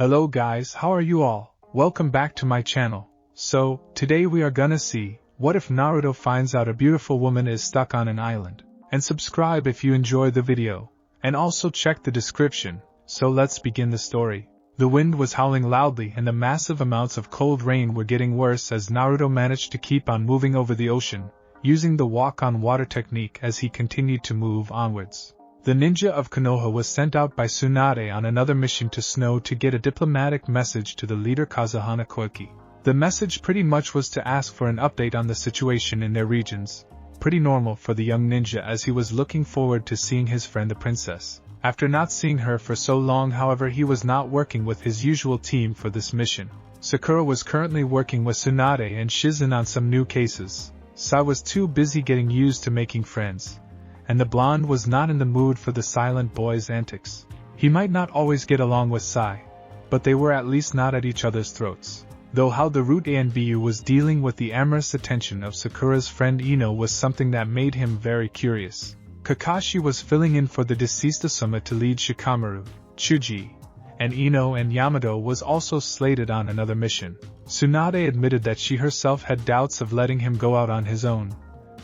Hello guys, how are you all? Welcome back to my channel. So, today we are gonna see, what if Naruto finds out a beautiful woman is stuck on an island? And subscribe if you enjoy the video. And also check the description. So let's begin the story. The wind was howling loudly and the massive amounts of cold rain were getting worse as Naruto managed to keep on moving over the ocean, using the walk on water technique as he continued to move onwards. The ninja of Konoha was sent out by Tsunade on another mission to Snow to get a diplomatic message to the leader Kazuhana Koike. The message pretty much was to ask for an update on the situation in their regions. Pretty normal for the young ninja as he was looking forward to seeing his friend the princess. After not seeing her for so long, however, he was not working with his usual team for this mission. Sakura was currently working with Tsunade and Shizen on some new cases. Sai was too busy getting used to making friends. And the blonde was not in the mood for the silent boy's antics. He might not always get along with Sai, but they were at least not at each other's throats. Though how the Root Anbu was dealing with the amorous attention of Sakura's friend Ino was something that made him very curious. Kakashi was filling in for the deceased Asuma to lead Shikamaru, Chuji, and Ino and Yamato was also slated on another mission. Tsunade admitted that she herself had doubts of letting him go out on his own.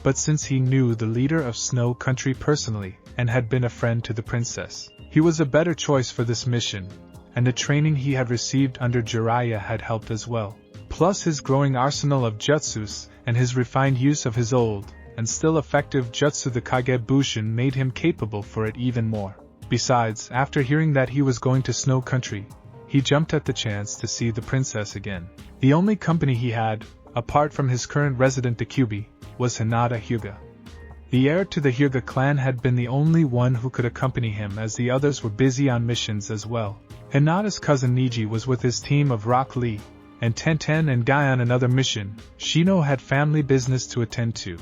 But since he knew the leader of Snow Country personally, and had been a friend to the princess, he was a better choice for this mission, and the training he had received under Jiraiya had helped as well. Plus his growing arsenal of jutsus, and his refined use of his old, and still effective jutsu the Kage Bushin made him capable for it even more. Besides, after hearing that he was going to Snow Country, he jumped at the chance to see the princess again. The only company he had, apart from his current resident Dekyubi, was Hinata Hyuga. The heir to the Hyuga clan had been the only one who could accompany him as the others were busy on missions as well. Hinata's cousin Niji was with his team of Rock Lee, and Tenten and Guy on another mission. Shino had family business to attend to,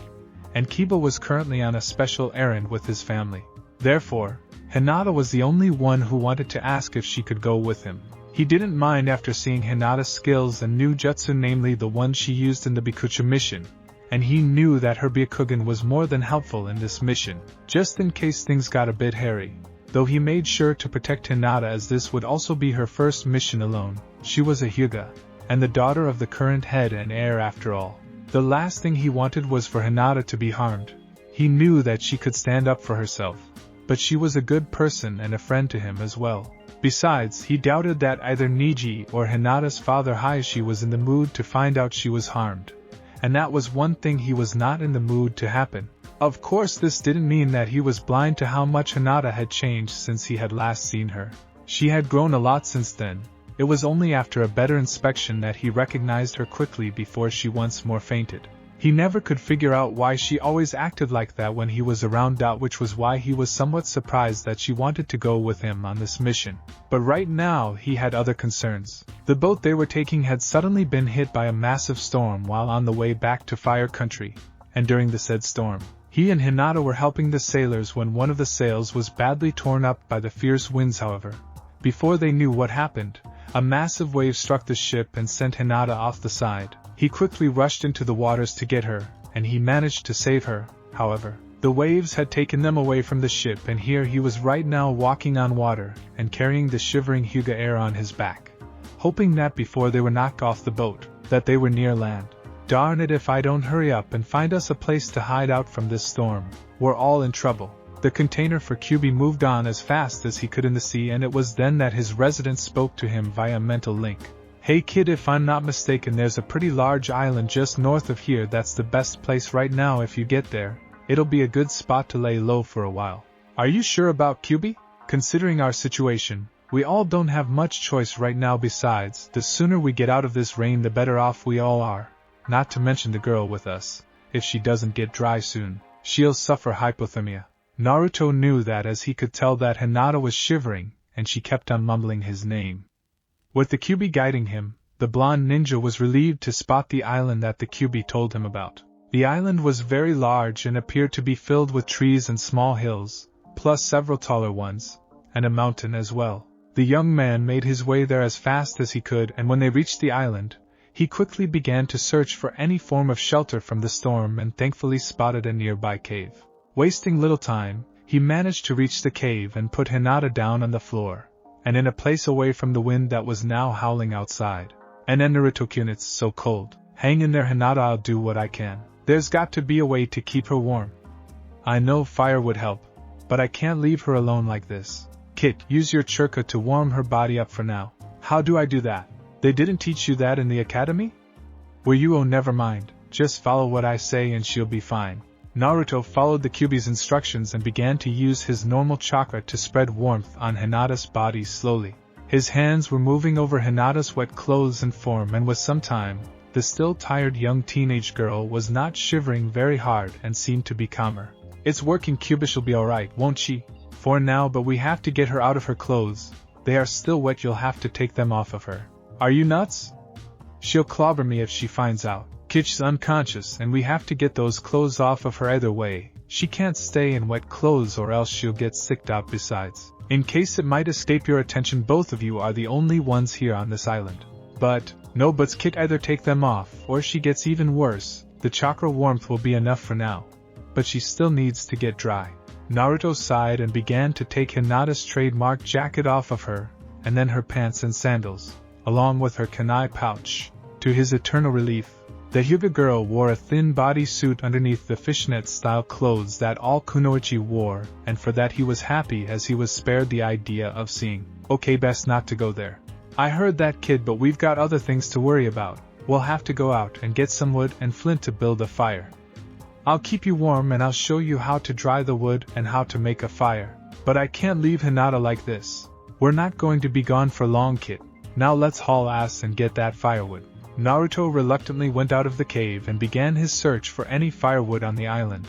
and Kiba was currently on a special errand with his family. Therefore, Hinata was the only one who wanted to ask if she could go with him. He didn't mind after seeing Hinata's skills and new jutsu, namely the one she used in the Bikucha mission. And he knew that her Byakugan was more than helpful in this mission, just in case things got a bit hairy. Though he made sure to protect Hinata as this would also be her first mission alone. She was a Hyuga, and the daughter of the current head and heir after all. The last thing he wanted was for Hinata to be harmed. He knew that she could stand up for herself, but she was a good person and a friend to him as well. Besides, he doubted that either Niji or Hinata's father Hayashi was in the mood to find out she was harmed. And that was one thing he was not in the mood to happen. Of course, this didn't mean that he was blind to how much Hinata had changed since he had last seen her. She had grown a lot since then. It was only after a better inspection that he recognized her quickly before she once more fainted. He never could figure out why she always acted like that when he was around, which was why he was somewhat surprised that she wanted to go with him on this mission. But right now he had other concerns. The boat they were taking had suddenly been hit by a massive storm while on the way back to Fire Country, and during the said storm, he and Hinata were helping the sailors when one of the sails was badly torn up by the fierce winds. However, before they knew what happened, a massive wave struck the ship and sent Hinata off the side. He quickly rushed into the waters to get her, and he managed to save her. However, the waves had taken them away from the ship, and here he was right now walking on water and carrying the shivering Hyuga heir on his back, hoping that before they were knocked off the boat, that they were near land. Darn it, if I don't hurry up and find us a place to hide out from this storm, we're all in trouble. The container for Kyubi moved on as fast as he could in the sea, and it was then that his resident spoke to him via mental link. Hey kid, if I'm not mistaken, there's a pretty large island just north of here. That's the best place right now. If you get there, it'll be a good spot to lay low for a while. Are you sure about Kyubi? Considering our situation, we all don't have much choice right now. Besides, the sooner we get out of this rain, the better off we all are. Not to mention the girl with us. If she doesn't get dry soon, she'll suffer hypothermia. Naruto knew that as he could tell that Hinata was shivering, and she kept on mumbling his name. With the Kyubi guiding him, the blonde ninja was relieved to spot the island that the Kyubi told him about. The island was very large and appeared to be filled with trees and small hills, plus several taller ones, and a mountain as well. The young man made his way there as fast as he could, and when they reached the island, he quickly began to search for any form of shelter from the storm and thankfully spotted a nearby cave. Wasting little time, he managed to reach the cave and put Hinata down on the floor. and in a place away from the wind that was now howling outside. And then Naruto-kun, it's so cold. Hang in there, Hinata, I'll do what I can. There's got to be a way to keep her warm. I know fire would help, but I can't leave her alone like this. Kit, use your churka to warm her body up for now. How do I do that? They didn't teach you that in the academy? Were you? Oh, never mind. Just follow what I say and she'll be fine. Naruto followed the Kyuubi's instructions and began to use his normal chakra to spread warmth on Hinata's body slowly. His hands were moving over Hinata's wet clothes and form, and with some time, the still tired young teenage girl was not shivering very hard and seemed to be calmer. It's working, Kyuubi, she'll be alright, won't she? For now, but we have to get her out of her clothes. They are still wet, you'll have to take them off of her. Are you nuts? She'll clobber me if she finds out. Kitch's unconscious and we have to get those clothes off of her either way. She can't stay in wet clothes or else she'll get sicked out. Besides, in case it might escape your attention, both of you are the only ones here on this island. But, no buts, Kit, either take them off or she gets even worse. The chakra warmth will be enough for now. But she still needs to get dry. Naruto sighed and began to take Hinata's trademark jacket off of her, and then her pants and sandals, along with her kunai pouch. To his eternal relief, the Hyuga girl wore a thin bodysuit underneath the fishnet-style clothes that all kunoichi wore, and for that he was happy as he was spared the idea of seeing. Okay, best not to go there. I heard that, kid, but we've got other things to worry about. We'll have to go out and get some wood and flint to build a fire. I'll keep you warm and I'll show you how to dry the wood and how to make a fire. But I can't leave Hinata like this. We're not going to be gone for long, kid. Now let's haul ass and get that firewood. Naruto reluctantly went out of the cave and began his search for any firewood on the island,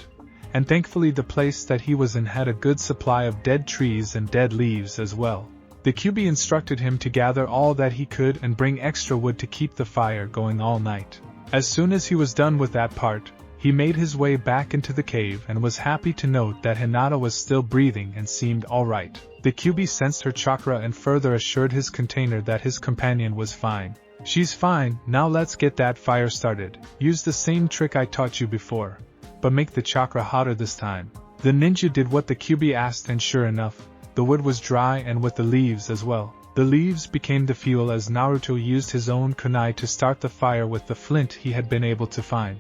and thankfully the place that he was in had a good supply of dead trees and dead leaves as well. The Kyuubi instructed him to gather all that he could and bring extra wood to keep the fire going all night. As soon as he was done with that part, he made his way back into the cave and was happy to note that Hinata was still breathing and seemed alright. The Kyuubi sensed her chakra and further assured his container that his companion was fine. She's fine, now let's get that fire started. Use the same trick I taught you before, but make the chakra hotter this time. The ninja did what the Kyuubi asked, and sure enough, the wood was dry, and with the leaves as well. The leaves became the fuel as Naruto used his own kunai to start the fire with the flint he had been able to find.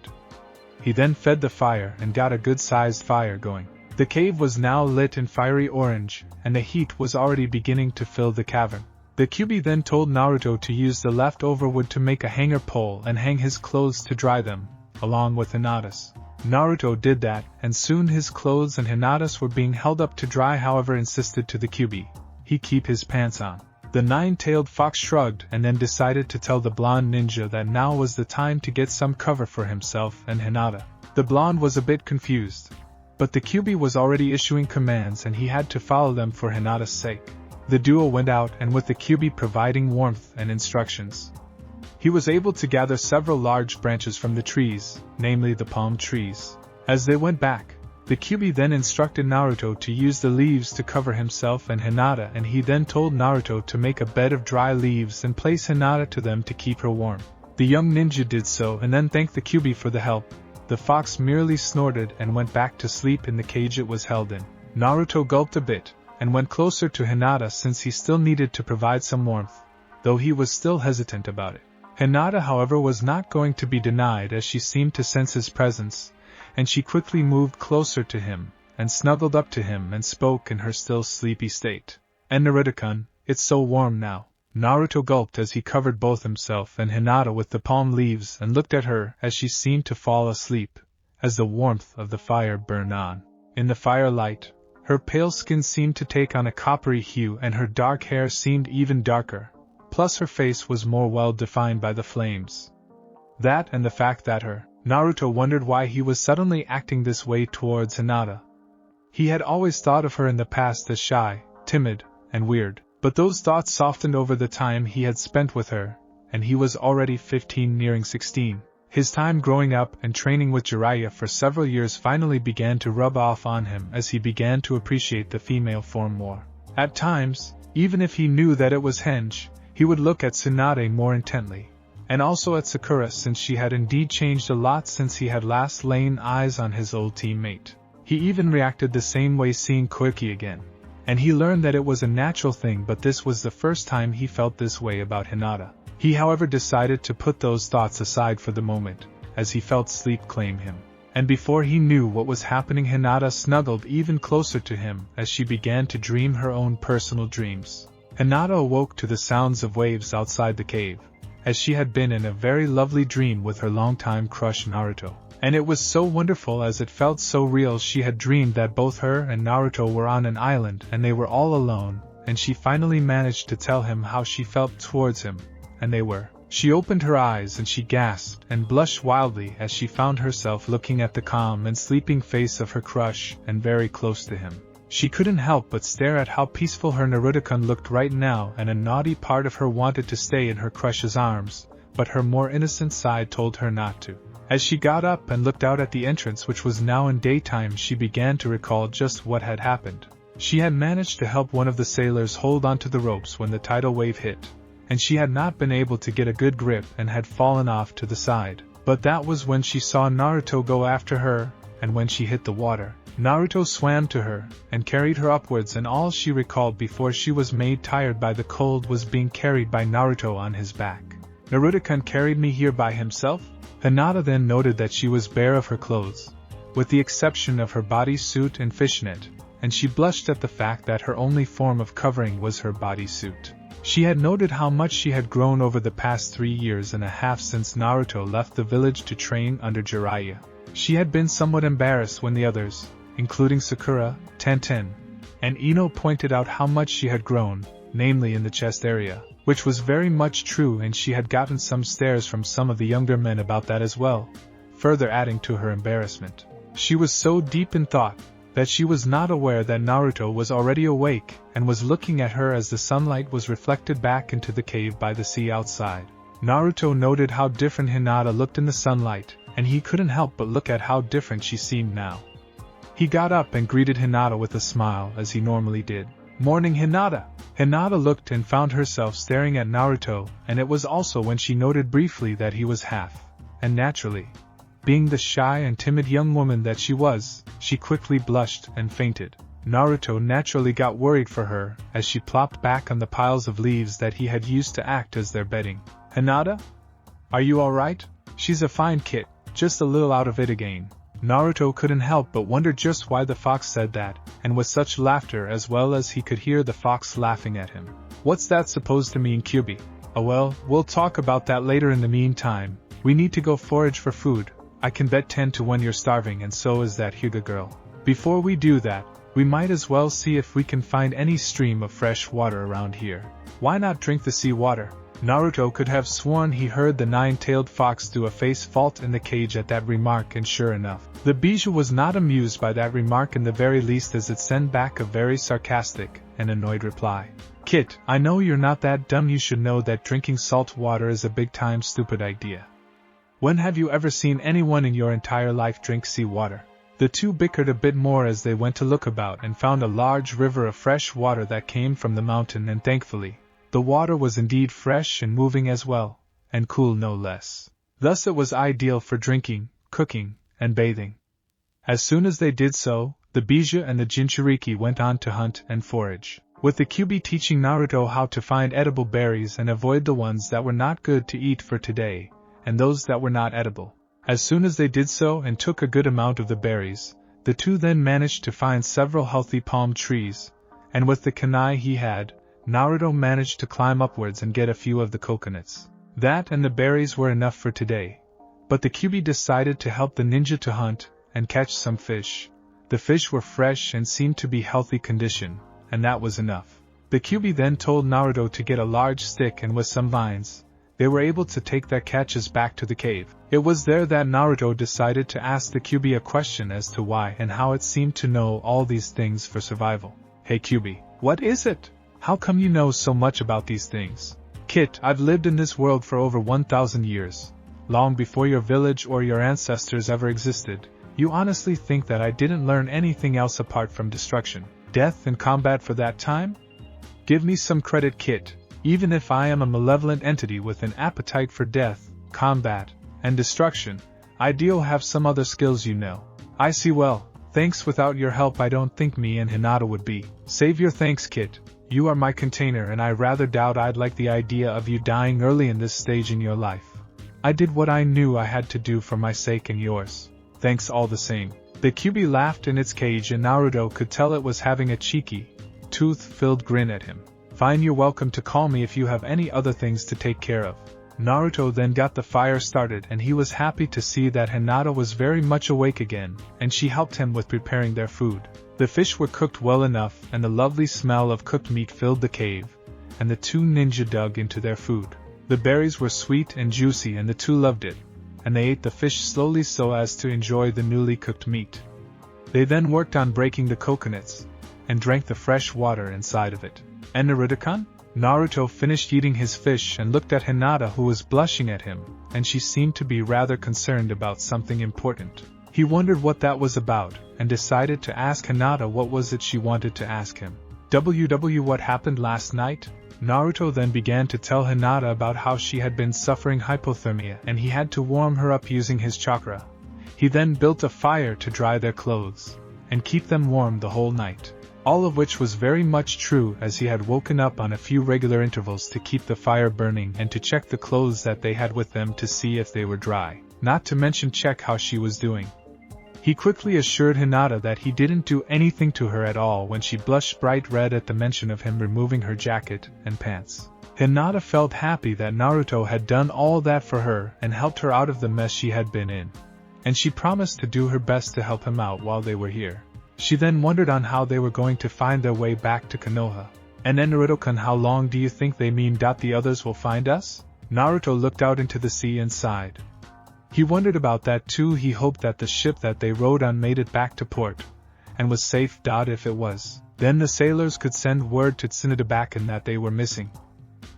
He then fed the fire and got a good-sized fire going. The cave was now lit in fiery orange, and the heat was already beginning to fill the cavern. The Kyuubi then told Naruto to use the leftover wood to make a hanger pole and hang his clothes to dry them, along with Hinata's. Naruto did that, and soon his clothes and Hinata's were being held up to dry. However, insisted to the Kyuubi he keep his pants on. The nine-tailed fox shrugged and then decided to tell the blonde ninja that now was the time to get some cover for himself and Hinata. The blonde was a bit confused, but the Kyuubi was already issuing commands and he had to follow them for Hinata's sake. The duo went out, and with the Kyuubi providing warmth and instructions, he was able to gather several large branches from the trees, namely the palm trees. As they went back, the Kyuubi then instructed Naruto to use the leaves to cover himself and Hinata, and he then told Naruto to make a bed of dry leaves and place Hinata to them to keep her warm. The young ninja did so and then thanked the Kyuubi for the help. The fox merely snorted and went back to sleep in the cage it was held in. Naruto gulped a bit and went closer to Hinata since he still needed to provide some warmth, though he was still hesitant about it. Hinata, however, was not going to be denied as she seemed to sense his presence, and she quickly moved closer to him and snuggled up to him and spoke in her still sleepy state. And Naruto-kun, it's so warm now. Naruto gulped as he covered both himself and Hinata with the palm leaves and looked at her as she seemed to fall asleep, as the warmth of the fire burned on. In the firelight, her pale skin seemed to take on a coppery hue and her dark hair seemed even darker, plus her face was more well defined by the flames. That and the fact that Naruto wondered why he was suddenly acting this way towards Hinata. He had always thought of her in the past as shy, timid, and weird, but those thoughts softened over the time he had spent with her, and he was already 15 nearing 16. His time growing up and training with Jiraiya for several years finally began to rub off on him as he began to appreciate the female form more. At times, even if he knew that it was henge, he would look at Tsunade more intently, and also at Sakura since she had indeed changed a lot since he had last lain eyes on his old teammate. He even reacted the same way seeing Koiki again, and he learned that it was a natural thing, but this was the first time he felt this way about Hinata. He however decided to put those thoughts aside for the moment, as he felt sleep claim him. And before he knew what was happening, Hinata snuggled even closer to him as she began to dream her own personal dreams. Hinata awoke to the sounds of waves outside the cave, as she had been in a very lovely dream with her longtime crush Naruto. And it was so wonderful as it felt so real. She had dreamed that both her and Naruto were on an island and they were all alone, and she finally managed to tell him how she felt towards him, and they were. She opened her eyes and she gasped and blushed wildly as she found herself looking at the calm and sleeping face of her crush and very close to him. She couldn't help but stare at how peaceful her Naruto-kun looked right now, and a naughty part of her wanted to stay in her crush's arms, but her more innocent side told her not to. As she got up and looked out at the entrance, which was now in daytime, she began to recall just what had happened. She had managed to help one of the sailors hold onto the ropes when the tidal wave hit, and she had not been able to get a good grip and had fallen off to the side. But that was when she saw Naruto go after her, and when she hit the water, Naruto swam to her and carried her upwards, and all she recalled before she was made tired by the cold was being carried by Naruto on his back. Naruto-kun carried me here by himself? Hinata then noted that she was bare of her clothes, with the exception of her bodysuit and fishnet, and she blushed at the fact that her only form of covering was her bodysuit. She had noted how much she had grown over the past 3 years and a half since Naruto left the village to train under Jiraiya. She had been somewhat embarrassed when the others, including Sakura, Tenten, and Ino, pointed out how much she had grown, namely in the chest area, which was very much true, and she had gotten some stares from some of the younger men about that as well, further adding to her embarrassment. She was so deep in thought that she was not aware that Naruto was already awake and was looking at her as the sunlight was reflected back into the cave by the sea outside. Naruto noted how different Hinata looked in the sunlight, and he couldn't help but look at how different she seemed now. He got up and greeted Hinata with a smile as he normally did. "Morning, Hinata!" Hinata looked and found herself staring at Naruto, and it was also when she noted briefly that he was half, and naturally, being the shy and timid young woman that she was, she quickly blushed and fainted. Naruto naturally got worried for her as she plopped back on the piles of leaves that he had used to act as their bedding. "Hinata? Are you alright? She's a fine kid, just a little out of it again." Naruto couldn't help but wonder just why the fox said that, and with such laughter, as well as he could hear the fox laughing at him. "What's that supposed to mean, Kyubi?" "Oh well, we'll talk about that later. In the meantime, we need to go forage for food. I can bet 10 to 1 you're starving, and so is that Hyuga girl. Before we do that, we might as well see if we can find any stream of fresh water around here. Why not drink the sea water?" Naruto could have sworn he heard the nine-tailed fox do a face fault in the cage at that remark, and sure enough, the bijou was not amused by that remark in the very least, as it sent back a very sarcastic and annoyed reply. "Kit, I know you're not that dumb. You should know that drinking salt water is a big-time stupid idea. When have you ever seen anyone in your entire life drink sea water?" The two bickered a bit more as they went to look about and found a large river of fresh water that came from the mountain, and thankfully, the water was indeed fresh and moving as well, and cool no less. Thus it was ideal for drinking, cooking, and bathing. As soon as they did so, the bijou and the Jinchuriki went on to hunt and forage, with the Kyubi teaching Naruto how to find edible berries and avoid the ones that were not good to eat for today, and those that were not edible. As soon as they did so and took a good amount of the berries, the two then managed to find several healthy palm trees, and with the kunai he had, Naruto managed to climb upwards and get a few of the coconuts. That and the berries were enough for today, but the Kyubi decided to help the ninja to hunt and catch some fish. The fish were fresh and seemed to be healthy condition, and that was enough. The Kyubi then told Naruto to get a large stick, and with some vines, they were able to take their catches back to the cave. It was there that Naruto decided to ask the Kyubi a question as to why and how it seemed to know all these things for survival. "Hey Kyubi, what is it? How come you know so much about these things?" "Kit, I've lived in this world for over 1,000 years, long before your village or your ancestors ever existed. You honestly think that I didn't learn anything else apart from destruction, death and combat for that time? Give me some credit, Kit. Even if I am a malevolent entity with an appetite for death, combat, and destruction, I do have some other skills, you know." "I see. Well, Thanks, without your help I don't think me and Hinata would be. Save your thanks, kid. You are my container and I rather doubt I'd like the idea of you dying early in this stage in your life. I did what I knew I had to do for my sake and yours. Thanks all the same. The QB laughed in its cage and Naruto could tell it was having a cheeky, tooth-filled grin at him. Fine, you're welcome to call me if you have any other things to take care of. Naruto then got the fire started and he was happy to see that Hinata was very much awake again, and she helped him with preparing their food. The fish were cooked well enough and the lovely smell of cooked meat filled the cave, and the two ninja dug into their food. The berries were sweet and juicy and the two loved it, and they ate the fish slowly so as to enjoy the newly cooked meat. They then worked on breaking the coconuts, and drank the fresh water inside of it. And Naruto-kun? Naruto finished eating his fish and looked at Hinata, who was blushing at him, and she seemed to be rather concerned about something important. He wondered what that was about, and decided to ask Hinata what was it she wanted to ask him. What happened last night? Naruto then began to tell Hinata about how she had been suffering hypothermia and he had to warm her up using his chakra. He then built a fire to dry their clothes, and keep them warm the whole night. All of which was very much true, as he had woken up on a few regular intervals to keep the fire burning and to check the clothes that they had with them to see if they were dry, not to mention check how she was doing. He quickly assured Hinata that he didn't do anything to her at all when she blushed bright red at the mention of him removing her jacket and pants. Hinata felt happy that Naruto had done all that for her and helped her out of the mess she had been in, and she promised to do her best to help him out while they were here. She then wondered on how they were going to find their way back to Konoha. And then Naruto-kun, how long do you think they mean the others will find us? Naruto looked out into the sea and sighed. He wondered about that too. He hoped that the ship that they rode on made it back to port, and was safe. If it was, then the sailors could send word to Tsunade that they were missing.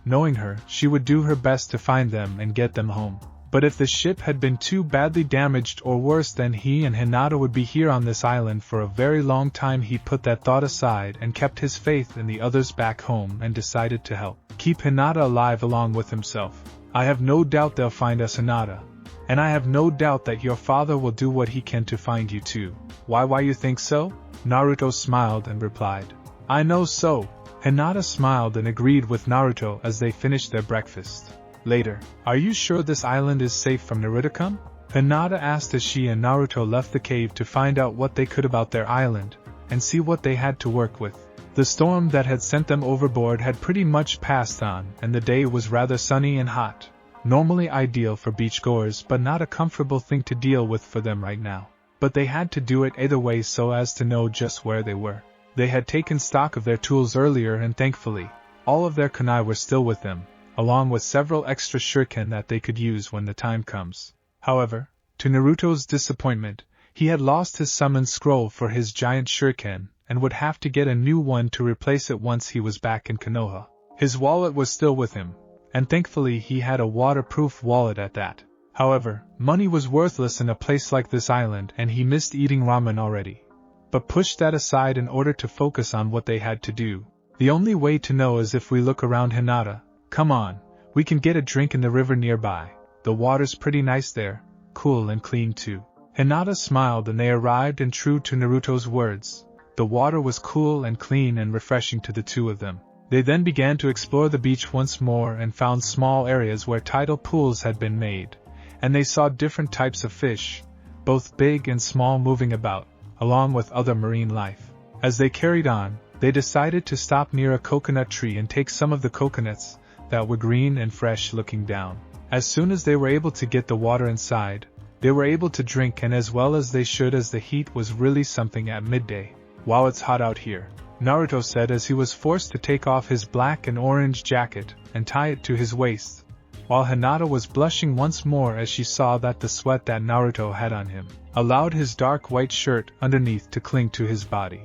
Knowing her, she would do her best to find them and get them home. But if the ship had been too badly damaged or worse, then he and Hinata would be here on this island for a very long time. He put that thought aside and kept his faith in the others back home and decided to help keep Hinata alive along with himself. I have no doubt they'll find us, Hinata. And I have no doubt that your father will do what he can to find you too. Why you think so? Naruto smiled and replied, I know so. Hinata smiled and agreed with Naruto as they finished their breakfast. Later, are you sure this island is safe from Naruto-kun? Hinata asked as she and Naruto left the cave to find out what they could about their island, and see what they had to work with. The storm that had sent them overboard had pretty much passed on, and the day was rather sunny and hot. Normally ideal for beachgoers, but not a comfortable thing to deal with for them right now. But they had to do it either way so as to know just where they were. They had taken stock of their tools earlier, and thankfully, all of their kunai were still with them, along with several extra shuriken that they could use when the time comes. However, to Naruto's disappointment, he had lost his summon scroll for his giant shuriken, and would have to get a new one to replace it once he was back in Konoha. His wallet was still with him, and thankfully he had a waterproof wallet at that. However, money was worthless in a place like this island, and he missed eating ramen already. But pushed that aside in order to focus on what they had to do. The only way to know is if we look around. Hinata, come on, we can get a drink in the river nearby. The water's pretty nice there, cool and clean too. Hinata smiled and they arrived, and true to Naruto's words, the water was cool and clean and refreshing to the two of them. They then began to explore the beach once more and found small areas where tidal pools had been made, and they saw different types of fish, both big and small, moving about, along with other marine life. As they carried on, they decided to stop near a coconut tree and take some of the coconuts that were green and fresh looking down. As soon as they were able to get the water inside, they were able to drink, and as well as they should, as the heat was really something at midday. Wow, it's hot out here, Naruto said as he was forced to take off his black and orange jacket and tie it to his waist, while Hinata was blushing once more as she saw that the sweat that Naruto had on him allowed his dark white shirt underneath to cling to his body.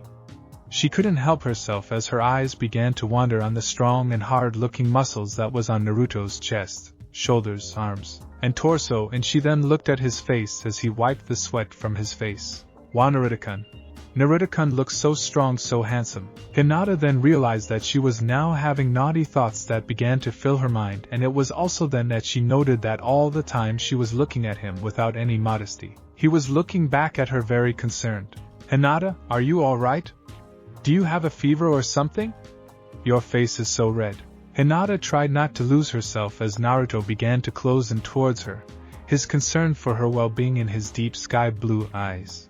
She couldn't help herself as her eyes began to wander on the strong and hard-looking muscles that was on Naruto's chest, shoulders, arms, and torso, and she then looked at his face as he wiped the sweat from his face. Wow, Naruto-kun. Naruto-kun looks so strong, so handsome. Hinata then realized that she was now having naughty thoughts that began to fill her mind, and it was also then that she noted that all the time she was looking at him without any modesty. He was looking back at her very concerned. Hinata, are you alright? Do you have a fever or something? Your face is so red. Hinata tried not to lose herself as Naruto began to close in towards her, his concern for her well-being in his deep sky-blue eyes.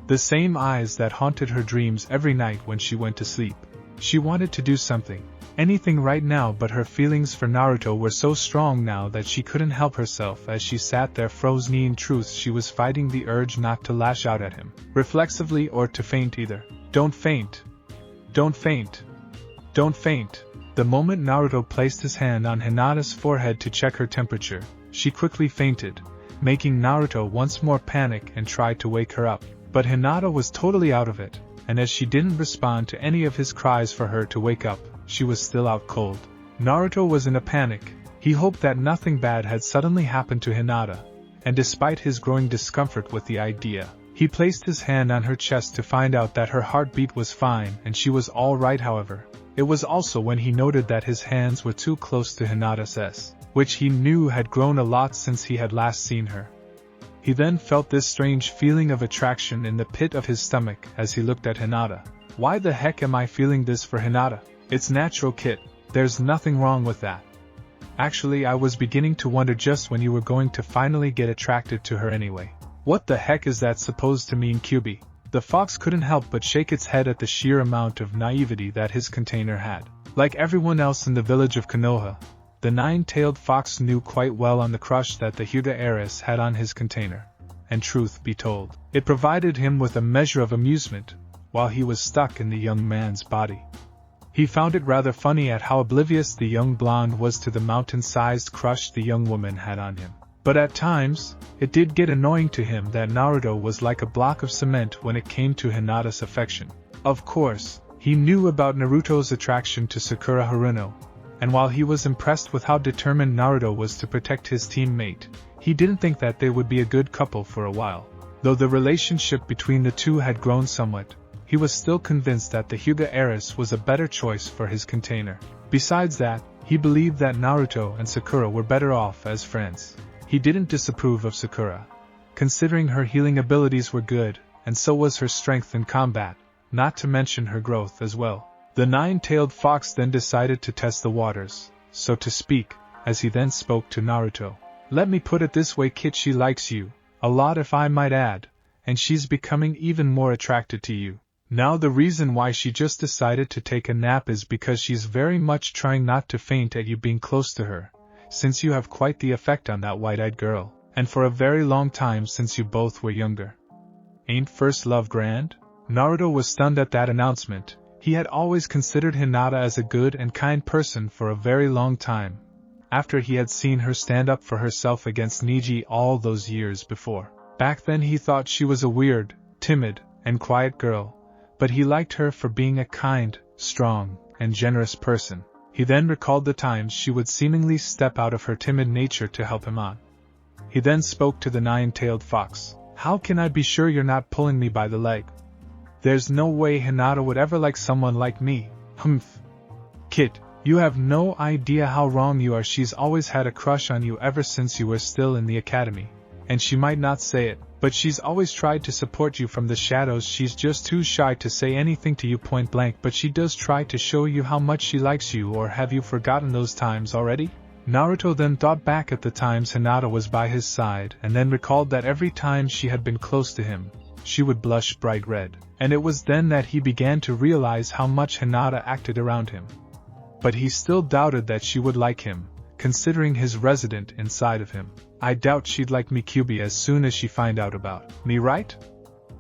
The same eyes that haunted her dreams every night when she went to sleep. She wanted to do something, anything right now, but her feelings for Naruto were so strong now that she couldn't help herself as she sat there frozen. In truth, she was fighting the urge not to lash out at him, reflexively, or to faint either. Don't faint. Don't faint. Don't faint. The moment Naruto placed his hand on Hinata's forehead to check her temperature, she quickly fainted, making Naruto once more panic and try to wake her up. But Hinata was totally out of it, and as she didn't respond to any of his cries for her to wake up, she was still out cold. Naruto was in a panic. He hoped that nothing bad had suddenly happened to Hinata, and despite his growing discomfort with the idea, he placed his hand on her chest to find out that her heartbeat was fine and she was all right. However, it was also when he noted that his hands were too close to Hinata's, which he knew had grown a lot since he had last seen her. He then felt this strange feeling of attraction in the pit of his stomach as he looked at Hinata. Why the heck am I feeling this for Hinata? It's natural, kid. There's nothing wrong with that. Actually, I was beginning to wonder just when you were going to finally get attracted to her anyway. What the heck is that supposed to mean, Kyubi? The fox couldn't help but shake its head at the sheer amount of naivety that his container had. Like everyone else in the village of Konoha, the nine-tailed fox knew quite well on the crush that the Hyuga heiress had on his container. And truth be told, it provided him with a measure of amusement, while he was stuck in the young man's body. He found it rather funny at how oblivious the young blonde was to the mountain-sized crush the young woman had on him. But at times, it did get annoying to him that Naruto was like a block of cement when it came to Hinata's affection. Of course, he knew about Naruto's attraction to Sakura Haruno, and while he was impressed with how determined Naruto was to protect his teammate, he didn't think that they would be a good couple for a while. Though the relationship between the two had grown somewhat, he was still convinced that the Hyuga heiress was a better choice for his container. Besides that, he believed that Naruto and Sakura were better off as friends. He didn't disapprove of Sakura, considering her healing abilities were good, and so was her strength in combat, not to mention her growth as well. The nine-tailed fox then decided to test the waters, so to speak, as he then spoke to Naruto. Let me put it this way, kid, she likes you, a lot if I might add, and she's becoming even more attracted to you. Now the reason why she just decided to take a nap is because she's very much trying not to faint at you being close to her, since you have quite the effect on that white-eyed girl, and for a very long time since you both were younger. Ain't first love grand? Naruto was stunned at that announcement. He had always considered Hinata as a good and kind person for a very long time, after he had seen her stand up for herself against Neji all those years before. Back then he thought she was a weird, timid, and quiet girl, but he liked her for being a kind, strong, and generous person. He then recalled the times she would seemingly step out of her timid nature to help him on. He then spoke to the nine-tailed fox. How can I be sure you're not pulling me by the leg? There's no way Hinata would ever like someone like me. Humph. Kid, you have no idea how wrong you are. She's always had a crush on you ever since you were still in the academy. And she might not say it, but she's always tried to support you from the shadows. She's just too shy to say anything to you point blank, but she does try to show you how much she likes you. Or have you forgotten those times already? Naruto then thought back at the times Hinata was by his side and then recalled that every time she had been close to him, she would blush bright red, and it was then that he began to realize how much Hinata acted around him. But he still doubted that she would like him, considering his resident inside of him. I doubt she'd like me, Kyubi, as soon as she find out about me, right?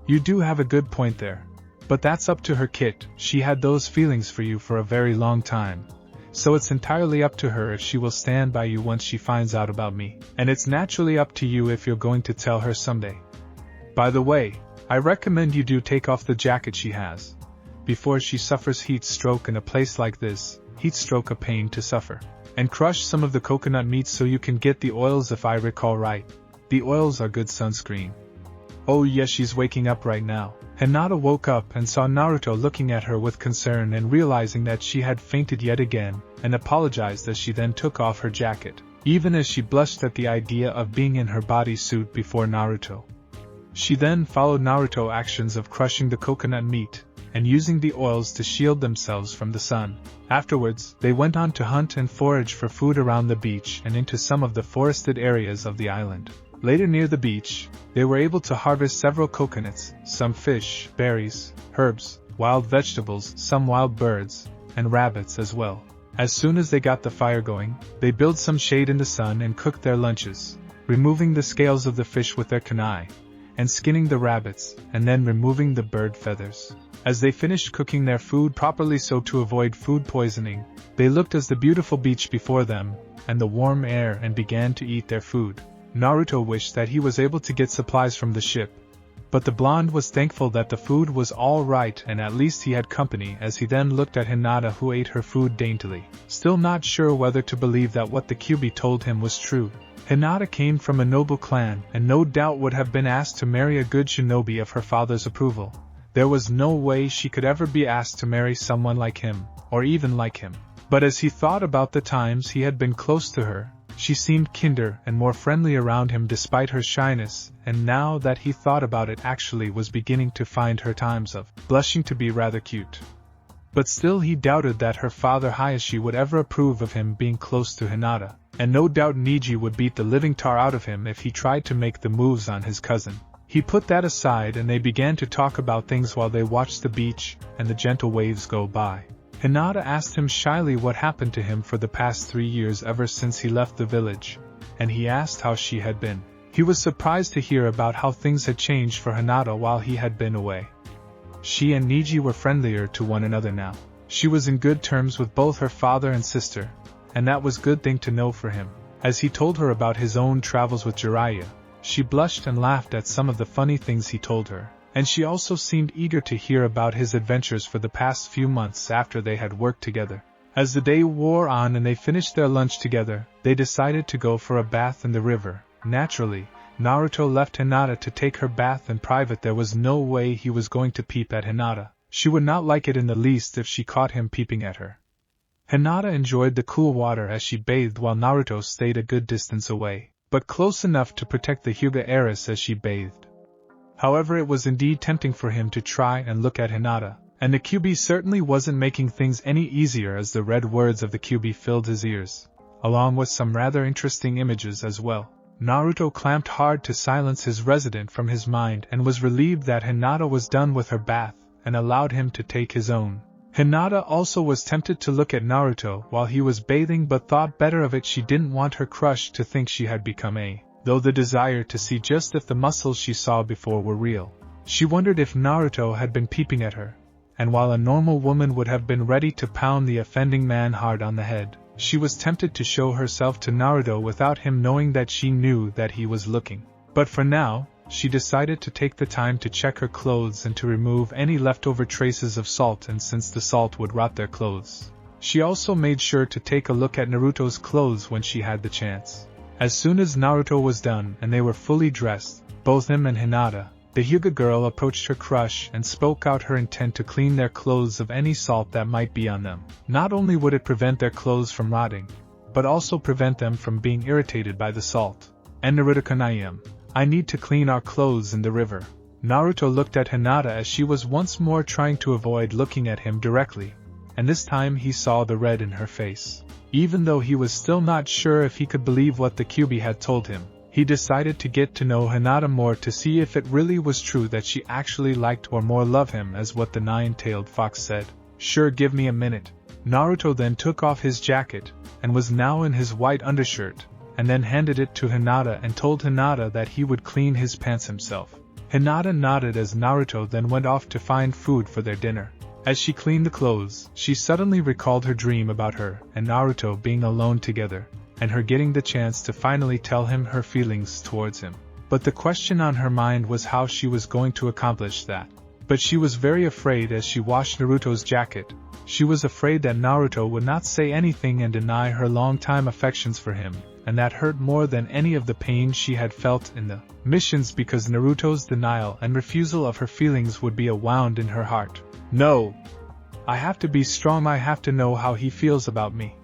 You do have a good point there. But that's up to her, kid. She had those feelings for you for a very long time. So it's entirely up to her if she will stand by you once she finds out about me. And it's naturally up to you if you're going to tell her someday. By the way, I recommend you do take off the jacket she has, before she suffers heat stroke in a place like this, heat stroke a pain to suffer. And crush some of the coconut meat so you can get the oils if I recall right. The oils are good sunscreen. Oh yes, she's waking up right now. Hinata woke up and saw Naruto looking at her with concern and realizing that she had fainted yet again, and apologized as she then took off her jacket, even as she blushed at the idea of being in her bodysuit before Naruto. She then followed Naruto's actions of crushing the coconut meat, and using the oils to shield themselves from the sun. Afterwards, they went on to hunt and forage for food around the beach and into some of the forested areas of the island. Later near the beach, they were able to harvest several coconuts, some fish, berries, herbs, wild vegetables, some wild birds, and rabbits as well. As soon as they got the fire going, they built some shade in the sun and cooked their lunches, removing the scales of the fish with their kunai, and skinning the rabbits, and then removing the bird feathers. As they finished cooking their food properly so to avoid food poisoning, they looked at the beautiful beach before them, and the warm air and began to eat their food. Naruto wished that he was able to get supplies from the ship, but the blonde was thankful that the food was all right and at least he had company as he then looked at Hinata who ate her food daintily, still not sure whether to believe that what the Kyuubi told him was true. Hinata came from a noble clan and no doubt would have been asked to marry a good shinobi of her father's approval. There was no way she could ever be asked to marry someone like him, or even like him. But as he thought about the times he had been close to her, she seemed kinder and more friendly around him despite her shyness, and now that he thought about it actually was beginning to find her times of blushing to be rather cute. But still he doubted that her father Hayashi would ever approve of him being close to Hinata, and no doubt Niji would beat the living tar out of him if he tried to make the moves on his cousin. He put that aside and they began to talk about things while they watched the beach and the gentle waves go by. Hinata asked him shyly what happened to him for the past 3 years ever since he left the village, and he asked how she had been. He was surprised to hear about how things had changed for Hinata while he had been away. She and Niji were friendlier to one another now. She was in good terms with both her father and sister, and that was a good thing to know for him. As he told her about his own travels with Jiraiya, she blushed and laughed at some of the funny things he told her. And she also seemed eager to hear about his adventures for the past few months after they had worked together. As the day wore on and they finished their lunch together, they decided to go for a bath in the river. Naturally, Naruto left Hinata to take her bath in private. There was no way he was going to peep at Hinata. She would not like it in the least if she caught him peeping at her. Hinata enjoyed the cool water as she bathed while Naruto stayed a good distance away, but close enough to protect the Hyuga heiress as she bathed. However, it was indeed tempting for him to try and look at Hinata, and the Kyuubi certainly wasn't making things any easier as the red words of the Kyuubi filled his ears, along with some rather interesting images as well. Naruto clamped hard to silence his resident from his mind and was relieved that Hinata was done with her bath and allowed him to take his own. Hinata also was tempted to look at Naruto while he was bathing but thought better of it. She didn't want her crush to think she had become though the desire to see just if the muscles she saw before were real. She wondered if Naruto had been peeping at her, and while a normal woman would have been ready to pound the offending man hard on the head, she was tempted to show herself to Naruto without him knowing that she knew that he was looking. But for now, she decided to take the time to check her clothes and to remove any leftover traces of salt, and since the salt would rot their clothes, she also made sure to take a look at Naruto's clothes when she had the chance. As soon as Naruto was done and they were fully dressed, both him and Hinata, the Hyuga girl approached her crush and spoke out her intent to clean their clothes of any salt that might be on them. Not only would it prevent their clothes from rotting, but also prevent them from being irritated by the salt. And Naruto-kun, I need to clean our clothes in the river. Naruto looked at Hinata as she was once more trying to avoid looking at him directly, and this time he saw the red in her face. Even though he was still not sure if he could believe what the Kyuubi had told him, he decided to get to know Hinata more to see if it really was true that she actually liked or more love him, as what the nine-tailed fox said. Sure, give me a minute. Naruto then took off his jacket, and was now in his white undershirt, and then handed it to Hinata and told Hinata that he would clean his pants himself. Hinata nodded as Naruto then went off to find food for their dinner. As she cleaned the clothes, she suddenly recalled her dream about her and Naruto being alone together, and her getting the chance to finally tell him her feelings towards him. But the question on her mind was how she was going to accomplish that. But she was very afraid as she washed Naruto's jacket. She was afraid that Naruto would not say anything and deny her long-time affections for him, and that hurt more than any of the pain she had felt in the missions, because Naruto's denial and refusal of her feelings would be a wound in her heart. No. I have to be strong. I have to know how he feels about me.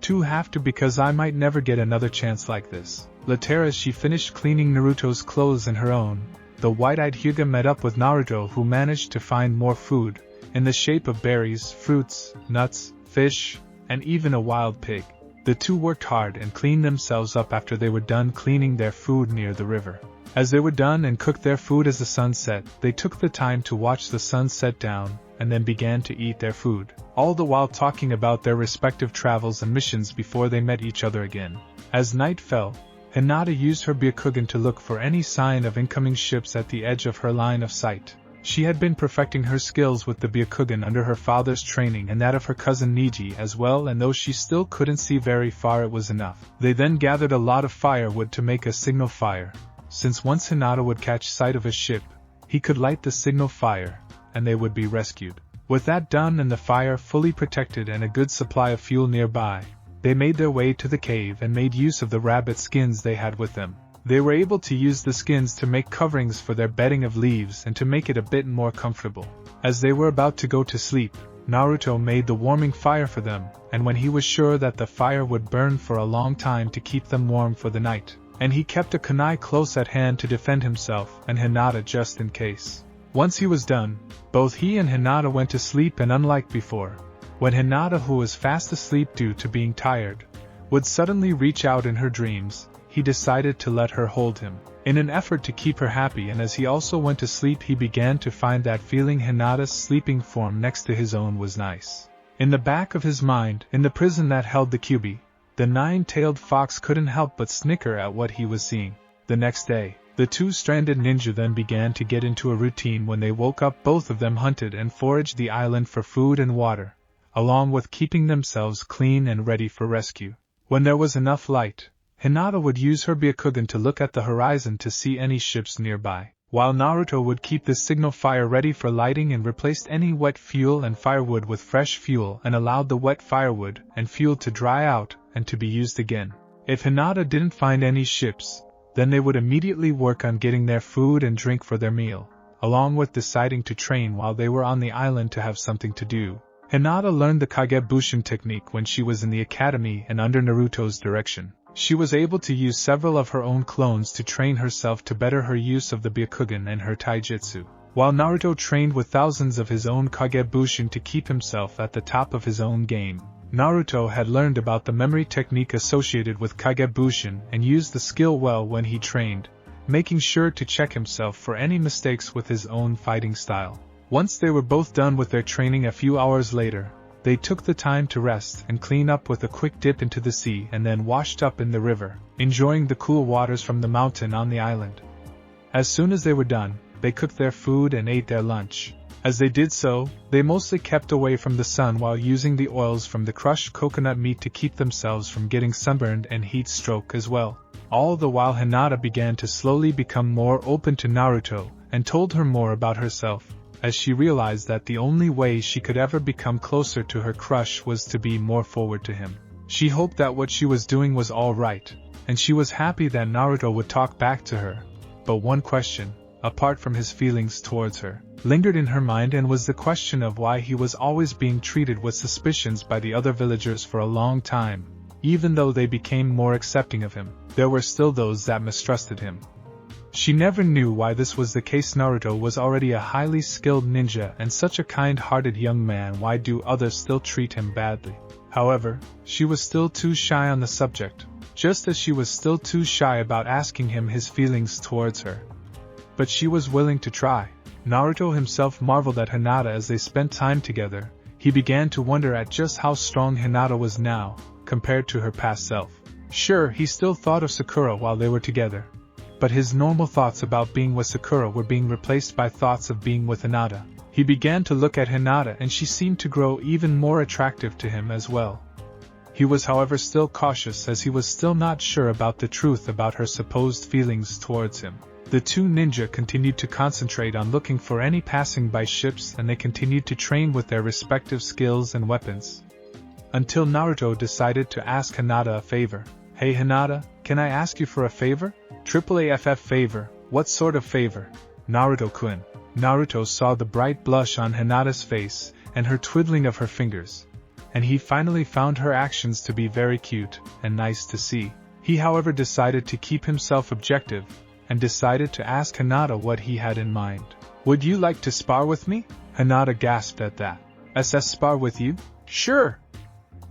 To have to, because I might never get another chance like this. Later, as she finished cleaning Naruto's clothes and her own, the white-eyed Hyuga met up with Naruto, who managed to find more food, in the shape of berries, fruits, nuts, fish, and even a wild pig. The two worked hard and cleaned themselves up after they were done cleaning their food near the river. As they were done and cooked their food as the sun set, they took the time to watch the sun set down, and then began to eat their food, all the while talking about their respective travels and missions before they met each other again. As night fell, Hinata used her Byakugan to look for any sign of incoming ships at the edge of her line of sight. She had been perfecting her skills with the Byakugan under her father's training and that of her cousin Niji as well, and though she still couldn't see very far, it was enough. They then gathered a lot of firewood to make a signal fire, since once Hinata would catch sight of a ship, he could light the signal fire, and they would be rescued. With that done and the fire fully protected and a good supply of fuel nearby, they made their way to the cave and made use of the rabbit skins they had with them. They were able to use the skins to make coverings for their bedding of leaves and to make it a bit more comfortable. As they were about to go to sleep, Naruto made the warming fire for them, and when he was sure that the fire would burn for a long time to keep them warm for the night, and he kept a kunai close at hand to defend himself and Hinata just in case. Once he was done, both he and Hinata went to sleep, and unlike before, when Hinata, who was fast asleep due to being tired, would suddenly reach out in her dreams, he decided to let her hold him, in an effort to keep her happy, and as he also went to sleep he began to find that feeling Hinata's sleeping form next to his own was nice. In the back of his mind, in the prison that held the Kyuubi, the nine-tailed fox couldn't help but snicker at what he was seeing. The next day, the two stranded ninja then began to get into a routine. When they woke up, both of them hunted and foraged the island for food and water, along with keeping themselves clean and ready for rescue. When there was enough light, Hinata would use her Byakugan to look at the horizon to see any ships nearby, while Naruto would keep the signal fire ready for lighting and replaced any wet fuel and firewood with fresh fuel and allowed the wet firewood and fuel to dry out and to be used again. If Hinata didn't find any ships, then they would immediately work on getting their food and drink for their meal, along with deciding to train while they were on the island to have something to do. Hinata learned the Kagebushin technique when she was in the academy, and under Naruto's direction, she was able to use several of her own clones to train herself to better her use of the Byakugan and her taijutsu, while Naruto trained with thousands of his own Kagebushin to keep himself at the top of his own game. Naruto had learned about the memory technique associated with Kagebushin and used the skill well when he trained, making sure to check himself for any mistakes with his own fighting style. Once they were both done with their training a few hours later, they took the time to rest and clean up with a quick dip into the sea and then washed up in the river, enjoying the cool waters from the mountain on the island. As soon as they were done, they cooked their food and ate their lunch. As they did so, they mostly kept away from the sun while using the oils from the crushed coconut meat to keep themselves from getting sunburned and heat stroke as well. All the while Hinata began to slowly become more open to Naruto and told her more about herself, as she realized that the only way she could ever become closer to her crush was to be more forward to him. She hoped that what she was doing was all right, and she was happy that Naruto would talk back to her. But one question, apart from his feelings towards her, lingered in her mind, and was the question of why he was always being treated with suspicions by the other villagers for a long time. Even though they became more accepting of him, there were still those that mistrusted him. She never knew why this was the case. Naruto was already a highly skilled ninja and such a kind-hearted young man. Why do others still treat him badly? However, she was still too shy on the subject, just as she was still too shy about asking him his feelings towards her. But she was willing to try. Naruto himself marveled at Hinata as they spent time together. He began to wonder at just how strong Hinata was now, compared to her past self. Sure, he still thought of Sakura while they were together, but his normal thoughts about being with Sakura were being replaced by thoughts of being with Hinata. He began to look at Hinata and she seemed to grow even more attractive to him as well. He was however still cautious, as he was still not sure about the truth about her supposed feelings towards him. The two ninja continued to concentrate on looking for any passing by ships, and they continued to train with their respective skills and weapons. Until Naruto decided to ask Hinata a favor. Hey Hinata, can I ask you for a favor? AAFF favor, what sort of favor? Naruto-kun. Naruto saw the bright blush on Hinata's face and her twiddling of her fingers, and he finally found her actions to be very cute and nice to see. He however decided to keep himself objective, and decided to ask Hinata what he had in mind. "Would you like to spar with me?" Hinata gasped at that. Spar with you? Sure!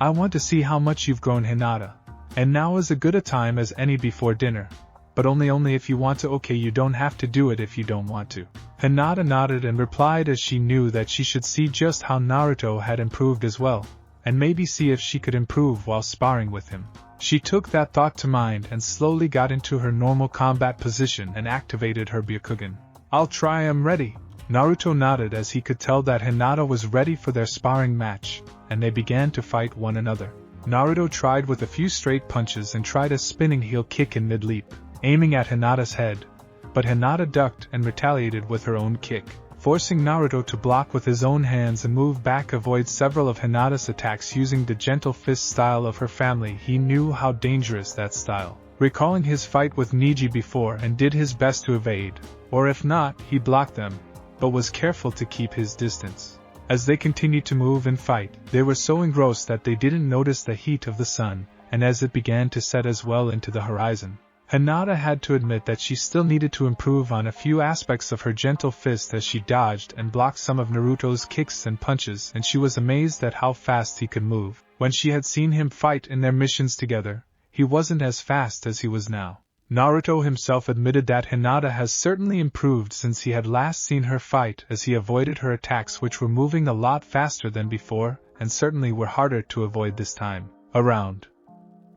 I want to see how much you've grown, Hinata. And now is as good a time as any before dinner. But only if you want to. Okay, you don't have to do it if you don't want to. Hinata nodded and replied, as she knew that she should see just how Naruto had improved as well, and maybe see if she could improve while sparring with him. She took that thought to mind and slowly got into her normal combat position and activated her Byakugan. "I'll try, I'm ready." Naruto nodded as he could tell that Hinata was ready for their sparring match, and they began to fight one another. Naruto tried with a few straight punches and tried a spinning heel kick in mid-leap, aiming at Hinata's head, but Hinata ducked and retaliated with her own kick, forcing Naruto to block with his own hands and move back, avoid several of Hinata's attacks using the gentle fist style of her family. He knew how dangerous that style, recalling his fight with Neji before, and did his best to evade, or if not, he blocked them, but was careful to keep his distance. As they continued to move and fight, they were so engrossed that they didn't notice the heat of the sun, and as it began to set as well into the horizon, Hinata had to admit that she still needed to improve on a few aspects of her gentle fist as she dodged and blocked some of Naruto's kicks and punches, and she was amazed at how fast he could move. When she had seen him fight in their missions together, he wasn't as fast as he was now. Naruto himself admitted that Hinata has certainly improved since he had last seen her fight, as he avoided her attacks, which were moving a lot faster than before, and certainly were harder to avoid this time around.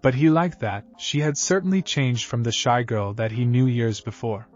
But he liked that she had certainly changed from the shy girl that he knew years before.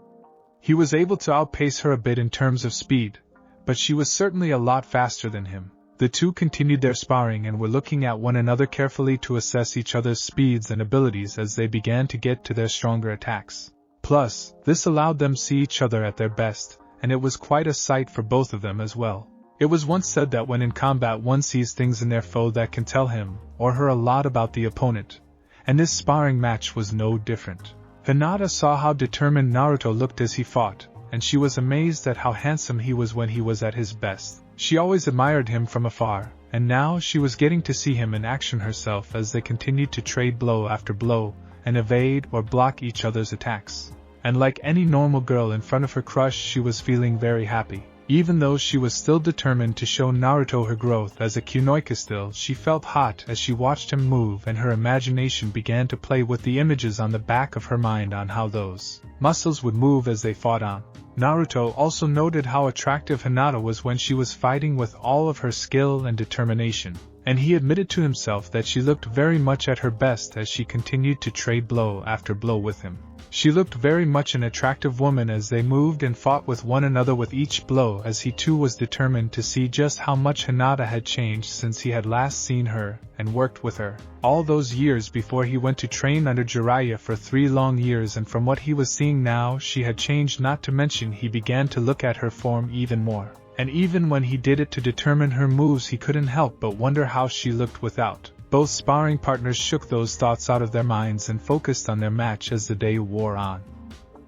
He was able to outpace her a bit in terms of speed, but she was certainly a lot faster than him. The two continued their sparring and were looking at one another carefully to assess each other's speeds and abilities as they began to get to their stronger attacks. Plus, this allowed them to see each other at their best, and it was quite a sight for both of them as well. It was once said that when in combat one sees things in their foe that can tell him or her a lot about the opponent, and this sparring match was no different. Hinata saw how determined Naruto looked as he fought, and she was amazed at how handsome he was when he was at his best. She always admired him from afar, and now she was getting to see him in action herself as they continued to trade blow after blow, and evade or block each other's attacks. And like any normal girl in front of her crush, she was feeling very happy. Even though she was still determined to show Naruto her growth as a Kunoichi still, she felt hot as she watched him move, and her imagination began to play with the images on the back of her mind on how those muscles would move as they fought on. Naruto also noted how attractive Hinata was when she was fighting with all of her skill and determination, and he admitted to himself that she looked very much at her best as she continued to trade blow after blow with him. She looked very much an attractive woman as they moved and fought with one another with each blow, as he too was determined to see just how much Hinata had changed since he had last seen her and worked with her all those years before he went to train under Jiraiya for 3 long years, and from what he was seeing now she had changed, not to mention he began to look at her form even more. And even when he did it to determine her moves, he couldn't help but wonder how she looked without. Both sparring partners shook those thoughts out of their minds and focused on their match as the day wore on.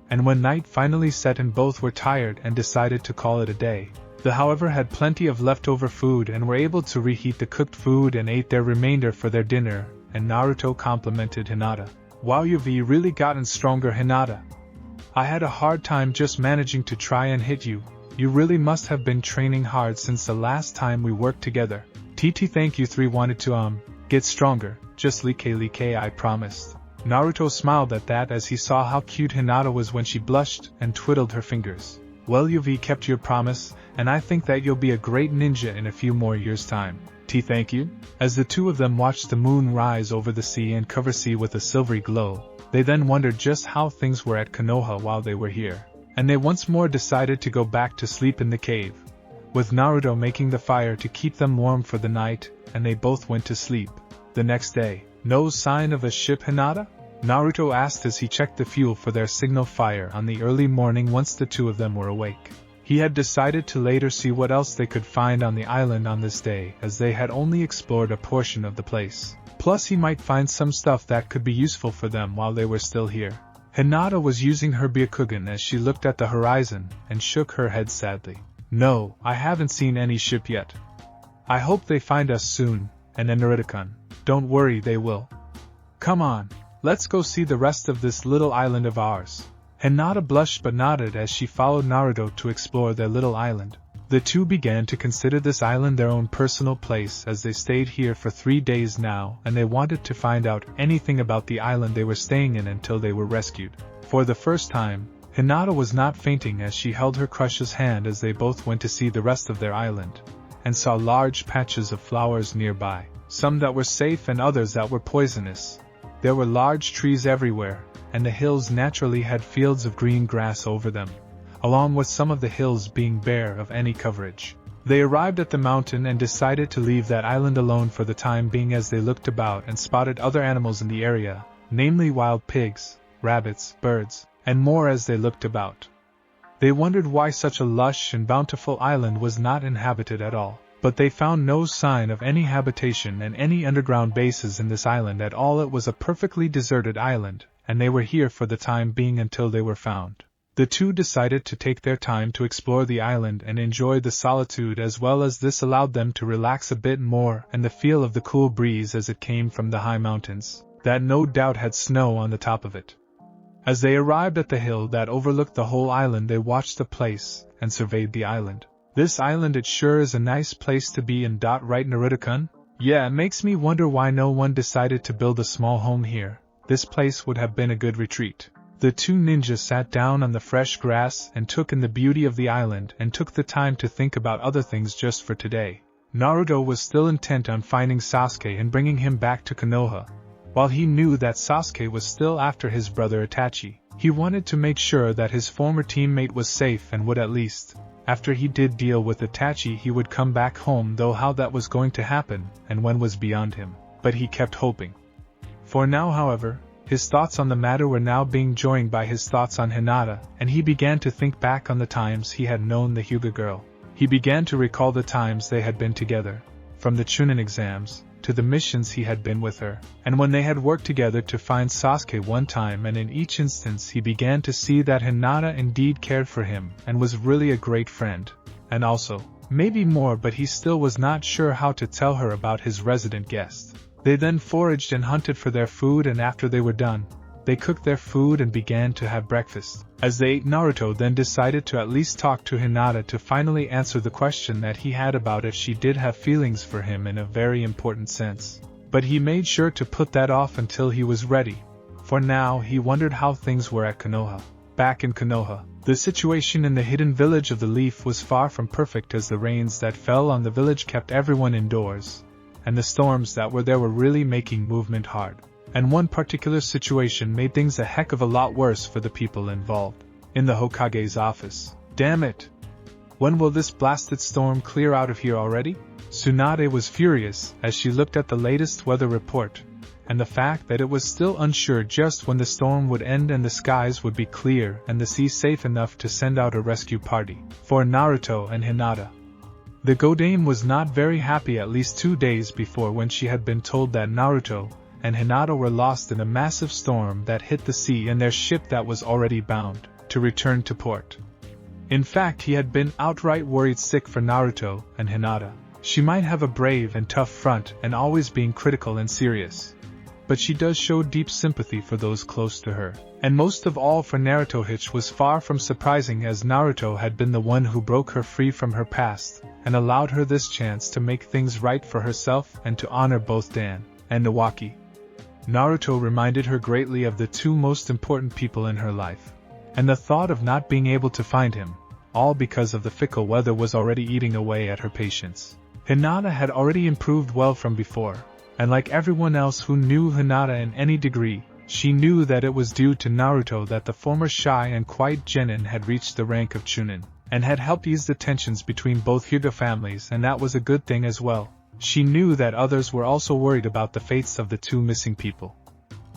And when night finally set and both were tired and decided to call it a day, they however had plenty of leftover food and were able to reheat the cooked food and ate their remainder for their dinner, and Naruto complimented Hinata. "Wow, you've really gotten stronger, Hinata. I had a hard time just managing to try and hit you. You really must have been training hard since the last time we worked together." Thank you. 3 wanted to get stronger, just like I promised. Naruto smiled at that as he saw how cute Hinata was when she blushed and twiddled her fingers. "Well, you've kept your promise, and I think that you'll be a great ninja in a few more years' time." Thank you. As the two of them watched the moon rise over the sea and cover sea with a silvery glow, they then wondered just how things were at Konoha while they were here, and they once more decided to go back to sleep in the cave, with Naruto making the fire to keep them warm for the night, and they both went to sleep. The next day, "No sign of a ship, Hinata?" Naruto asked as he checked the fuel for their signal fire on the early morning once the two of them were awake. He had decided to later see what else they could find on the island on this day, as they had only explored a portion of the place. Plus he might find some stuff that could be useful for them while they were still here. Hinata was using her Byakugan as she looked at the horizon and shook her head sadly. "No, I haven't seen any ship yet. I hope they find us soon, and Naruto-kun, don't worry, they will. Come on, let's go see the rest of this little island of ours." Hinata blushed but nodded as she followed Naruto to explore their little island. The two began to consider this island their own personal place as they stayed here for 3 days now, and they wanted to find out anything about the island they were staying in until they were rescued. For the first time, Hinata was not fainting as she held her crush's hand as they both went to see the rest of their island, and saw large patches of flowers nearby, some that were safe and others that were poisonous. There were large trees everywhere, and the hills naturally had fields of green grass over them, along with some of the hills being bare of any coverage. They arrived at the mountain and decided to leave that island alone for the time being as they looked about and spotted other animals in the area, namely wild pigs, rabbits, birds, and more as they looked about. They wondered why such a lush and bountiful island was not inhabited at all, but they found no sign of any habitation and any underground bases in this island at all. It was a perfectly deserted island, and they were here for the time being until they were found. The two decided to take their time to explore the island and enjoy the solitude, as well as this allowed them to relax a bit more and the feel of the cool breeze as it came from the high mountains, that no doubt had snow on the top of it. As they arrived at the hill that overlooked the whole island, they watched the place and surveyed the island. This island, it sure is a nice place to be in. Right, Naruto-kun? Yeah, it makes me wonder why no one decided to build a small home here. This place would have been a good retreat. The two ninjas sat down on the fresh grass and took in the beauty of the island and took the time to think about other things just for today. Naruto was still intent on finding Sasuke and bringing him back to Konoha. While he knew that Sasuke was still after his brother Itachi, he wanted to make sure that his former teammate was safe and would at least, after he did deal with Itachi, he would come back home, though how that was going to happen and when was beyond him, but he kept hoping. For now, however, his thoughts on the matter were now being joined by his thoughts on Hinata, and he began to think back on the times he had known the Hyuga girl. He began to recall the times they had been together, from the Chunin exams, to the missions he had been with her, and when they had worked together to find Sasuke one time, and in each instance he began to see that Hinata indeed cared for him and was really a great friend, and also, maybe more, but he still was not sure how to tell her about his resident guest. They then foraged and hunted for their food, and after they were done, they cooked their food and began to have breakfast. As they ate, Naruto then decided to at least talk to Hinata to finally answer the question that he had about if she did have feelings for him in a very important sense. But he made sure to put that off until he was ready. For now he wondered how things were at Konoha. Back in Konoha, the situation in the hidden village of the Leaf was far from perfect, as the rains that fell on the village kept everyone indoors, and the storms that were there were really making movement hard. And one particular situation made things a heck of a lot worse for the people involved. In the Hokage's office. Damn it! When will this blasted storm clear out of here already? Tsunade was furious as she looked at the latest weather report, and the fact that it was still unsure just when the storm would end and the skies would be clear and the sea safe enough to send out a rescue party for Naruto and Hinata. The Godame was not very happy at least 2 days before, when she had been told that Naruto and Hinata were lost in a massive storm that hit the sea and their ship that was already bound to return to port. In fact, he had been outright worried sick for Naruto and Hinata. She might have a brave and tough front and always being critical and serious, but she does show deep sympathy for those close to her. And most of all for Naruto, which was far from surprising, as Naruto had been the one who broke her free from her past and allowed her this chance to make things right for herself and to honor both Dan and Nawaki. Naruto reminded her greatly of the two most important people in her life, and the thought of not being able to find him, all because of the fickle weather, was already eating away at her patience. Hinata had already improved well from before, and like everyone else who knew Hinata in any degree, she knew that it was due to Naruto that the former shy and quiet genin had reached the rank of Chunin, and had helped ease the tensions between both Hyuga families, and that was a good thing as well. She knew that others were also worried about the fates of the two missing people.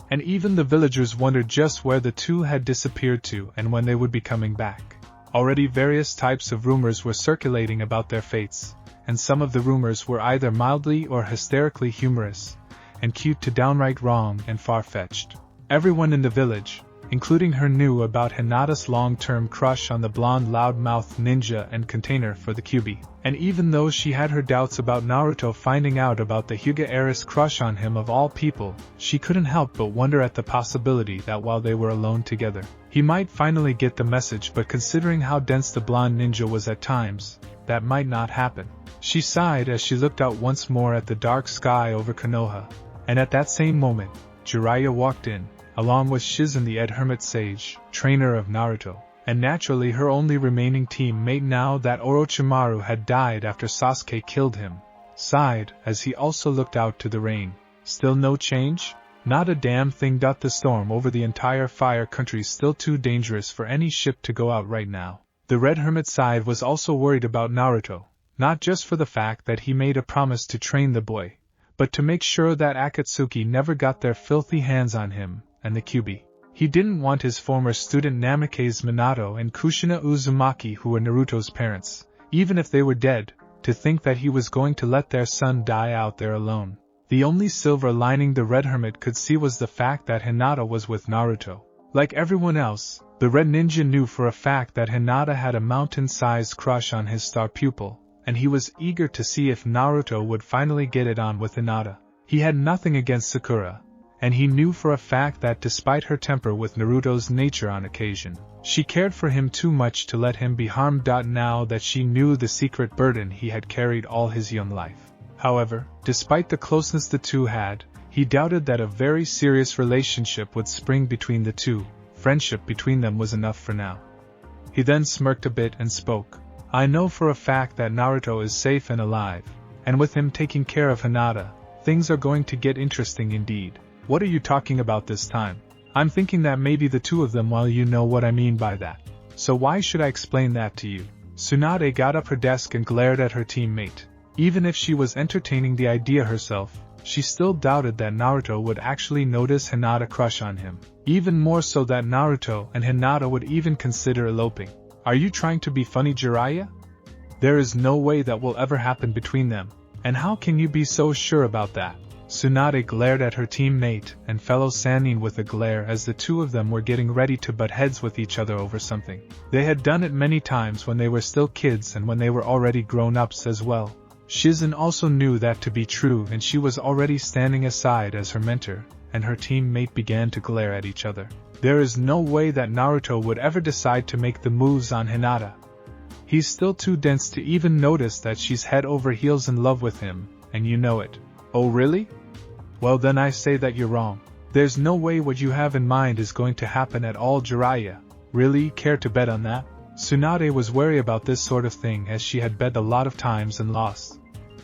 And even the villagers wondered just where the two had disappeared to and when they would be coming back. Already various types of rumors were circulating about their fates, and some of the rumors were either mildly or hysterically humorous, and cute to downright wrong and far-fetched. Everyone in the village, including her knew about Hinata's long-term crush on the blonde loudmouth ninja and container for the Kyuubi. And even though she had her doubts about Naruto finding out about the Hyuga heiress crush on him of all people, she couldn't help but wonder at the possibility that while they were alone together, he might finally get the message, but considering how dense the blonde ninja was at times, that might not happen. She sighed as she looked out once more at the dark sky over Konoha, and at that same moment, Jiraiya walked in, along with Shizen the Ed Hermit Sage, trainer of Naruto, and naturally her only remaining teammate now that Orochimaru had died after Sasuke killed him, sighed as he also looked out to the rain. Still no change? Not a damn thing. The storm over the entire fire country's still too dangerous for any ship to go out right now. The Red Hermit side was also worried about Naruto, not just for the fact that he made a promise to train the boy, but to make sure that Akatsuki never got their filthy hands on him and the Kyuubi. He didn't want his former student Namikaze Minato and Kushina Uzumaki, who were Naruto's parents, even if they were dead, to think that he was going to let their son die out there alone. The only silver lining the Red Hermit could see was the fact that Hinata was with Naruto. Like everyone else, the Red Ninja knew for a fact that Hinata had a mountain-sized crush on his star pupil, and he was eager to see if Naruto would finally get it on with Hinata. He had nothing against Sakura, and he knew for a fact that despite her temper with Naruto's nature on occasion, she cared for him too much to let him be harmed. Now that she knew the secret burden he had carried all his young life. However, despite the closeness the two had, he doubted that a very serious relationship would spring between the two. Friendship between them was enough for now. He then smirked a bit and spoke. I know for a fact that Naruto is safe and alive, and with him taking care of Hinata, things are going to get interesting indeed. What are you talking about this time? I'm thinking that maybe the two of them, well, you know what I mean by that. So why should I explain that to you? Tsunade got up her desk and glared at her teammate. Even if she was entertaining the idea herself, she still doubted that Naruto would actually notice Hinata crush on him. Even more so that Naruto and Hinata would even consider eloping. Are you trying to be funny, Jiraiya? There is no way that will ever happen between them. And how can you be so sure about that? Tsunade glared at her teammate and fellow Sannin with a glare as the two of them were getting ready to butt heads with each other over something. They had done it many times when they were still kids and when they were already grown-ups as well. Shizen also knew that to be true, and she was already standing aside as her mentor and her teammate began to glare at each other. There is no way that Naruto would ever decide to make the moves on Hinata. He's still too dense to even notice that she's head over heels in love with him, and you know it. Oh really? Well then I say that you're wrong. There's no way what you have in mind is going to happen at all, Jiraiya. Really, care to bet on that? Tsunade was wary about this sort of thing as she had bet a lot of times and lost.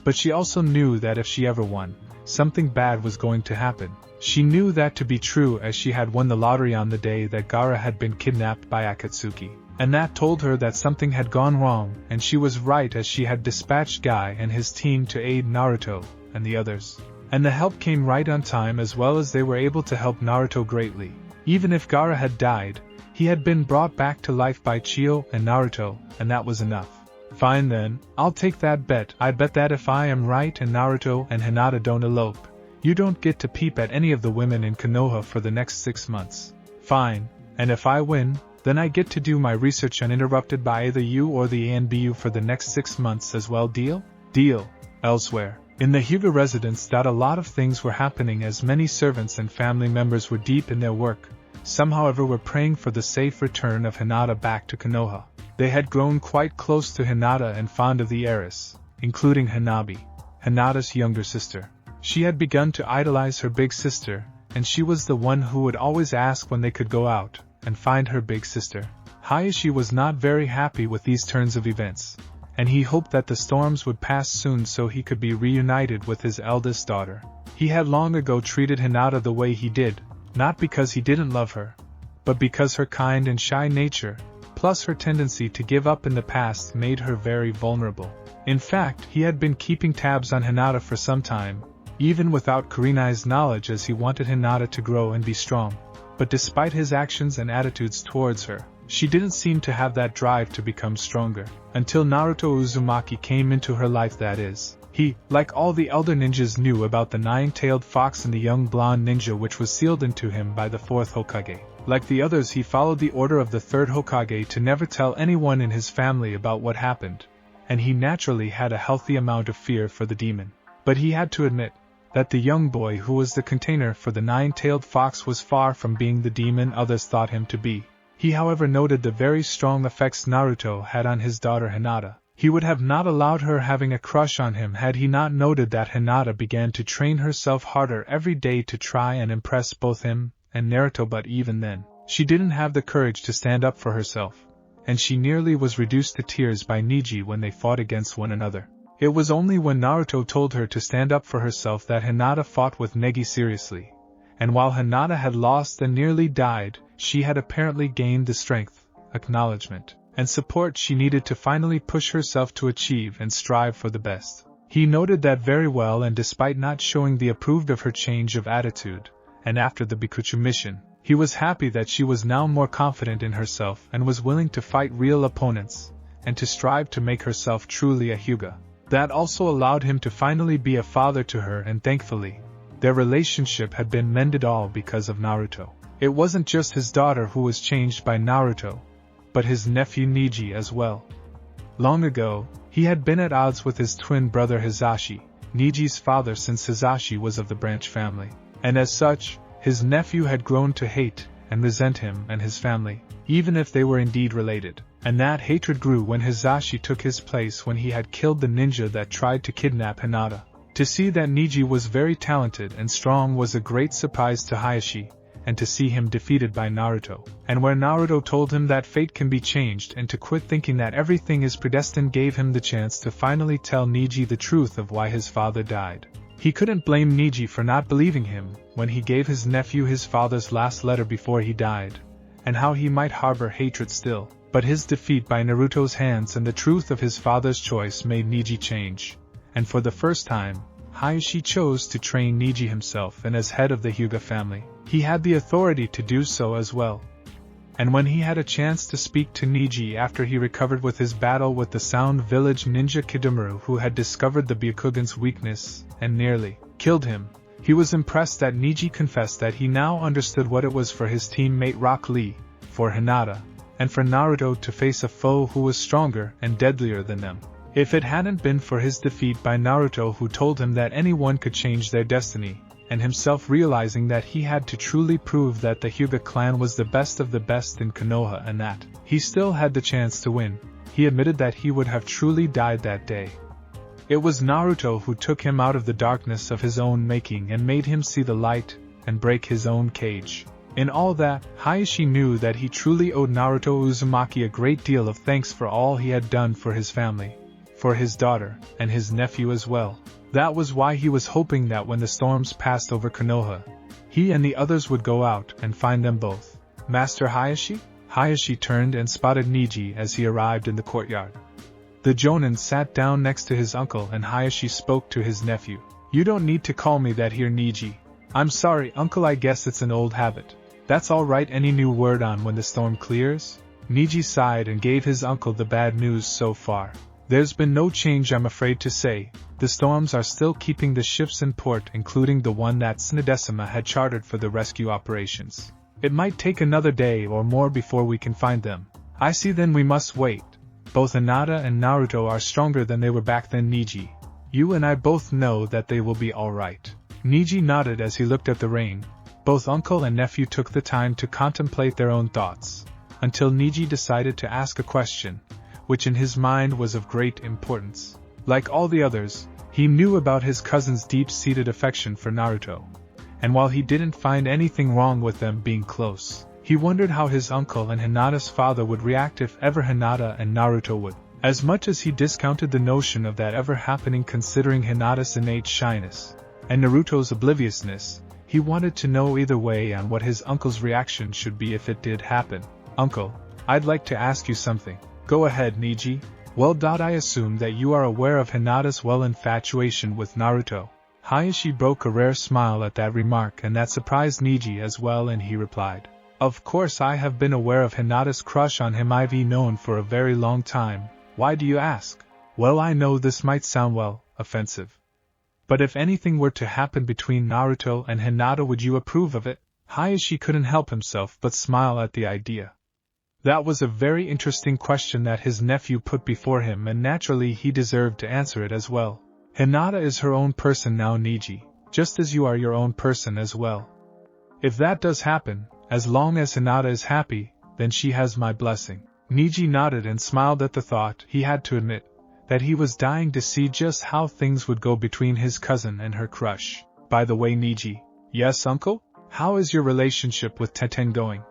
But she also knew that if she ever won, something bad was going to happen. She knew that to be true as she had won the lottery on the day that Gaara had been kidnapped by Akatsuki. And that told her that something had gone wrong, and she was right as she had dispatched Guy and his team to aid Naruto and the others. And the help came right on time, as well as they were able to help Naruto greatly. Even if Gaara had died, he had been brought back to life by Chio and Naruto, and that was enough. Fine then, I'll take that bet. I bet that if I am right and Naruto and Hinata don't elope, you don't get to peep at any of the women in Konoha for the next 6 months. Fine, and if I win, then I get to do my research uninterrupted by either you or the ANBU for the next 6 months as well. Deal? Deal. Elsewhere, in the Hyuga residence, a lot of things were happening as many servants and family members were deep in their work. Some, however, were praying for the safe return of Hinata back to Konoha. They had grown quite close to Hinata and fond of the heiress, including Hanabi, Hinata's younger sister. She had begun to idolize her big sister, and she was the one who would always ask when they could go out and find her big sister. Hayashi was not very happy with these turns of events, and he hoped that the storms would pass soon so he could be reunited with his eldest daughter. He had long ago treated Hinata the way he did, not because he didn't love her, but because her kind and shy nature, plus her tendency to give up in the past, made her very vulnerable. In fact, he had been keeping tabs on Hinata for some time, even without Kurenai's knowledge, as he wanted Hinata to grow and be strong. But despite his actions and attitudes towards her, she didn't seem to have that drive to become stronger. Until Naruto Uzumaki came into her life, that is. He, like all the elder ninjas, knew about the nine-tailed fox and the young blonde ninja which was sealed into him by the fourth Hokage. Like the others, he followed the order of the third Hokage to never tell anyone in his family about what happened, and he naturally had a healthy amount of fear for the demon. But he had to admit that the young boy who was the container for the nine-tailed fox was far from being the demon others thought him to be. He, however, noted the very strong effects Naruto had on his daughter Hinata. He would have not allowed her having a crush on him had he not noted that Hinata began to train herself harder every day to try and impress both him and Naruto, but even then, she didn't have the courage to stand up for herself, and she nearly was reduced to tears by Neji when they fought against one another. It was only when Naruto told her to stand up for herself that Hinata fought with Negi seriously, and while Hinata had lost and nearly died, she had apparently gained the strength, acknowledgement, and support she needed to finally push herself to achieve and strive for the best. He noted that very well, and despite not showing the approved of her change of attitude, and after the Bikuchu mission, he was happy that she was now more confident in herself and was willing to fight real opponents, and to strive to make herself truly a Hyuga. That also allowed him to finally be a father to her, and thankfully, their relationship had been mended all because of Naruto. It wasn't just his daughter who was changed by Naruto, but his nephew Neji as well. Long ago, he had been at odds with his twin brother Hisashi, Neji's father, since Hisashi was of the branch family, and as such, his nephew had grown to hate and resent him and his family, even if they were indeed related. And that hatred grew when Hisashi took his place when he had killed the ninja that tried to kidnap Hinata. To see that Neji was very talented and strong was a great surprise to Hisashi, and to see him defeated by Naruto, and where Naruto told him that fate can be changed and to quit thinking that everything is predestined, gave him the chance to finally tell Neji the truth of why his father died. He couldn't blame Neji for not believing him when he gave his nephew his father's last letter before he died, and how he might harbor hatred still. But his defeat by Naruto's hands and the truth of his father's choice made Neji change, and for the first time, Hisashi chose to train Neji himself, and as head of the Hyuga family, he had the authority to do so as well. And when he had a chance to speak to Neji after he recovered with his battle with the Sound Village ninja Kidomaru, who had discovered the Byakugan's weakness and nearly killed him, he was impressed that Neji confessed that he now understood what it was for his teammate Rock Lee, for Hinata, and for Naruto to face a foe who was stronger and deadlier than them. If it hadn't been for his defeat by Naruto, who told him that anyone could change their destiny, and himself realizing that he had to truly prove that the Hyuga clan was the best of the best in Konoha and that he still had the chance to win, he admitted that he would have truly died that day. It was Naruto who took him out of the darkness of his own making and made him see the light and break his own cage. In all that, Hisashi knew that he truly owed Naruto Uzumaki a great deal of thanks for all he had done for his family, for his daughter, and his nephew as well. That was why he was hoping that when the storms passed over Konoha, he and the others would go out and find them both. Master Hisashi? Hisashi turned and spotted Neji as he arrived in the courtyard. The Jonin sat down next to his uncle, and Hisashi spoke to his nephew. "You don't need to call me that here, Neji." "I'm sorry, uncle, I guess it's an old habit." "That's alright, any new word on when the storm clears?" Neji sighed and gave his uncle the bad news so far. "There's been no change, I'm afraid to say. The storms are still keeping the ships in port, including the one that Tsunadesima had chartered for the rescue operations. It might take another day or more before we can find them." "I see, then we must wait. Both Hinata and Naruto are stronger than they were back then, Neji. You and I both know that they will be alright." Neji nodded as he looked at the rain. Both uncle and nephew took the time to contemplate their own thoughts, until Neji decided to ask a question, which in his mind was of great importance. Like all the others, he knew about his cousin's deep-seated affection for Naruto, and while he didn't find anything wrong with them being close, he wondered how his uncle and Hinata's father would react if ever Hinata and Naruto would. As much as he discounted the notion of that ever happening, considering Hinata's innate shyness and Naruto's obliviousness, he wanted to know either way on what his uncle's reaction should be if it did happen. "Uncle, I'd like to ask you something." "Go ahead, Neji." "Well, I assume that you are aware of Hinata's infatuation with Naruto." Hisashi broke a rare smile at that remark, and that surprised Neji as well, and he replied, "Of course I have been aware of Hinata's crush on him. I've known for a very long time. Why do you ask?" "Well, I know this might sound offensive. But if anything were to happen between Naruto and Hinata, would you approve of it? Hayashi couldn't help himself but smile at the idea. That was a very interesting question that his nephew put before him, and naturally he deserved to answer it as well. Hinata is her own person now, Niji, just as you are your own person as well. If that does happen, as long as Hinata is happy, then she has my blessing. Niji nodded and smiled at the thought. He had to admit that he was dying to see just how things would go between his cousin and her crush. By the way, Niji. Yes, uncle? How is your relationship with Teten going?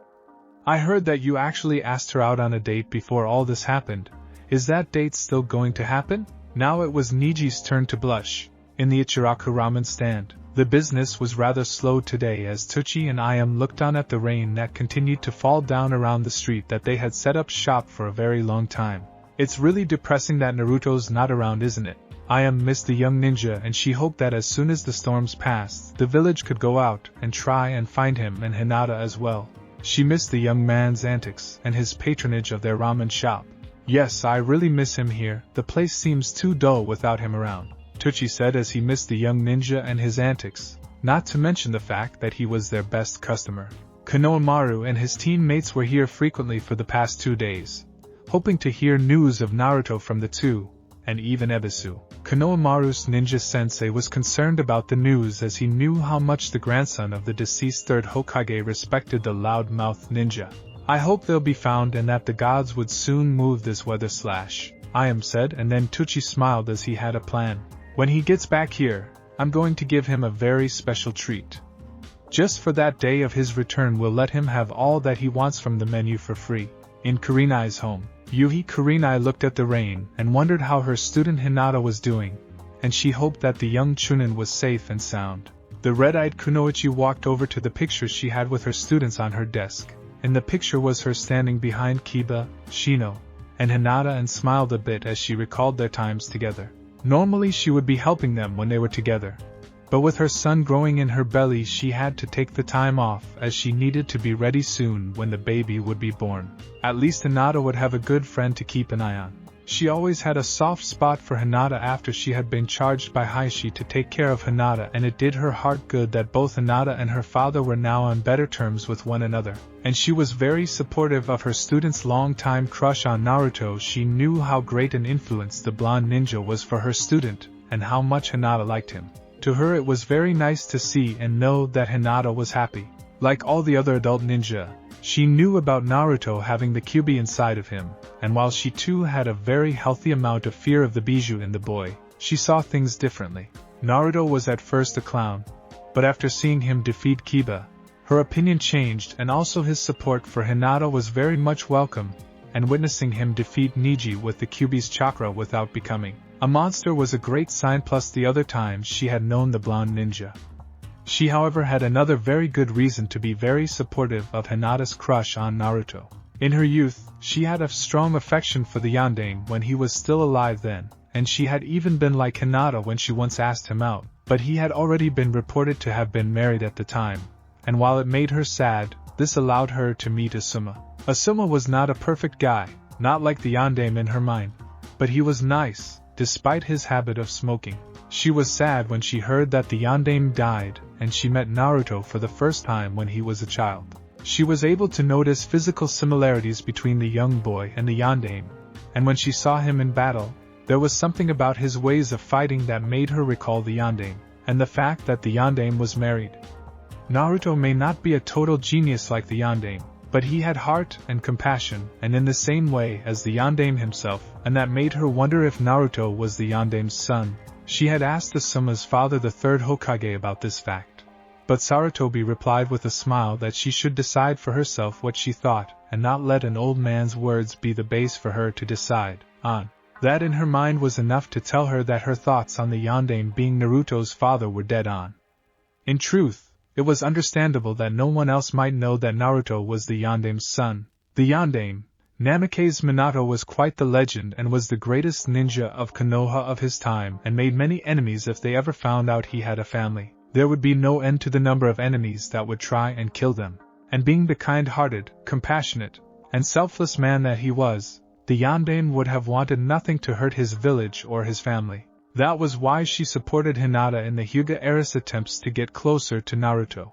I heard that you actually asked her out on a date before all this happened. Is that date still going to happen? Now it was Niji's turn to blush. In the Ichiraku ramen stand, the business was rather slow today as Tucci and Ayam looked on at the rain that continued to fall down around the street that they had set up shop for a very long time. It's really depressing that Naruto's not around, isn't it? Ayam missed the young ninja, and she hoped that as soon as the storms passed, the village could go out and try and find him and Hinata as well. She missed the young man's antics and his patronage of their ramen shop. Yes, I really miss him here. The place seems too dull without him around, Tucci said as he missed the young ninja and his antics, not to mention the fact that he was their best customer. Konohamaru and his teammates were here frequently for the past 2 days, hoping to hear news of Naruto from the two, and even Ebisu. Konohamaru's ninja sensei was concerned about the news as he knew how much the grandson of the deceased third Hokage respected the loud-mouthed ninja. I hope they'll be found and that the gods would soon move this weather slash, Ayam said, and then Tucci smiled as he had a plan. When he gets back here, I'm going to give him a very special treat. Just for that day of his return we'll let him have all that he wants from the menu for free. In Kurenai's home, Kurenai looked at the rain and wondered how her student Hinata was doing, and she hoped that the young Chunin was safe and sound. The red-eyed Kunoichi walked over to the picture she had with her students on her desk. In the picture was her standing behind Kiba, Shino, and Hinata and smiled a bit as she recalled their times together. Normally she would be helping them when they were together, but with her son growing in her belly she had to take the time off as she needed to be ready soon when the baby would be born. At least Hinata would have a good friend to keep an eye on. She always had a soft spot for Hinata after she had been charged by Hayashi to take care of Hinata, and it did her heart good that both Hinata and her father were now on better terms with one another. And she was very supportive of her student's long-time crush on Naruto. She knew how great an influence the blonde ninja was for her student, and how much Hinata liked him. To her it was very nice to see and know that Hinata was happy. Like all the other adult ninja, she knew about Naruto having the Kyuubi inside of him, and while she too had a very healthy amount of fear of the Bijou in the boy, she saw things differently. Naruto was at first a clown, but after seeing him defeat Kiba, her opinion changed, and also his support for Hinata was very much welcome, and witnessing him defeat Niji with the Kyuubi's chakra without becoming a monster was a great sign, plus the other times she had known the blonde ninja. She however had another very good reason to be very supportive of Hinata's crush on Naruto. In her youth, she had a strong affection for the Yandere when he was still alive then, and she had even been like Hinata when she once asked him out, but he had already been reported to have been married at the time, and while it made her sad, this allowed her to meet Asuma. Asuma was not a perfect guy, not like the Yandere in her mind, but he was nice, despite his habit of smoking. She was sad when she heard that the Yandere died, and she met Naruto for the first time when he was a child. She was able to notice physical similarities between the young boy and the Yandere, and when she saw him in battle, there was something about his ways of fighting that made her recall the Yandere, and the fact that the Yandere was married. Naruto may not be a total genius like the Yandere, but he had heart and compassion, and in the same way as the Yandere himself, and that made her wonder if Naruto was the Yandere's son. She had asked Asuma's father, the third Hokage, about this fact, but Sarutobi replied with a smile that she should decide for herself what she thought, and not let an old man's words be the base for her to decide on. That in her mind was enough to tell her that her thoughts on the Yandere being Naruto's father were dead on. In truth, it was understandable that no one else might know that Naruto was the Yandere's son. The Yandere, Namake's Minato, was quite the legend and was the greatest ninja of Konoha of his time, and made many enemies if they ever found out he had a family. There would be no end to the number of enemies that would try and kill them. And being the kind-hearted, compassionate, and selfless man that he was, the Yandere would have wanted nothing to hurt his village or his family. That was why she supported Hinata in the Hyuga heiress attempts to get closer to Naruto.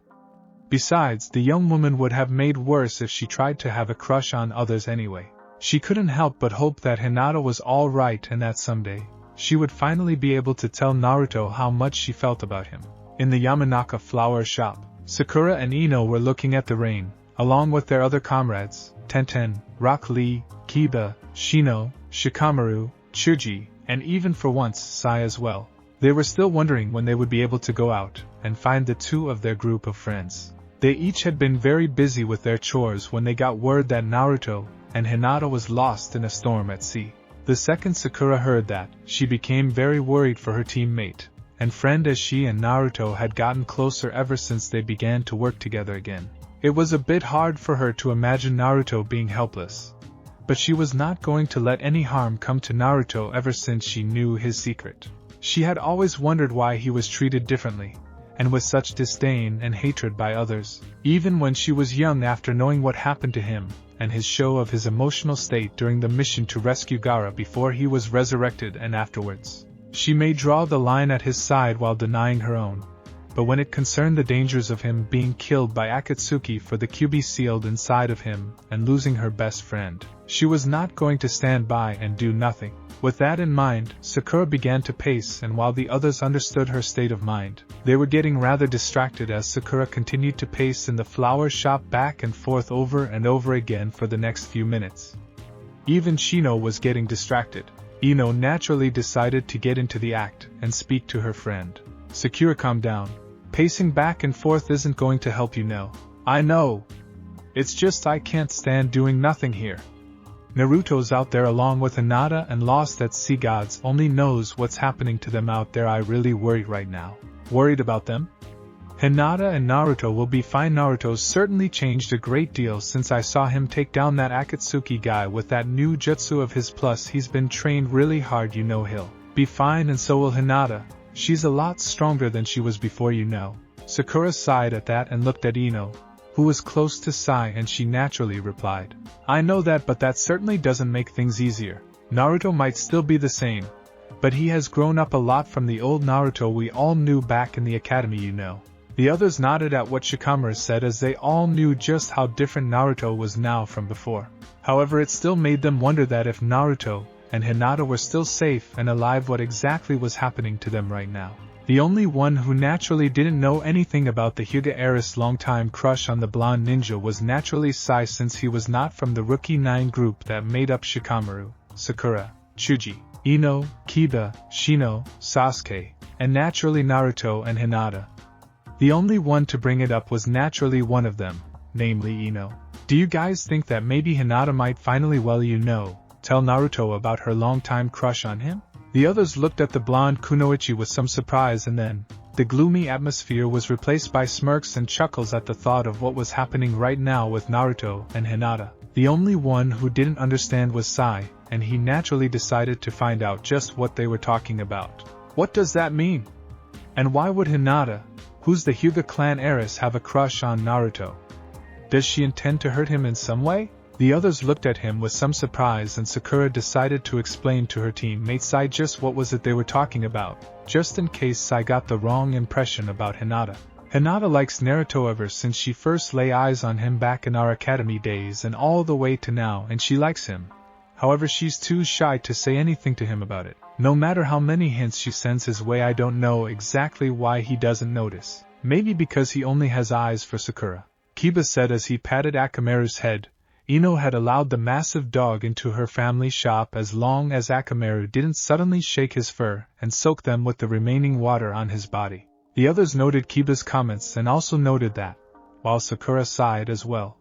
Besides, the young woman would have made worse if she tried to have a crush on others anyway. She couldn't help but hope that Hinata was all right and that someday, she would finally be able to tell Naruto how much she felt about him. In the Yamanaka flower shop, Sakura and Ino were looking at the rain, along with their other comrades, Tenten, Rock Lee, Kiba, Shino, Shikamaru, Chuji, and even for once Sai as well. They were still wondering when they would be able to go out and find the two of their group of friends. They each had been very busy with their chores when they got word that Naruto and Hinata was lost in a storm at sea. The second Sakura heard that, she became very worried for her teammate and friend, as she and Naruto had gotten closer ever since they began to work together again. It was a bit hard for her to imagine Naruto being helpless, but she was not going to let any harm come to Naruto ever since she knew his secret. She had always wondered why he was treated differently, and with such disdain and hatred by others, even when she was young, after knowing what happened to him, and his show of his emotional state during the mission to rescue Gaara before he was resurrected and afterwards. She may draw the line at his side while denying her own, but when it concerned the dangers of him being killed by Akatsuki for the QB sealed inside of him and losing her best friend, she was not going to stand by and do nothing. With that in mind, Sakura began to pace, and while the others understood her state of mind, they were getting rather distracted as Sakura continued to pace in the flower shop back and forth over and over again for the next few minutes. Even Shino was getting distracted. Ino naturally decided to get into the act and speak to her friend. Sakura, calm down. Pacing back and forth isn't going to help, you know. I know. It's just I can't stand doing nothing here. Naruto's out there along with Hinata and lost at sea. Gods only knows what's happening to them out there. I really worry right now. Worried about them? Hinata and Naruto will be fine. Naruto's certainly changed a great deal since I saw him take down that Akatsuki guy with that new jutsu of his, plus he's been trained really hard, you know. He'll be fine, and so will Hinata. She's a lot stronger than she was before, you know. Sakura sighed at that and looked at Ino, who was close to Sai, and she naturally replied, I know that, but that certainly doesn't make things easier. Naruto might still be the same, but he has grown up a lot from the old Naruto we all knew back in the academy, you know. The others nodded at what Shikamaru said, as they all knew just how different Naruto was now from before. However, it still made them wonder that if Naruto and Hinata were still safe and alive, what exactly was happening to them right now. The only one who naturally didn't know anything about the Hyuga heiress' longtime crush on the blonde ninja was naturally Sai, since he was not from the Rookie 9 group that made up Shikamaru, Sakura, Chuji, Ino, Kiba, Shino, Sasuke, and naturally Naruto and Hinata. The only one to bring it up was naturally one of them, namely Ino. Do you guys think that maybe Hinata might finally, tell Naruto about her longtime crush on him? The others looked at the blonde kunoichi with some surprise, and then the gloomy atmosphere was replaced by smirks and chuckles at the thought of what was happening right now with Naruto and Hinata. The only one who didn't understand was Sai, and he naturally decided to find out just what they were talking about. What does that mean? And why would Hinata, who's the Hyuga clan heiress, have a crush on Naruto? Does she intend to hurt him in some way? The others looked at him with some surprise, and Sakura decided to explain to her teammate Sai just what was it they were talking about, just in case Sai got the wrong impression about Hinata. Hinata likes Naruto ever since she first lay eyes on him back in our academy days and all the way to now, and she likes him. However, she's too shy to say anything to him about it. No matter how many hints she sends his way, I don't know exactly why he doesn't notice. Maybe because he only has eyes for Sakura. Kiba said as he patted Akamaru's head. Ino had allowed the massive dog into her family shop as long as Akamaru didn't suddenly shake his fur and soak them with the remaining water on his body. The others noted Kiba's comments and also noted that, while Sakura sighed as well.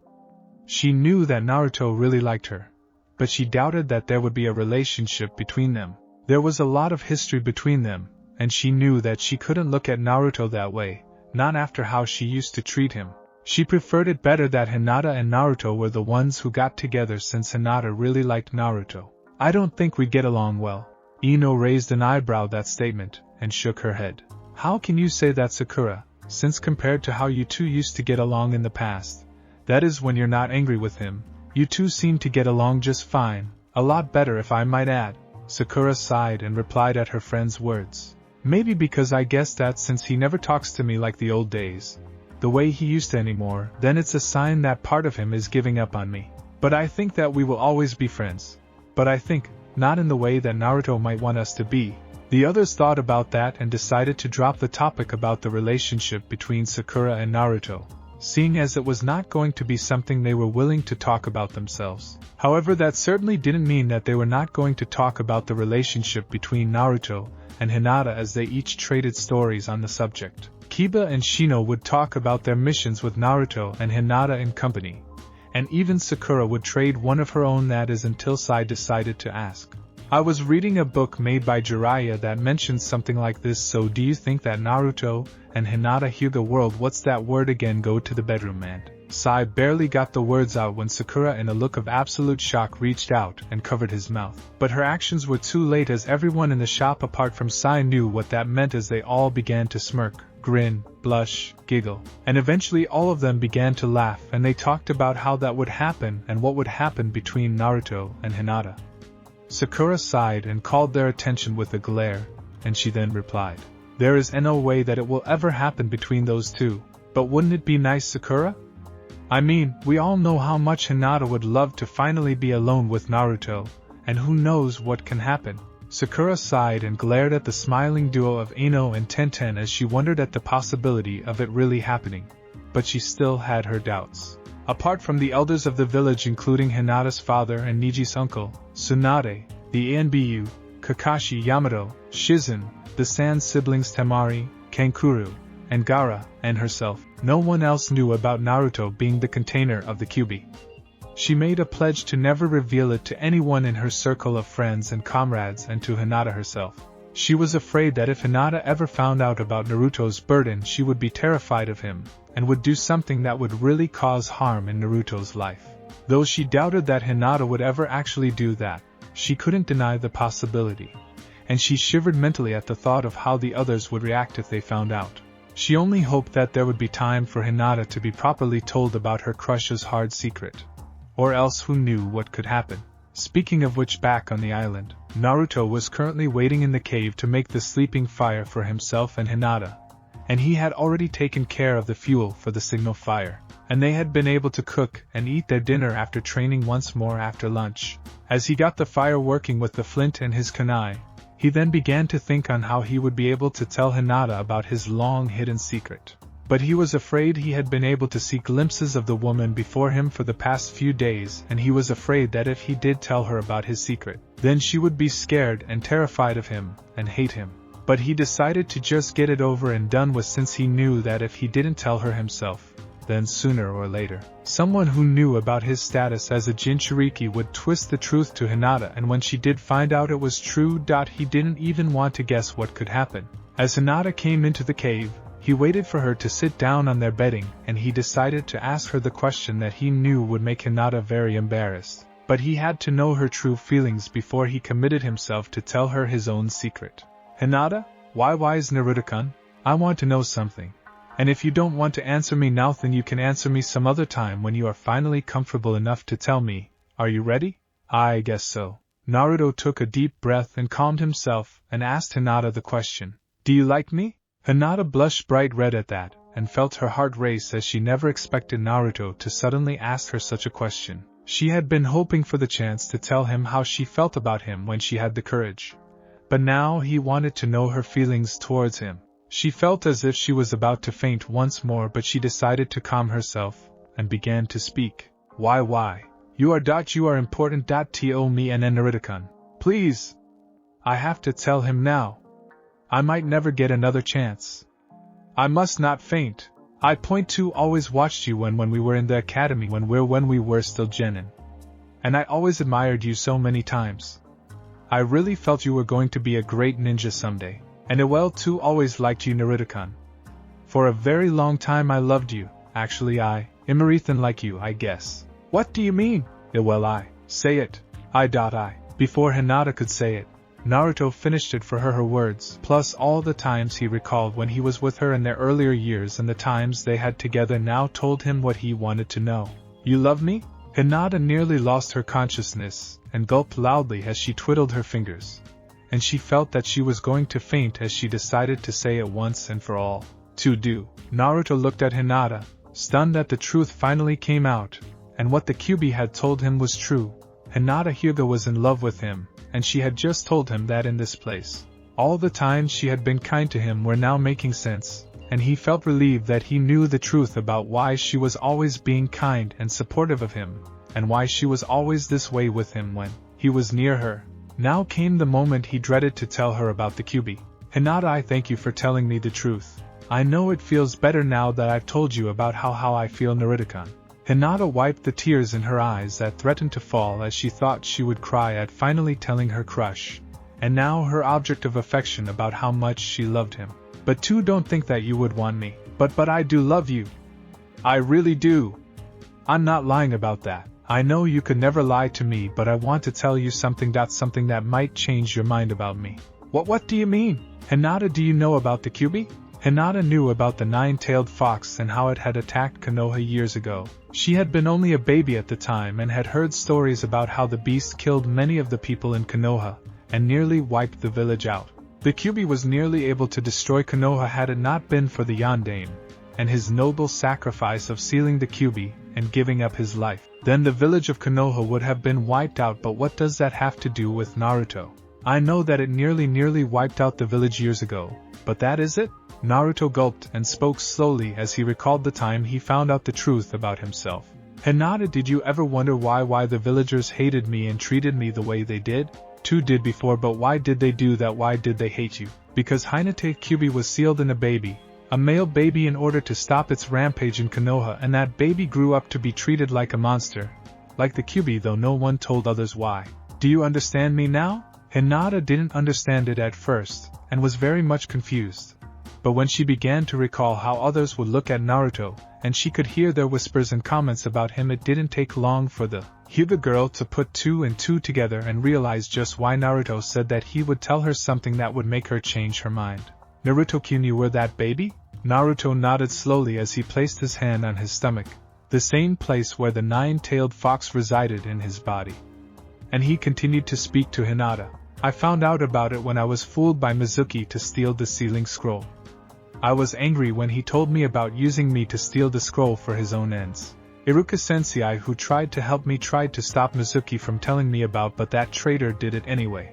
She knew that Naruto really liked her, but she doubted that there would be a relationship between them. There was a lot of history between them, and she knew that she couldn't look at Naruto that way, not after how she used to treat him. She preferred it better that Hinata and Naruto were the ones who got together, since Hinata really liked Naruto. I don't think we'd get along well. Ino raised an eyebrow at that statement and shook her head. How can you say that, Sakura, since compared to how you two used to get along in the past, that is when you're not angry with him, you two seem to get along just fine, a lot better if I might add. Sakura sighed and replied at her friend's words. Maybe because I guess that since he never talks to me like the old days, the way he used to anymore, then it's a sign that part of him is giving up on me. But I think that we will always be friends. But I think, not in the way that Naruto might want us to be. The others thought about that and decided to drop the topic about the relationship between Sakura and Naruto, seeing as it was not going to be something they were willing to talk about themselves. However, that certainly didn't mean that they were not going to talk about the relationship between Naruto and Hinata, as they each traded stories on the subject. Kiba and Shino would talk about their missions with Naruto and Hinata in company, and even Sakura would trade one of her own, that is, until Sai decided to ask. I was reading a book made by Jiraiya that mentions something like this, so do you think that Naruto and Hinata Hyuga world, what's that word again, go to the bedroom? And Sai barely got the words out when Sakura, in a look of absolute shock, reached out and covered his mouth. But her actions were too late, as everyone in the shop apart from Sai knew what that meant, as they all began to smirk, grin, blush, giggle, and eventually all of them began to laugh, and they talked about how that would happen and what would happen between Naruto and Hinata. Sakura sighed and called their attention with a glare, and she then replied, "There is no way that it will ever happen between those two, but wouldn't it be nice, Sakura? I mean, we all know how much Hinata would love to finally be alone with Naruto, and who knows what can happen." Sakura sighed and glared at the smiling duo of Ino and Tenten as she wondered at the possibility of it really happening, but she still had her doubts. Apart from the elders of the village, including Hinata's father and Niji's uncle, Tsunade, the Anbu, Kakashi, Yamato, Shizen, the Sand siblings Temari, Kankuro, and Gaara, and herself, no one else knew about Naruto being the container of the Kyuubi. She made a pledge to never reveal it to anyone in her circle of friends and comrades, and to Hinata herself. She was afraid that if Hinata ever found out about Naruto's burden, she would be terrified of him, and would do something that would really cause harm in Naruto's life. Though she doubted that Hinata would ever actually do that, she couldn't deny the possibility, and she shivered mentally at the thought of how the others would react if they found out. She only hoped that there would be time for Hinata to be properly told about her crush's hard secret. Or else who knew what could happen. Speaking of which, back on the island, Naruto was currently waiting in the cave to make the sleeping fire for himself and Hinata, and he had already taken care of the fuel for the signal fire, and they had been able to cook and eat their dinner after training once more after lunch. As he got the fire working with the flint and his kunai, he then began to think on how he would be able to tell Hinata about his long-hidden secret. But he was afraid he had been able to see glimpses of the woman before him for the past few days, and he was afraid that if he did tell her about his secret, then she would be scared and terrified of him, and hate him. But he decided to just get it over and done with, since he knew that if he didn't tell her himself, then sooner or later, someone who knew about his status as a Jinchuriki would twist the truth to Hinata, and when she did find out it was true, he didn't even want to guess what could happen. As Hinata came into the cave, he waited for her to sit down on their bedding, and he decided to ask her the question that he knew would make Hinata very embarrassed. But he had to know her true feelings before he committed himself to tell her his own secret. "Hinata, why is Naruto-kun? I want to know something. And if you don't want to answer me now, then you can answer me some other time when you are finally comfortable enough to tell me. Are you ready?" "I guess so." Naruto took a deep breath and calmed himself, and asked Hinata the question. "Do you like me?" Hinata blushed bright red at that, and felt her heart race, as she never expected Naruto to suddenly ask her such a question. She had been hoping for the chance to tell him how she felt about him when she had the courage. But now he wanted to know her feelings towards him. She felt as if she was about to faint once more, but she decided to calm herself, and began to speak. Why? You are important. To me and Naruto-kun. Please! I have to tell him now. I might never get another chance. I must not faint. I always watched you when we were in the academy, when we were still genin. And I always admired you so many times. I really felt you were going to be a great ninja someday. And always liked you, Naruto-kun. For a very long time I loved you. Actually I, Imarithan like you, I guess. What do you mean? Say it. I. Before Hinata could say it, Naruto finished it for her words, plus all the times he recalled when he was with her in their earlier years and the times they had together now told him what he wanted to know. You love me? Hinata nearly lost her consciousness, and gulped loudly as she twiddled her fingers. And she felt that she was going to faint as she decided to say it once and for all. To do. Naruto looked at Hinata, stunned that the truth finally came out, and what the Kyuubi had told him was true. Hinata Hyuga was in love with him, and she had just told him that in this place. All the times she had been kind to him were now making sense, and he felt relieved that he knew the truth about why she was always being kind and supportive of him, and why she was always this way with him when he was near her. Now came the moment he dreaded to tell her about the Kyuubi. Hinata, I thank you for telling me the truth. I know it feels better now that I've told you about how I feel, Naruto-kun. Hinata wiped the tears in her eyes that threatened to fall as she thought she would cry at finally telling her crush, and now her object of affection, about how much she loved him. But too, don't think that you would want me. But I do love you. I really do. I'm not lying about that. I know you could never lie to me, but I want to tell you something that might change your mind about me. What do you mean? Hinata, do you know about the Kyuubi? Hinata knew about the nine-tailed fox and how it had attacked Konoha years ago. She had been only a baby at the time and had heard stories about how the beast killed many of the people in Konoha, and nearly wiped the village out. The Kyuubi was nearly able to destroy Konoha had it not been for the Yondaime, and his noble sacrifice of sealing the Kyuubi and giving up his life. Then the village of Konoha would have been wiped out, but what does that have to do with Naruto? I know that it nearly wiped out the village years ago, but that is it? Naruto gulped and spoke slowly as he recalled the time he found out the truth about himself. Hinata, did you ever wonder why the villagers hated me and treated me the way they did? Two did before, but why did they do that? Why did they hate you? Because Hinata Kyuubi was sealed in a male baby, in order to stop its rampage in Konoha, and that baby grew up to be treated like a monster. Like the Kyuubi, though no one told others why. Do you understand me now? Hinata didn't understand it at first, and was very much confused. But when she began to recall how others would look at Naruto, and she could hear their whispers and comments about him, it didn't take long for the Hyuga girl to put two and two together and realize just why Naruto said that he would tell her something that would make her change her mind. Naruto-kun, you were that baby? Naruto nodded slowly as he placed his hand on his stomach, the same place where the nine-tailed fox resided in his body. And he continued to speak to Hinata. I found out about it when I was fooled by Mizuki to steal the sealing scroll. I was angry when he told me about using me to steal the scroll for his own ends. Iruka-sensei, who tried to help me, tried to stop Mizuki from telling me about, but that traitor did it anyway.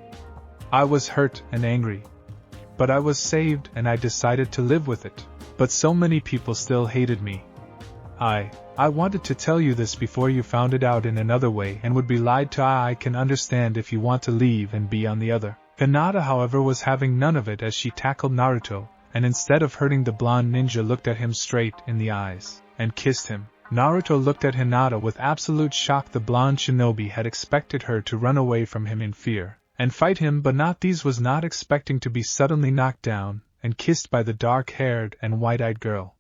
I was hurt and angry. But I was saved and I decided to live with it. But so many people still hated me. I wanted to tell you this before you found it out in another way and would be lied to. I can understand if you want to leave and be on the other. Hinata, however, was having none of it as she tackled Naruto, and instead of hurting the blonde ninja, looked at him straight in the eyes and kissed him. Naruto looked at Hinata with absolute shock. The blonde shinobi had expected her to run away from him in fear and fight him, but not these was not expecting to be suddenly knocked down and kissed by the dark-haired and white-eyed girl.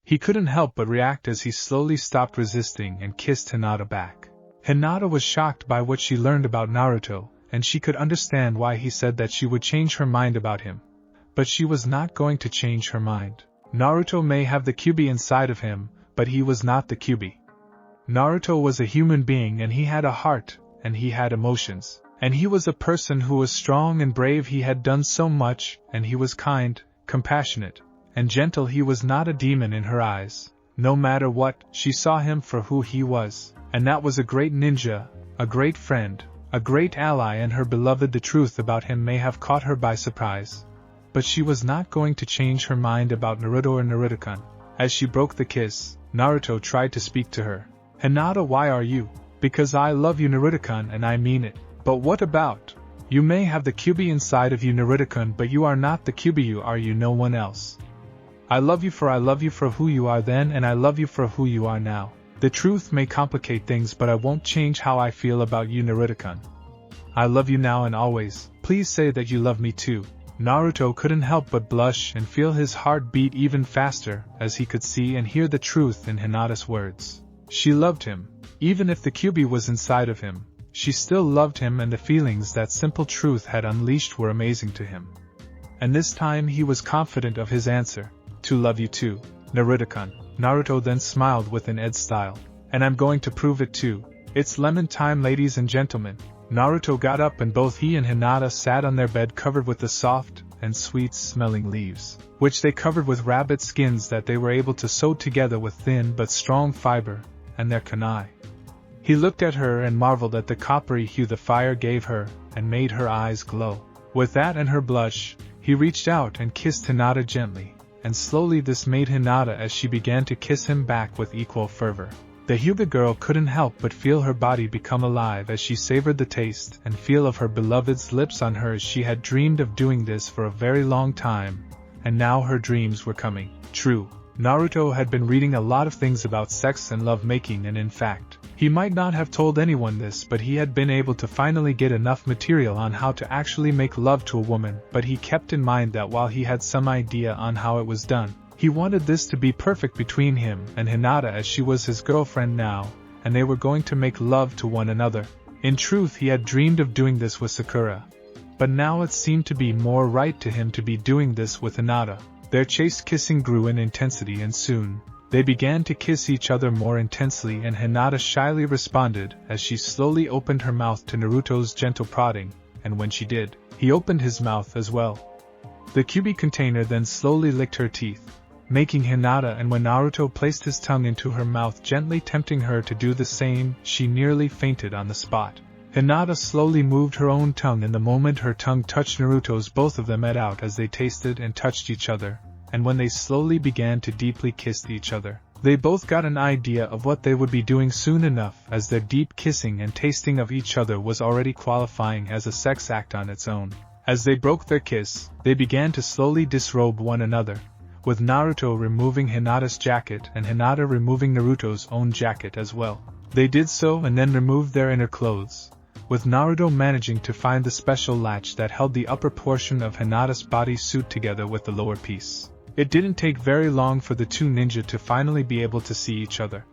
He couldn't help but react as he slowly stopped resisting and kissed Hinata back. Hinata was shocked by what she learned about Naruto, and she could understand why he said that she would change her mind about him. But she was not going to change her mind. Naruto may have the Kyuubi inside of him, but he was not the Kyuubi. Naruto was a human being, and he had a heart, and he had emotions. And he was a person who was strong and brave. He had done so much, and he was kind, compassionate, and gentle. He was not a demon in her eyes. No matter what, she saw him for who he was, and that was a great ninja, a great friend, a great ally, and her beloved. The truth about him may have caught her by surprise. But she was not going to change her mind about Naruto or Naruto-kun. As she broke the kiss, Naruto tried to speak to her. Hinata, why are you? Because I love you, Naruto-kun, and I mean it. But what about? You may have the Kyuubi inside of you, Naruto-kun, but you are not the Kyuubi. You are you, no one else. I love you for who you are then, and I love you for who you are now. The truth may complicate things, but I won't change how I feel about you, Naruto-kun. I love you now and always. Please say that you love me too. Naruto couldn't help but blush and feel his heart beat even faster as he could see and hear the truth in Hinata's words. She loved him. Even if the Kyuubi was inside of him, she still loved him, and the feelings that simple truth had unleashed were amazing to him. And this time he was confident of his answer. To love you too, Naruto-kun. Naruto then smiled with an Ed style. And I'm going to prove it too. It's lemon time, ladies and gentlemen. Naruto got up and both he and Hinata sat on their bed covered with the soft and sweet-smelling leaves, which they covered with rabbit skins that they were able to sew together with thin but strong fiber, and their kunai. He looked at her and marveled at the coppery hue the fire gave her, and made her eyes glow. With that and her blush, he reached out and kissed Hinata gently, and slowly this made Hinata as she began to kiss him back with equal fervor. The Hyuga girl couldn't help but feel her body become alive as she savored the taste and feel of her beloved's lips on hers. She had dreamed of doing this for a very long time, and now her dreams were coming true. Naruto had been reading a lot of things about sex and love making, and in fact, he might not have told anyone this, but he had been able to finally get enough material on how to actually make love to a woman, but he kept in mind that while he had some idea on how it was done, he wanted this to be perfect between him and Hinata, as she was his girlfriend now, and they were going to make love to one another. In truth, he had dreamed of doing this with Sakura, but now it seemed to be more right to him to be doing this with Hinata. Their chaste kissing grew in intensity, and soon, they began to kiss each other more intensely, and Hinata shyly responded as she slowly opened her mouth to Naruto's gentle prodding, and when she did, he opened his mouth as well. The Kyuubi container then slowly licked her teeth, making Hinata, and when Naruto placed his tongue into her mouth, gently tempting her to do the same, she nearly fainted on the spot. Hinata slowly moved her own tongue, and the moment her tongue touched Naruto's, both of them let out as they tasted and touched each other, and when they slowly began to deeply kiss each other, they both got an idea of what they would be doing soon enough, as their deep kissing and tasting of each other was already qualifying as a sex act on its own. As they broke their kiss, they began to slowly disrobe one another, with Naruto removing Hinata's jacket and Hinata removing Naruto's own jacket as well. They did so and then removed their inner clothes, with Naruto managing to find the special latch that held the upper portion of Hinata's body suit together with the lower piece. It didn't take very long for the two ninja to finally be able to see each other,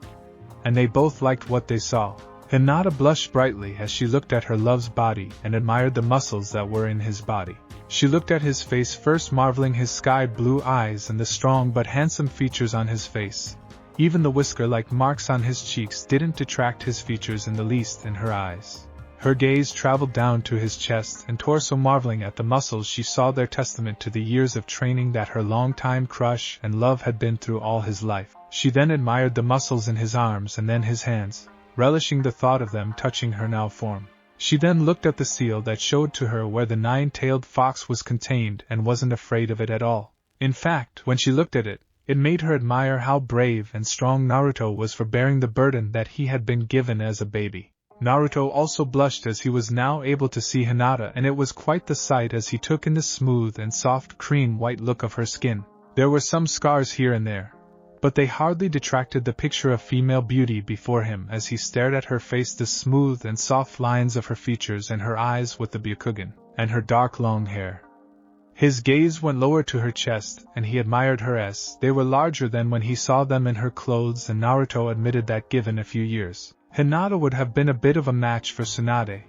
and they both liked what they saw. Hinata blushed brightly as she looked at her love's body and admired the muscles that were in his body. She looked at his face first, marveling his sky-blue eyes and the strong but handsome features on his face. Even the whisker-like marks on his cheeks didn't detract his features in the least in her eyes. Her gaze traveled down to his chest and torso, marveling at the muscles she saw there, testament to the years of training that her long-time crush and love had been through all his life. She then admired the muscles in his arms and then his hands, relishing the thought of them touching her now form. She then looked at the seal that showed to her where the nine-tailed fox was contained and wasn't afraid of it at all. In fact, when she looked at it, it made her admire how brave and strong Naruto was for bearing the burden that he had been given as a baby. Naruto also blushed as he was now able to see Hinata, and it was quite the sight as he took in the smooth and soft cream-white look of her skin. There were some scars here and there, but they hardly detracted the picture of female beauty before him as he stared at her face, the smooth and soft lines of her features and her eyes with the Byakugan, and her dark long hair. His gaze went lower to her chest, and he admired her as they were larger than when he saw them in her clothes, and Naruto admitted that given a few years, Hinata would have been a bit of a match for Tsunade.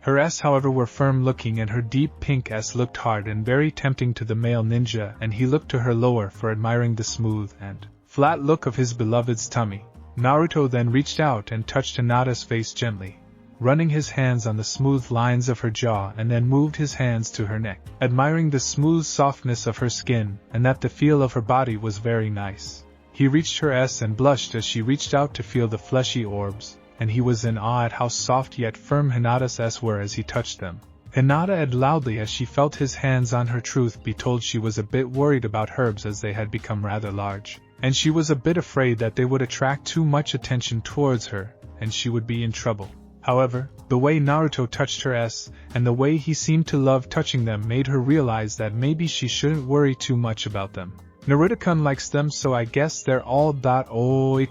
Her S, however, were firm-looking, and her deep pink S looked hard and very tempting to the male ninja, and he looked to her lower for admiring the smooth and flat look of his beloved's tummy. Naruto then reached out and touched Hinata's face gently, running his hands on the smooth lines of her jaw, and then moved his hands to her neck, admiring the smooth softness of her skin and that the feel of her body was very nice. He reached her S and blushed as she reached out to feel the fleshy orbs, and he was in awe at how soft yet firm Hinata's S were as he touched them. Hinata edged loudly as she felt his hands on her. Truth be told, she was a bit worried about herbs as they had become rather large, and she was a bit afraid that they would attract too much attention towards her, and she would be in trouble. However, the way Naruto touched her S, and the way he seemed to love touching them, made her realize that maybe she shouldn't worry too much about them. Naruto-kun likes them, so I guess they're all .ohhhhh.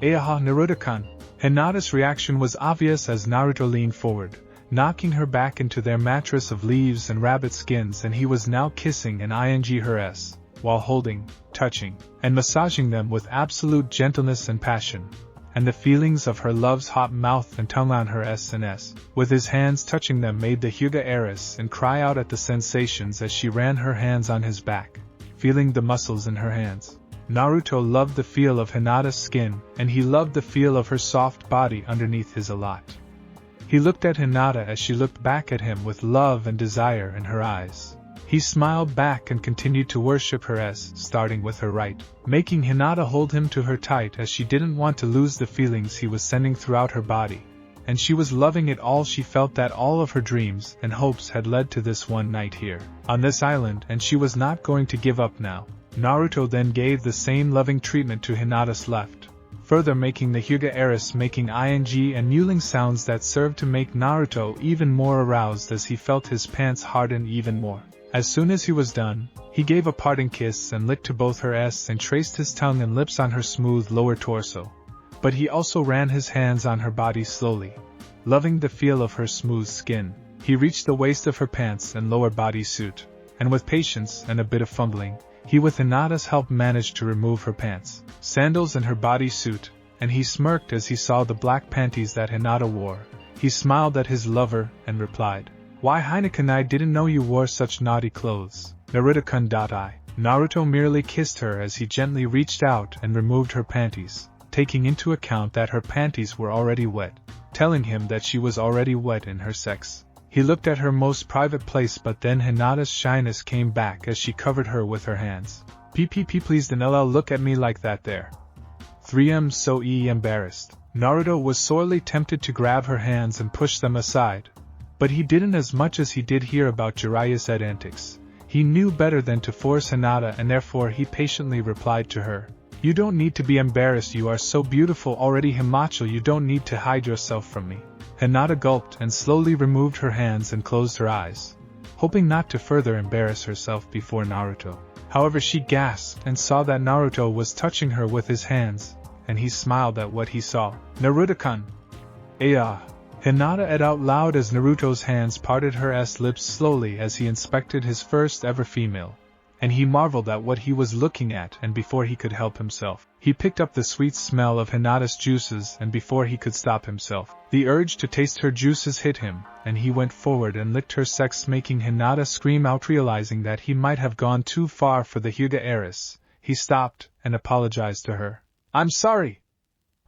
Ayaha, Naruto-kun. Hinata's reaction was obvious as Naruto leaned forward, knocking her back into their mattress of leaves and rabbit skins, and he was now kissing and ing her S, while holding, touching, and massaging them with absolute gentleness and passion, and the feelings of her love's hot mouth and tongue on her S and S, with his hands touching them, made the Hyuga heiress and cry out at the sensations as she ran her hands on his back, feeling the muscles in her hands. Naruto loved the feel of Hinata's skin, and he loved the feel of her soft body underneath his a lot. He looked at Hinata as she looked back at him with love and desire in her eyes. He smiled back and continued to worship her starting with her right, making Hinata hold him to her tight as she didn't want to lose the feelings he was sending throughout her body. And she was loving it all. She felt that all of her dreams and hopes had led to this one night here, on this island, and she was not going to give up now. Naruto then gave the same loving treatment to Hinata's left, further making the Hyuga heiress making ing and mewling sounds that served to make Naruto even more aroused as he felt his pants harden even more. As soon as he was done, he gave a parting kiss and licked to both her and traced his tongue and lips on her smooth lower torso. But he also ran his hands on her body slowly. Loving the feel of her smooth skin, he reached the waist of her pants and lower bodysuit, and with patience and a bit of fumbling, he with Hinata's help managed to remove her pants, sandals and her bodysuit, and he smirked as he saw the black panties that Hinata wore. He smiled at his lover and replied, "Why Heineken, I didn't know you wore such naughty clothes." Naruto-kun.I. Naruto merely kissed her as he gently reached out and removed her panties, taking into account that her panties were already wet, telling him that she was already wet in her sex. He looked at her most private place, but then Hinata's shyness came back as she covered her with her hands. "PPP, please don't look at me like that there. 3M so embarrassed." Naruto was sorely tempted to grab her hands and push them aside, but he didn't. As much as he did hear about Jiraiya's antics, he knew better than to force Hinata, and therefore he patiently replied to her, "You don't need to be embarrassed, you are so beautiful already Himacho, you don't need to hide yourself from me." Hinata gulped and slowly removed her hands and closed her eyes, hoping not to further embarrass herself before Naruto. However, she gasped and saw that Naruto was touching her with his hands, and he smiled at what he saw. "Naruto-kun. Ayah." Hinata ate out loud as Naruto's hands parted her lips slowly as he inspected his first ever female, and he marveled at what he was looking at, and before he could help himself, he picked up the sweet smell of Hinata's juices, and before he could stop himself, the urge to taste her juices hit him, and he went forward and licked her sex, making Hinata scream out. Realizing that he might have gone too far for the Hyuga heiress, he stopped and apologized to her. "I'm sorry.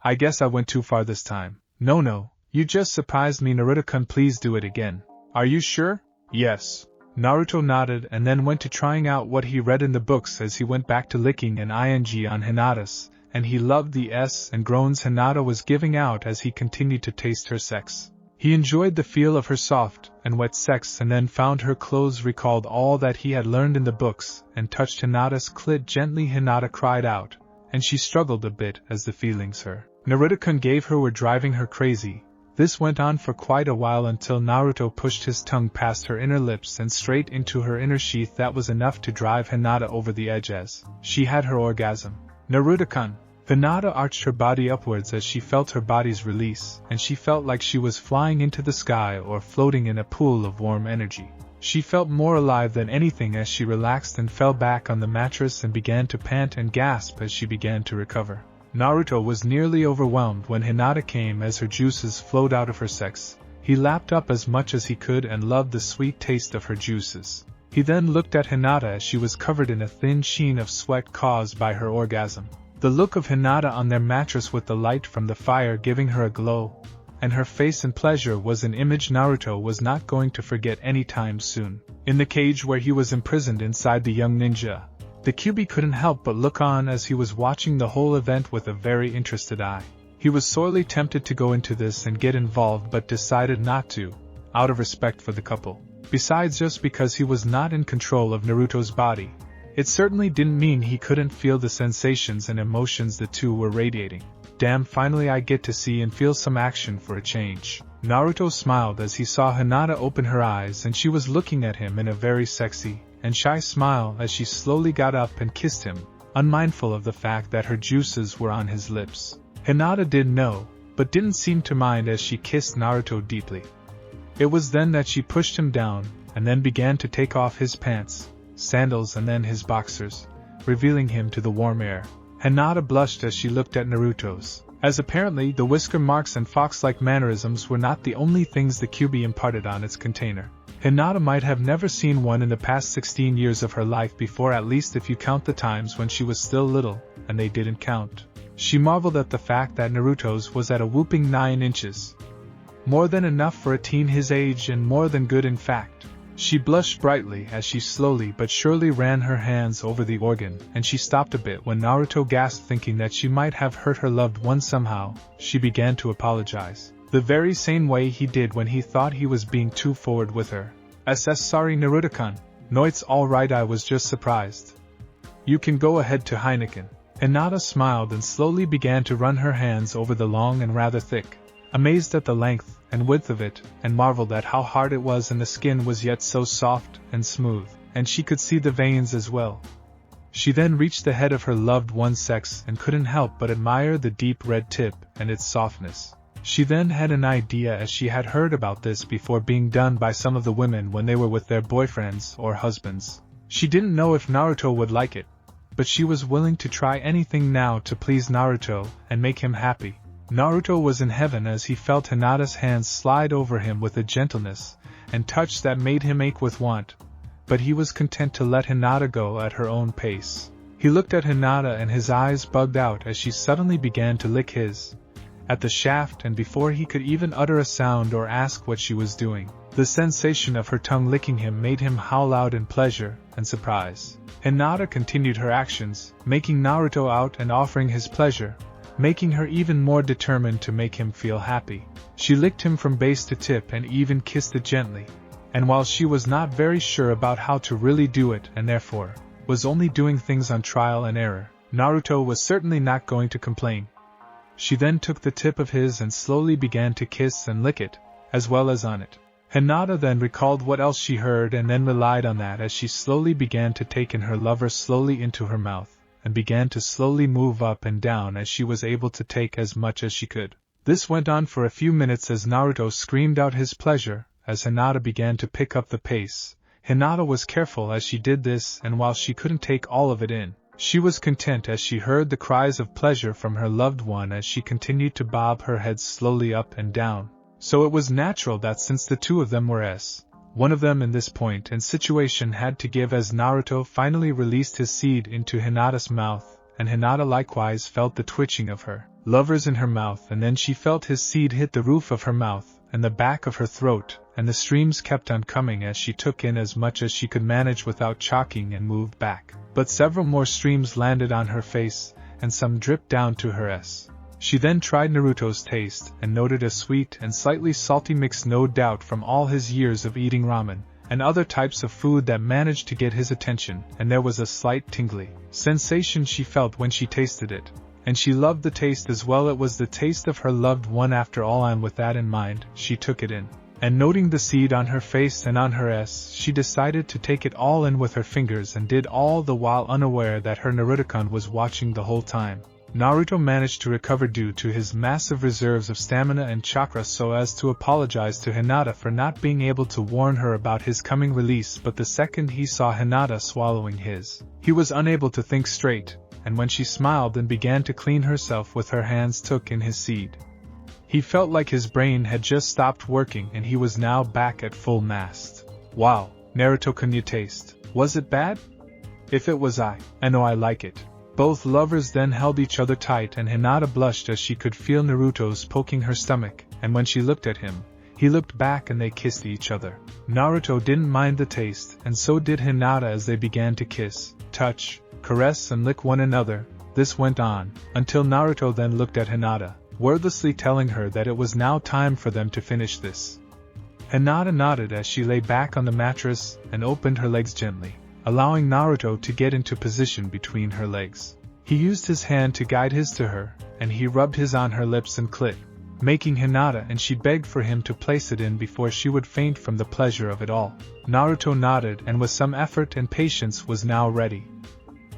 I guess I went too far this time." No, you just surprised me, Naruto-kun, please do it again." "Are you sure?" "Yes." Naruto nodded and then went to trying out what he read in the books as he went back to licking an ing on Hinata's, and he loved the and groans Hinata was giving out as he continued to taste her sex. He enjoyed the feel of her soft and wet sex, and then found her clothes, recalled all that he had learned in the books, and touched Hinata's clit gently. Hinata cried out, and she struggled a bit as the feelings her Naruto-kun gave her were driving her crazy. This went on for quite a while until Naruto pushed his tongue past her inner lips and straight into her inner sheath. That was enough to drive Hinata over the edge as she had her orgasm. "Naruto-kun." Hinata arched her body upwards as she felt her body's release, and she felt like she was flying into the sky or floating in a pool of warm energy. She felt more alive than anything as she relaxed and fell back on the mattress and began to pant and gasp as she began to recover. Naruto was nearly overwhelmed when Hinata came as her juices flowed out of her sex. He lapped up as much as he could and loved the sweet taste of her juices. He then looked at Hinata as she was covered in a thin sheen of sweat caused by her orgasm. The look of Hinata on their mattress with the light from the fire giving her a glow, and her face in pleasure was an image Naruto was not going to forget anytime soon. In the cage where he was imprisoned inside the young ninja, the Kyuubi couldn't help but look on as he was watching the whole event with a very interested eye. He was sorely tempted to go into this and get involved but decided not to, out of respect for the couple. Besides, just because he was not in control of Naruto's body, it certainly didn't mean he couldn't feel the sensations and emotions the two were radiating. "Damn, finally I get to see and feel some action for a change." Naruto smiled as he saw Hinata open her eyes, and she was looking at him in a very sexy and shy smile as she slowly got up and kissed him, unmindful of the fact that her juices were on his lips. Hinata did know, but didn't seem to mind as she kissed Naruto deeply. It was then that she pushed him down, and then began to take off his pants, sandals and then his boxers, revealing him to the warm air. Hinata blushed as she looked at Naruto's, as apparently the whisker marks and fox-like mannerisms were not the only things the Kyuubi imparted on its container. Hinata might have never seen one in the past 16 years of her life before, at least if you count the times when she was still little, and they didn't count. She marveled at the fact that Naruto's was at a whooping 9 inches. More than enough for a teen his age, and more than good in fact. She blushed brightly as she slowly but surely ran her hands over the organ, and she stopped a bit when Naruto gasped, thinking that she might have hurt her loved one somehow. She began to apologize, the very same way he did when he thought he was being too forward with her. Sorry Naruto-kun. No, it's alright, I was just surprised. You can go ahead to Heineken. Hinata smiled and slowly began to run her hands over the long and rather thick, amazed at the length and width of it, and marveled at how hard it was, and the skin was yet so soft and smooth, and she could see the veins as well. She then reached the head of her loved one's sex and couldn't help but admire the deep red tip and its softness. She then had an idea, as she had heard about this before being done by some of the women when they were with their boyfriends or husbands. She didn't know if Naruto would like it, but she was willing to try anything now to please Naruto and make him happy. Naruto was in heaven as he felt Hinata's hands slide over him with a gentleness and touch that made him ache with want, but he was content to let Hinata go at her own pace. He looked at Hinata and his eyes bugged out as she suddenly began to lick his at the shaft, and before he could even utter a sound or ask what she was doing, the sensation of her tongue licking him made him howl out in pleasure and surprise. Hinata continued her actions, making Naruto out and offering his pleasure, making her even more determined to make him feel happy. She licked him from base to tip and even kissed it gently, and while she was not very sure about how to really do it and therefore was only doing things on trial and error, Naruto was certainly not going to complain. She then took the tip of his and slowly began to kiss and lick it, as well as on it. Hinata then recalled what else she heard and then relied on that as she slowly began to take in her lover slowly into her mouth, and began to slowly move up and down as she was able to take as much as she could. This went on for a few minutes as Naruto screamed out his pleasure. As Hinata began to pick up the pace, Hinata was careful as she did this, and while she couldn't take all of it in, she was content as she heard the cries of pleasure from her loved one as she continued to bob her head slowly up and down. So it was natural that since the two of them were one of them in this point and situation had to give as Naruto finally released his seed into Hinata's mouth, and Hinata likewise felt the twitching of her lovers in her mouth, and then she felt his seed hit the roof of her mouth and the back of her throat, and the streams kept on coming as she took in as much as she could manage without choking and moved back. But several more streams landed on her face, and some dripped down to her s. She then tried Naruto's taste, and noted a sweet and slightly salty mix, no doubt from all his years of eating ramen, and other types of food that managed to get his attention, and there was a slight tingly sensation she felt when she tasted it. And she loved the taste as well. It was the taste of her loved one after all, and with that in mind, she took it in. And noting the seed on her face and on her s, she decided to take it all in with her fingers, and did all the while unaware that her Naruto-kun was watching the whole time. Naruto managed to recover due to his massive reserves of stamina and chakra so as to apologize to Hinata for not being able to warn her about his coming release, but the second he saw Hinata swallowing his, he was unable to think straight, and when she smiled and began to clean herself with her hands took in his seed, he felt like his brain had just stopped working and he was now back at full mast. Wow, Naruto, can you taste? Was it bad? If it was, I know I like it. Both lovers then held each other tight, and Hinata blushed as she could feel Naruto's poking her stomach, and when she looked at him, he looked back and they kissed each other. Naruto didn't mind the taste, and so did Hinata as they began to kiss, touch, caress and lick one another. This went on until Naruto then looked at Hinata, wordlessly telling her that it was now time for them to finish this. Hinata nodded as she lay back on the mattress and opened her legs gently, allowing Naruto to get into position between her legs. He used his hand to guide his to her, and he rubbed his on her lips and clit, making Hinata, and she begged for him to place it in before she would faint from the pleasure of it all. Naruto nodded and with some effort and patience was now ready.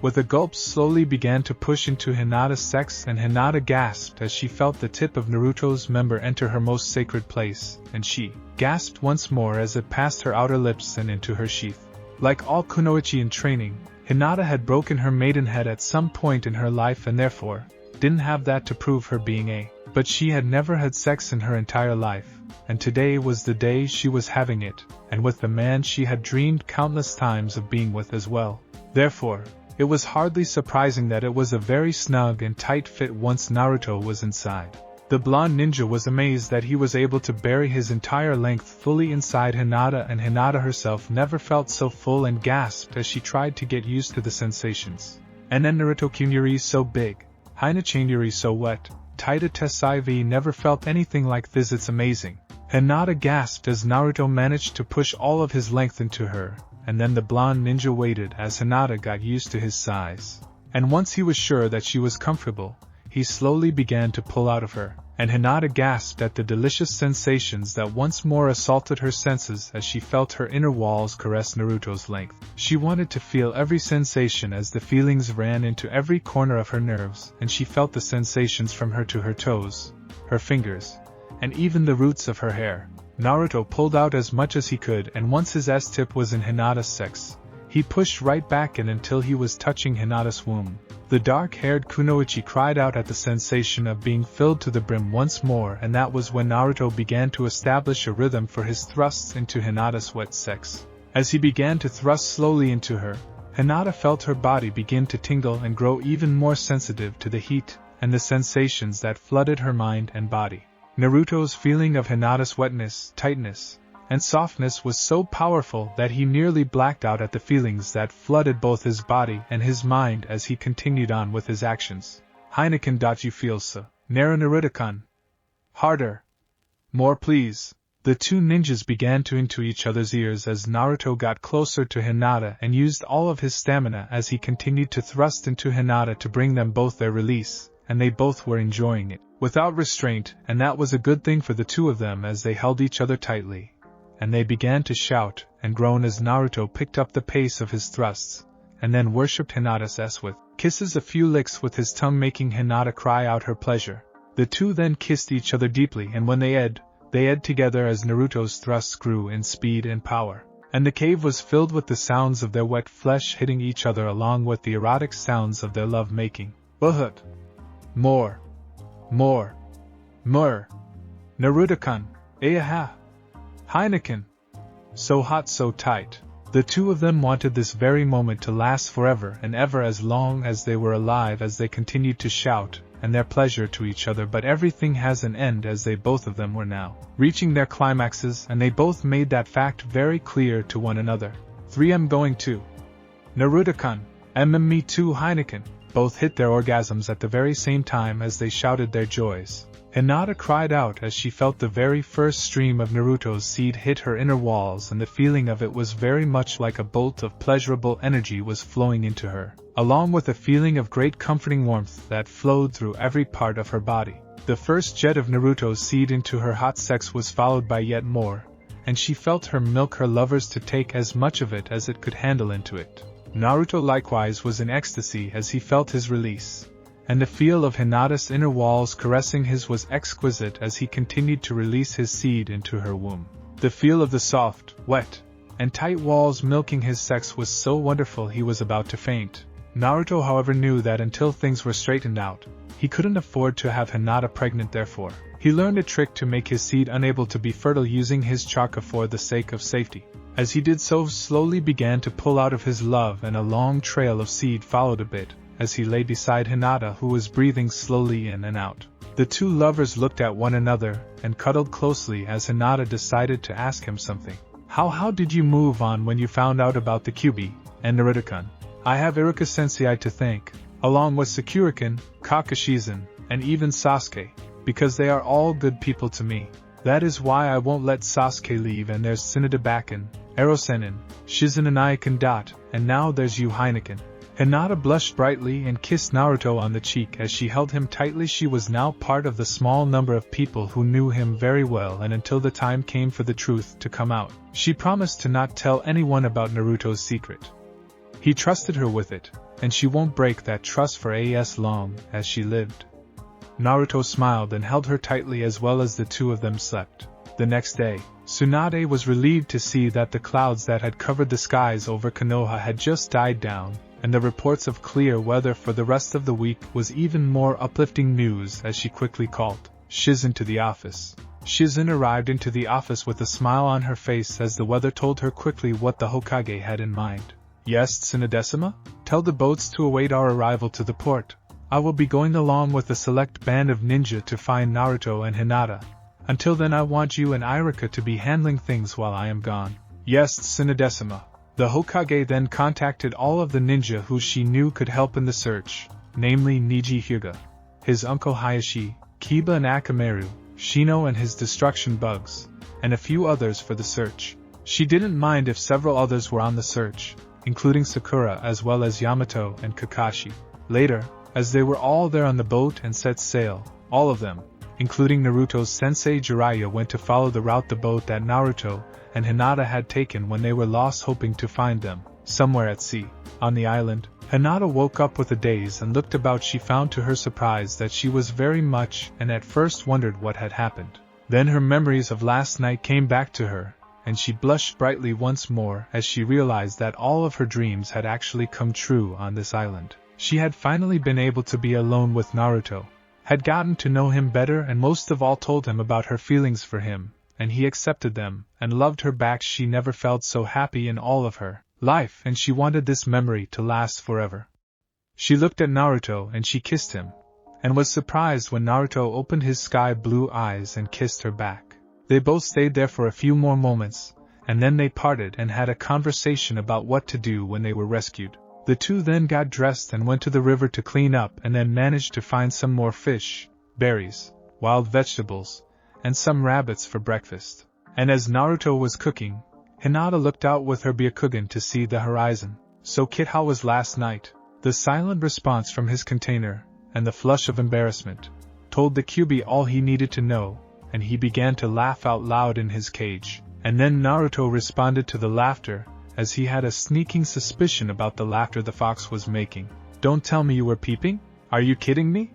With a gulp slowly began to push into Hinata's sex, and Hinata gasped as she felt the tip of Naruto's member enter her most sacred place, and she gasped once more as it passed her outer lips and into her sheath. Like all kunoichi in training, Hinata had broken her maidenhead at some point in her life and therefore didn't have that to prove her being but she had never had sex in her entire life. and today was the day she was having it, and with the man she had dreamed countless times of being with as well. Therefore, it was hardly surprising that it was a very snug and tight fit once Naruto was inside. The blonde ninja was amazed that he was able to bury his entire length fully inside Hinata, and Hinata herself never felt so full, and gasped as she tried to get used to the sensations. And then Naruto Kyunuri so big, Hinata so wet, Taita Tessiv never felt anything like this, it's amazing. Hinata gasped as Naruto managed to push all of his length into her, and then the blonde ninja waited as Hinata got used to his size. And once he was sure that she was comfortable, he slowly began to pull out of her, and Hinata gasped at the delicious sensations that once more assaulted her senses as she felt her inner walls caress Naruto's length. She wanted to feel every sensation as the feelings ran into every corner of her nerves, and she felt the sensations from her to her toes, her fingers, and even the roots of her hair. Naruto pulled out as much as he could, and once his S-tip was in Hinata's sex, he pushed right back in until he was touching Hinata's womb. The dark-haired kunoichi cried out at the sensation of being filled to the brim once more, and that was when Naruto began to establish a rhythm for his thrusts into Hinata's wet sex. As he began to thrust slowly into her, Hinata felt her body begin to tingle and grow even more sensitive to the heat and the sensations that flooded her mind and body. Naruto's feeling of Hinata's wetness, tightness, and softness was so powerful that he nearly blacked out at the feelings that flooded both his body and his mind as he continued on with his actions. Heineken. You feel so. Nara Naruto-kun. Harder. More please. The two ninjas began to into each other's ears as Naruto got closer to Hinata and used all of his stamina as he continued to thrust into Hinata to bring them both their release, and they both were enjoying it without restraint, and that was a good thing for the two of them as they held each other tightly. And they began to shout and groan as Naruto picked up the pace of his thrusts, and then worshipped Hinata's ass with kisses, a few licks with his tongue making Hinata cry out her pleasure. The two then kissed each other deeply, and when they ed together as Naruto's thrusts grew in speed and power, and the cave was filled with the sounds of their wet flesh hitting each other along with the erotic sounds of their love-making. Bahut. More. Naruto-kun. Ayaha. Heineken. So hot, so tight. The two of them wanted this very moment to last forever and ever, as long as they were alive, as they continued to shout and their pleasure to each other. But everything has an end, as they both of them were now reaching their climaxes, and they both made that fact very clear to one another. 3M going to. Naruto-kun. Me too. Heineken. Both hit their orgasms at the very same time as they shouted their joys. Hinata cried out as she felt the very first stream of Naruto's seed hit her inner walls, and the feeling of it was very much like a bolt of pleasurable energy was flowing into her, along with a feeling of great comforting warmth that flowed through every part of her body. The first jet of Naruto's seed into her hot sex was followed by yet more, and she felt her milk her lovers to take as much of it as it could handle into it. Naruto likewise was in ecstasy as he felt his release, and the feel of Hinata's inner walls caressing his was exquisite as he continued to release his seed into her womb. The feel of the soft, wet, and tight walls milking his sex was so wonderful he was about to faint. Naruto, however, knew that until things were straightened out, he couldn't afford to have Hinata pregnant. Therefore, he learned a trick to make his seed unable to be fertile using his chakra for the sake of safety. As he did so, slowly began to pull out of his love, and a long trail of seed followed a bit, as he lay beside Hinata, who was breathing slowly in and out. The two lovers looked at one another and cuddled closely as Hinata decided to ask him something. How did you move on when you found out about the Kyubi and Naruto-kun? I have Iruka-sensei to thank, along with Sakura-kun, Kakashi-san, and even Sasuke, because they are all good people to me. That is why I won't let Sasuke leave, and there's Tsunade-baken, Erosenin, Shizen and Ayaken. And now there's you, Heineken. Hinata blushed brightly and kissed Naruto on the cheek as she held him tightly. She was now part of the small number of people who knew him very well, and until the time came for the truth to come out, she promised to not tell anyone about Naruto's secret. He trusted her with it, and she won't break that trust for as long as she lived. Naruto smiled and held her tightly as well as the two of them slept. The next day, Tsunade was relieved to see that the clouds that had covered the skies over Konoha had just died down, and the reports of clear weather for the rest of the week was even more uplifting news as she quickly called Shizen to the office. Shizen arrived into the office with a smile on her face as the weather told her quickly what the Hokage had in mind. Yes, Tsunadesima? Tell the boats to await our arrival to the port. I will be going along with a select band of ninja to find Naruto and Hinata. Until then I want you and Irika to be handling things while I am gone. Yes, Tsunadesima. The Hokage then contacted all of the ninja who she knew could help in the search, namely Niji Hyuga, his uncle Hayashi, Kiba and Akamaru, Shino and his destruction bugs, and a few others for the search. She didn't mind if several others were on the search, including Sakura as well as Yamato and Kakashi. Later, as they were all there on the boat and set sail, all of them, including Naruto's sensei Jiraiya, went to follow the route the boat that Naruto and Hinata had taken when they were lost, hoping to find them, somewhere at sea. On the island, Hinata woke up with a daze and looked about. She found to her surprise that she was very much and at first wondered what had happened. Then her memories of last night came back to her, and she blushed brightly once more as she realized that all of her dreams had actually come true on this island. She had finally been able to be alone with Naruto, had gotten to know him better, and most of all told him about her feelings for him, and he accepted them and loved her back. She never felt so happy in all of her life, and she wanted this memory to last forever. She looked at Naruto and she kissed him, and was surprised when Naruto opened his sky blue eyes and kissed her back. They both stayed there for a few more moments, and then they parted and had a conversation about what to do when they were rescued. The two then got dressed and went to the river to clean up, and then managed to find some more fish, berries, wild vegetables, and some rabbits for breakfast. And as Naruto was cooking, Hinata looked out with her Byakugan to see the horizon. So kid, how was last night? The silent response from his container, and the flush of embarrassment, told the Kyuubi all he needed to know, and he began to laugh out loud in his cage. And then Naruto responded to the laughter, as he had a sneaking suspicion about the laughter the fox was making. Don't tell me you were peeping? Are you kidding me?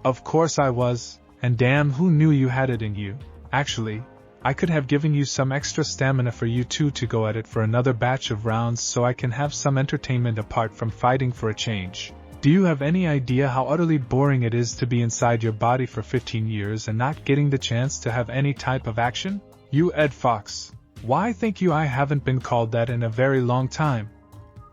Of course I was, and damn, who knew you had it in you? Actually, I could have given you some extra stamina for you two to go at it for another batch of rounds so I can have some entertainment apart from fighting for a change. Do you have any idea how utterly boring it is to be inside your body for 15 years and not getting the chance to have any type of action? You Ed Fox. Why thank you, I haven't been called that in a very long time.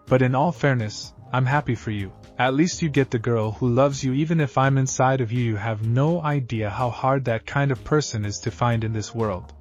But in all fairness, I'm happy for you. At least you get the girl who loves you. Even if I'm inside of you, you have no idea how hard that kind of person is to find in this world.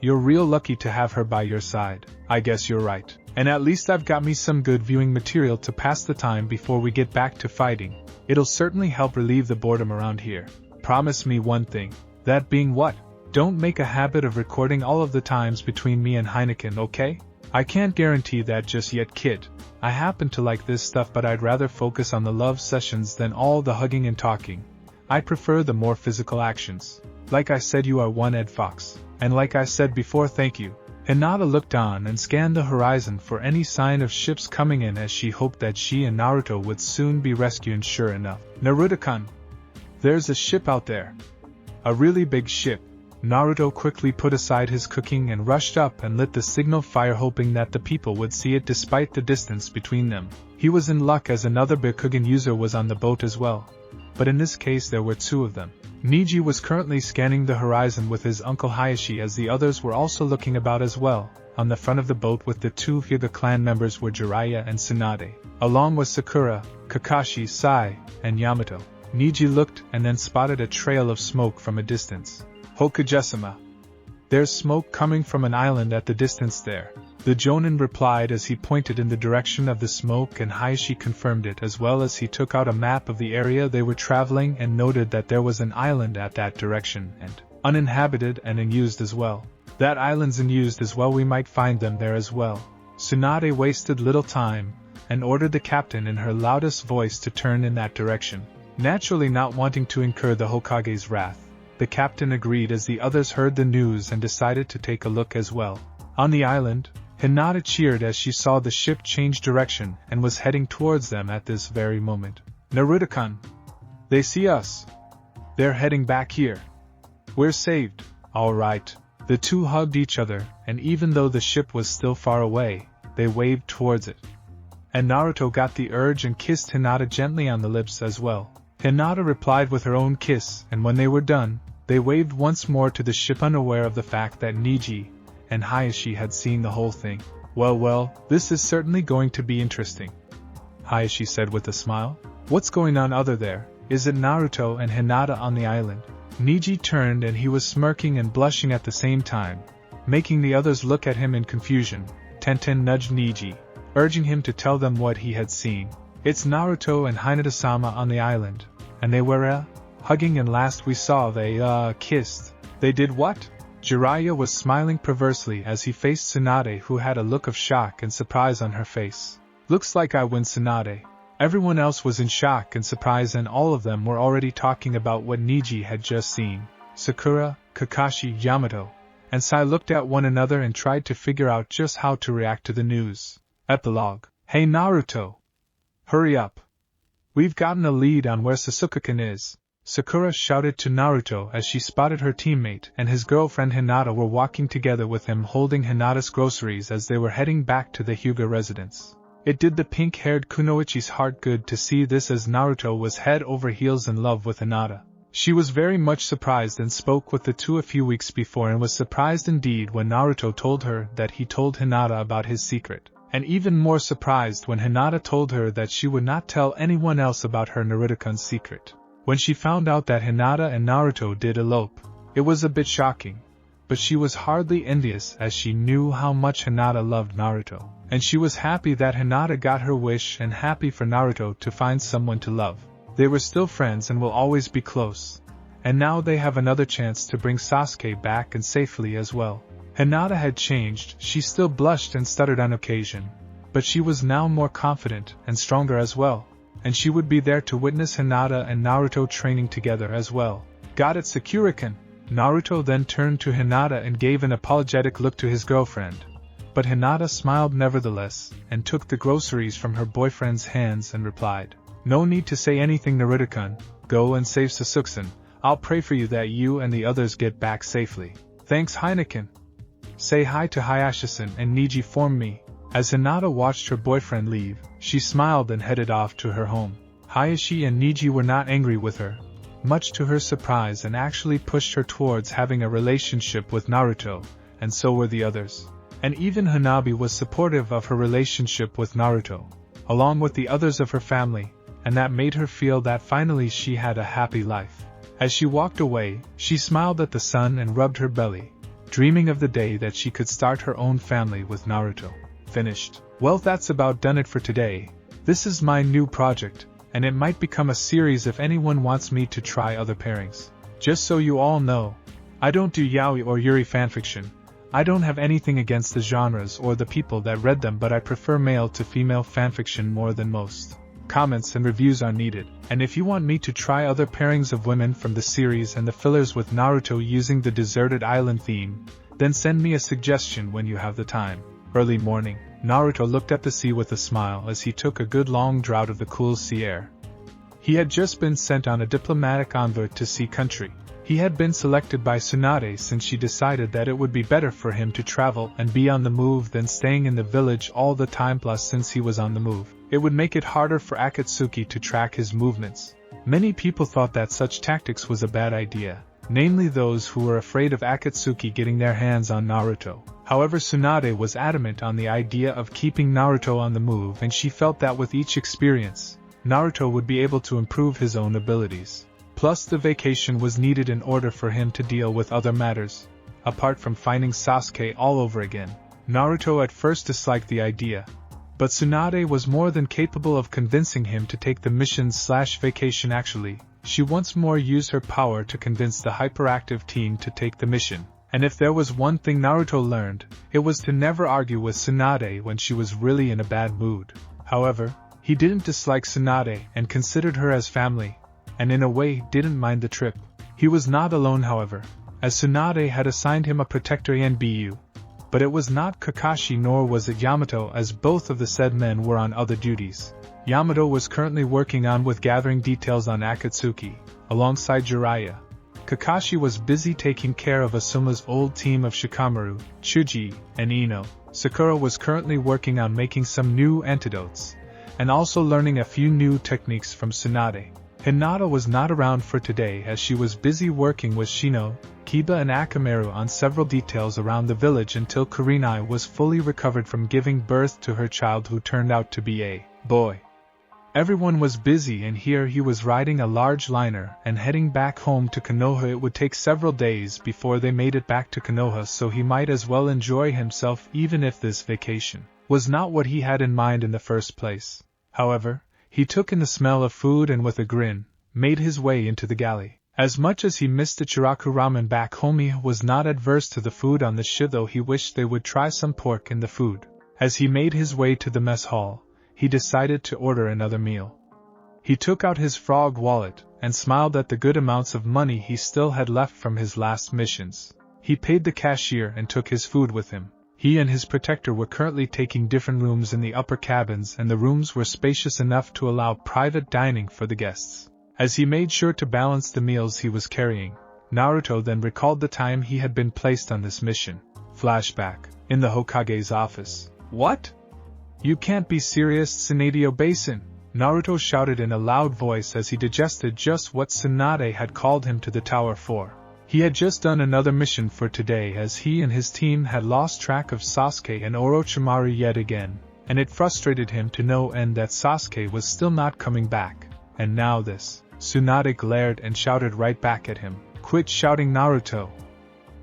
You're real lucky to have her by your side. I guess you're right. And at least I've got me some good viewing material to pass the time before we get back to fighting. It'll certainly help relieve the boredom around here. Promise me one thing. That being what? Don't make a habit of recording all of the times between me and Heineken, okay? I can't guarantee that just yet, kid. I happen to like this stuff, but I'd rather focus on the love sessions than all the hugging and talking. I prefer the more physical actions. Like I said, you are one Ed Fox. And like I said before, thank you. Hinata looked on and scanned the horizon for any sign of ships coming in, as she hoped that she and Naruto would soon be rescued. Sure enough. Naruto-kun, there's a ship out there. A really big ship. Naruto quickly put aside his cooking and rushed up and lit the signal fire, hoping that the people would see it despite the distance between them. He was in luck, as another Byakugan user was on the boat as well. But in this case there were two of them. Niji was currently scanning the horizon with his uncle Hayashi, as the others were also looking about as well. On the front of the boat with the two Hyuga clan members were Jiraiya and Tsunade, along with Sakura, Kakashi, Sai, and Yamato. Niji looked and then spotted a trail of smoke from a distance. Hokage-sama. There's smoke coming from an island at the distance there. The Jonin replied as he pointed in the direction of the smoke, and Hayashi confirmed it, as well as he took out a map of the area they were traveling and noted that there was an island at that direction, and uninhabited and unused as well. That island's unused as well, we might find them there as well. Tsunade wasted little time and ordered the captain in her loudest voice to turn in that direction. Naturally, not wanting to incur the Hokage's wrath, the captain agreed, as the others heard the news and decided to take a look as well. On the island, Hinata cheered as she saw the ship change direction and was heading towards them at this very moment. Naruto-kun, they see us. They're heading back here. We're saved. All right. The two hugged each other, and even though the ship was still far away, they waved towards it. And Naruto got the urge and kissed Hinata gently on the lips as well. Hinata replied with her own kiss, and when they were done, They waved once more to the ship, unaware of the fact that Niji and Hayashi had seen the whole thing. Well, this is certainly going to be interesting," Hayashi said with a smile. "What's going on other there? Is it Naruto and Hinata on the island?" Niji turned and he was smirking and blushing at the same time, making the others look at him in confusion. Tenten nudged Niji, urging him to tell them what he had seen. "It's Naruto and Hinata-sama on the island, and they were, hugging, and last we saw they, kissed." "They did what?" Jiraiya was smiling perversely as he faced Tsunade, who had a look of shock and surprise on her face. "Looks like I win, Tsunade." Everyone else was in shock and surprise, and all of them were already talking about what Niji had just seen. Sakura, Kakashi, Yamato, and Sai looked at one another and tried to figure out just how to react to the news. Epilogue. "Hey Naruto! Hurry up! We've gotten a lead on where Sasuke-kun is," Sakura shouted to Naruto as she spotted her teammate and his girlfriend Hinata were walking together with him, holding Hinata's groceries as they were heading back to the Hyuga residence. It did the pink-haired Kunoichi's heart good to see this, as Naruto was head over heels in love with Hinata. She was very much surprised and spoke with the two a few weeks before, and was surprised indeed when Naruto told her that he told Hinata about his secret, and even more surprised when Hinata told her that she would not tell anyone else about her Naruto-kun's secret. When she found out that Hinata and Naruto did elope, it was a bit shocking, but she was hardly envious as she knew how much Hinata loved Naruto, and she was happy that Hinata got her wish and happy for Naruto to find someone to love. They were still friends and will always be close, and now they have another chance to bring Sasuke back and safely as well. Hinata had changed, she still blushed and stuttered on occasion, but she was now more confident and stronger as well, and she would be there to witness Hinata and Naruto training together as well. "Got it, Sakura-kun." Naruto then turned to Hinata and gave an apologetic look to his girlfriend, but Hinata smiled nevertheless, and took the groceries from her boyfriend's hands and replied, "No need to say anything, Naruto-kun, go and save Sasuke-san. I'll pray for you that you and the others get back safely." "Thanks, Hinata-kun. Say hi to Hayashi-san and Niji for me." As Hinata watched her boyfriend leave, she smiled and headed off to her home. Hayashi and Niji were not angry with her, much to her surprise, and actually pushed her towards having a relationship with Naruto, and so were the others. And even Hanabi was supportive of her relationship with Naruto, along with the others of her family, and that made her feel that finally she had a happy life. As she walked away, she smiled at the sun and rubbed her belly, dreaming of the day that she could start her own family with Naruto. Finished. Well, that's about done it for today. This is my new project, and it might become a series if anyone wants me to try other pairings. Just so you all know, I don't do yaoi or yuri fanfiction. I don't have anything against the genres or the people that read them, but I prefer male to female fanfiction more than most. Comments and reviews are needed, and if you want me to try other pairings of women from the series and the fillers with Naruto using the deserted island theme, then send me a suggestion when you have the time. Early morning, Naruto looked at the sea with a smile as he took a good long draught of the cool sea air. He had just been sent on a diplomatic envoy to sea country. He had been selected by Tsunade since she decided that it would be better for him to travel and be on the move than staying in the village all the time, plus since he was on the move, it would make it harder for Akatsuki to track his movements. Many people thought that such tactics was a bad idea, namely those who were afraid of Akatsuki getting their hands on Naruto. However, Tsunade was adamant on the idea of keeping Naruto on the move, and she felt that with each experience, Naruto would be able to improve his own abilities. Plus, the vacation was needed in order for him to deal with other matters, apart from finding Sasuke all over again. Naruto at first disliked the idea, but Tsunade was more than capable of convincing him to take the mission/vacation. Actually, she once more used her power to convince the hyperactive team to take the mission. And if there was one thing Naruto learned, it was to never argue with Tsunade when she was really in a bad mood. However, he didn't dislike Tsunade and considered her as family, and in a way didn't mind the trip. He was not alone, however, as Tsunade had assigned him a protector NBU, but it was not Kakashi nor was it Yamato, as both of the said men were on other duties. Yamato was currently working on with gathering details on Akatsuki, alongside Jiraiya. Kakashi was busy taking care of Asuma's old team of Shikamaru, Chuji, and Ino. Sakura was currently working on making some new antidotes, and also learning a few new techniques from Tsunade. Hinata was not around for today as she was busy working with Shino, Kiba and Akamaru on several details around the village until Kurenai was fully recovered from giving birth to her child who turned out to be a boy. Everyone was busy and here he was riding a large liner and heading back home to Konoha. It would take several days before they made it back to Konoha, so he might as well enjoy himself even if this vacation was not what he had in mind in the first place. However, he took in the smell of food and with a grin, made his way into the galley. As much as he missed the Chiraku ramen back home, he was not adverse to the food on the ship, though he wished they would try some pork in the food. As he made his way to the mess hall, he decided to order another meal. He took out his frog wallet and smiled at the good amounts of money he still had left from his last missions. He paid the cashier and took his food with him. He and his protector were currently taking different rooms in the upper cabins, and the rooms were spacious enough to allow private dining for the guests. As he made sure to balance the meals he was carrying, Naruto then recalled the time he had been placed on this mission. Flashback. In the Hokage's office. What? You can't be serious, Tsunadio-Basin! Naruto shouted in a loud voice as he digested just what Tsunade had called him to the tower for. He had just done another mission for today as he and his team had lost track of Sasuke and Orochimaru yet again, and it frustrated him to no end that Sasuke was still not coming back. And now this. Tsunade glared and shouted right back at him. Quit shouting, Naruto!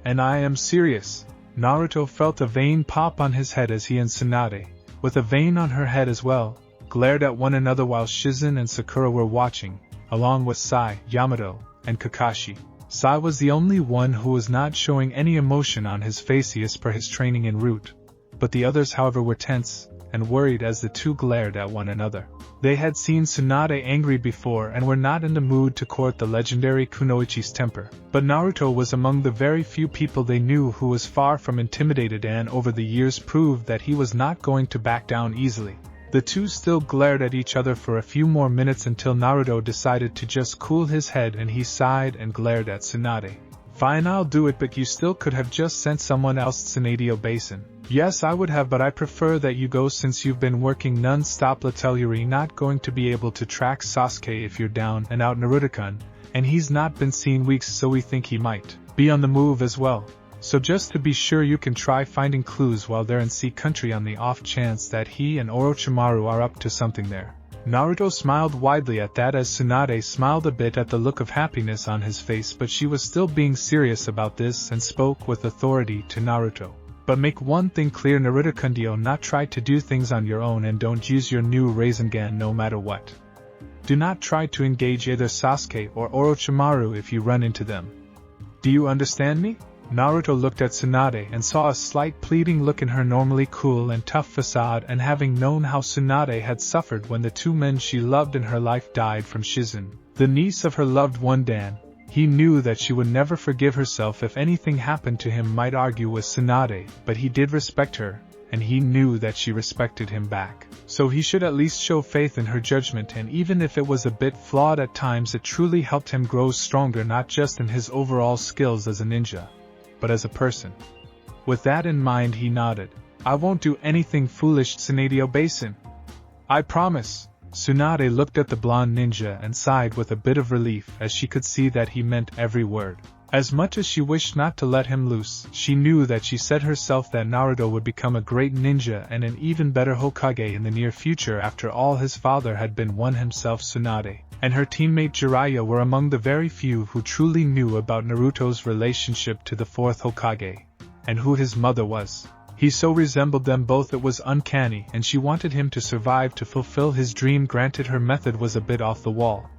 And I am serious. Naruto felt a vein pop on his head as he and Tsunade, with a vein on her head as well, glared at one another while Shizen and Sakura were watching, along with Sai, Yamato, and Kakashi. Sai was the only one who was not showing any emotion on his face as per his training en route, but the others however were tense and worried as the two glared at one another. They had seen Tsunade angry before and were not in the mood to court the legendary Kunoichi's temper, but Naruto was among the very few people they knew who was far from intimidated and over the years proved that he was not going to back down easily. The two still glared at each other for a few more minutes until Naruto decided to just cool his head and he sighed and glared at Tsunade. Fine, I'll do it, but you still could have just sent someone else, Tsunadio-Basin. Yes, I would have, but I prefer that you go since you've been working non-stop. You're not going to be able to track Sasuke if you're down and out, Naruto-kun, and he's not been seen weeks, so we think he might be on the move as well. So just to be sure, you can try finding clues while they're in Sea Country on the off chance that he and Orochimaru are up to something there. Naruto smiled widely at that as Tsunade smiled a bit at the look of happiness on his face, but she was still being serious about this and spoke with authority to Naruto. But make one thing clear, Naruto-kun, do not try to do things on your own and don't use your new Rasengan no matter what. Do not try to engage either Sasuke or Orochimaru if you run into them. Do you understand me? Naruto looked at Tsunade and saw a slight pleading look in her normally cool and tough facade, and having known how Tsunade had suffered when the two men she loved in her life died from Shizen, the niece of her loved one Dan, he knew that she would never forgive herself if anything happened to him. Might argue with Tsunade, but he did respect her, and he knew that she respected him back. So he should at least show faith in her judgment, and even if it was a bit flawed at times, it truly helped him grow stronger, not just in his overall skills as a ninja, but as a person. With that in mind, he nodded. I won't do anything foolish, Tsunadio-Basin. I promise. Tsunade looked at the blonde ninja and sighed with a bit of relief as she could see that he meant every word. As much as she wished not to let him loose, she knew that she said herself that Naruto would become a great ninja and an even better Hokage in the near future. After all, his father had been one himself. Tsunade and her teammate Jiraiya were among the very few who truly knew about Naruto's relationship to the fourth Hokage, and who his mother was. He so resembled them both it was uncanny, and she wanted him to survive to fulfill his dream. Granted, her method was a bit off the wall,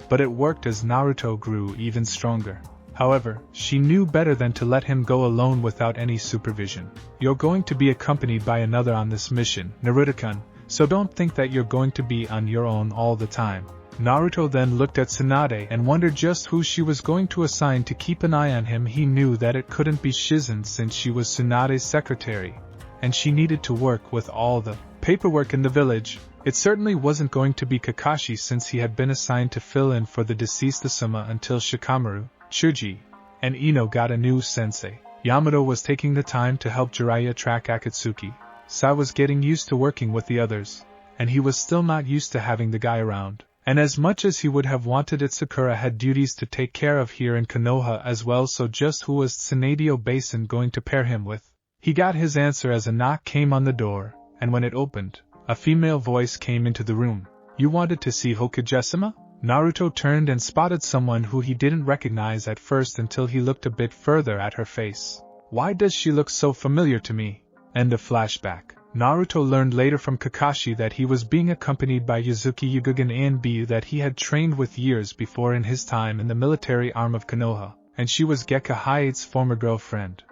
but it worked as Naruto grew even stronger. However, she knew better than to let him go alone without any supervision. You're going to be accompanied by another on this mission, Naruto-kun, so don't think that you're going to be on your own all the time. Naruto then looked at Tsunade and wondered just who she was going to assign to keep an eye on him. He knew that it couldn't be Shizen since she was Tsunade's secretary, and she needed to work with all the paperwork in the village. It certainly wasn't going to be Kakashi since he had been assigned to fill in for the deceased Asuma until Shikamaru, Chuji, and Ino got a new sensei. Yamato was taking the time to help Jiraiya track Akatsuki. Sai was getting used to working with the others, and he was still not used to having the guy around, And as much as he would have wanted it, Sakura had duties to take care of here in Konoha as well, so just who was Tsunadio Basin going to pair him with? He got his answer as a knock came on the door, and when it opened, a female voice came into the room. You wanted to see Hokugesima? Naruto turned and spotted someone who he didn't recognize at first until he looked a bit further at her face. Why does she look so familiar to me? End of flashback. Naruto learned later from Kakashi that he was being accompanied by Yuzuki Yugugan Anbu that he had trained with years before in his time in the military arm of Konoha, and she was Gekka Hayate's former girlfriend.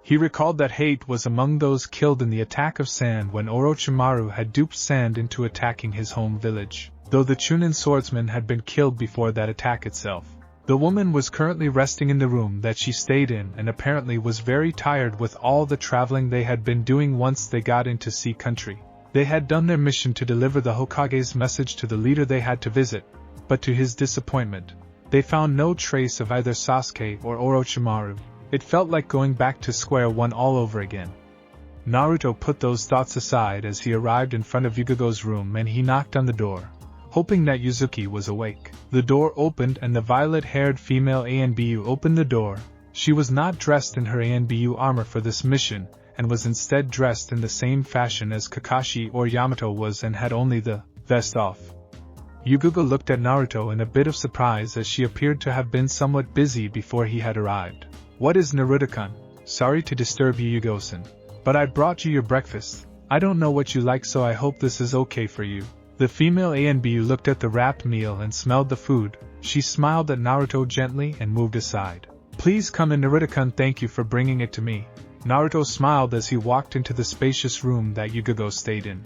He recalled that Hayate was among those killed in the attack of Sand when Orochimaru had duped Sand into attacking his home village, though the Chunin swordsman had been killed before that attack itself. The woman was currently resting in the room that she stayed in and apparently was very tired with all the traveling they had been doing once they got into Sea Country. They had done their mission to deliver the Hokage's message to the leader they had to visit, but to his disappointment, they found no trace of either Sasuke or Orochimaru. It felt like going back to square one all over again. Naruto put those thoughts aside as he arrived in front of Yugo's room and he knocked on the door, hoping that Yuzuki was awake. The door opened and the violet-haired female Anbu opened the door. She was not dressed in her Anbu armor for this mission, and was instead dressed in the same fashion as Kakashi or Yamato was and had only the vest off. Yuga looked at Naruto in a bit of surprise as she appeared to have been somewhat busy before he had arrived. What is Naruto-kun? Sorry to disturb you, Yugo-san, but I brought you your breakfast. I don't know what you like, so I hope this is okay for you. The female Anbu looked at the wrapped meal and smelled the food. She smiled at Naruto gently and moved aside. Please come in, Naruto-kun, thank you for bringing it to me. Naruto smiled as he walked into the spacious room that Yugo stayed in.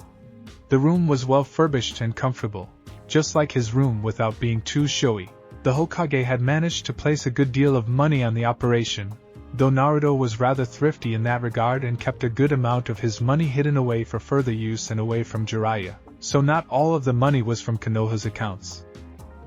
The room was well furnished and comfortable, just like his room without being too showy. The Hokage had managed to place a good deal of money on the operation, though Naruto was rather thrifty in that regard and kept a good amount of his money hidden away for further use and away from Jiraiya, so not all of the money was from Konoha's accounts.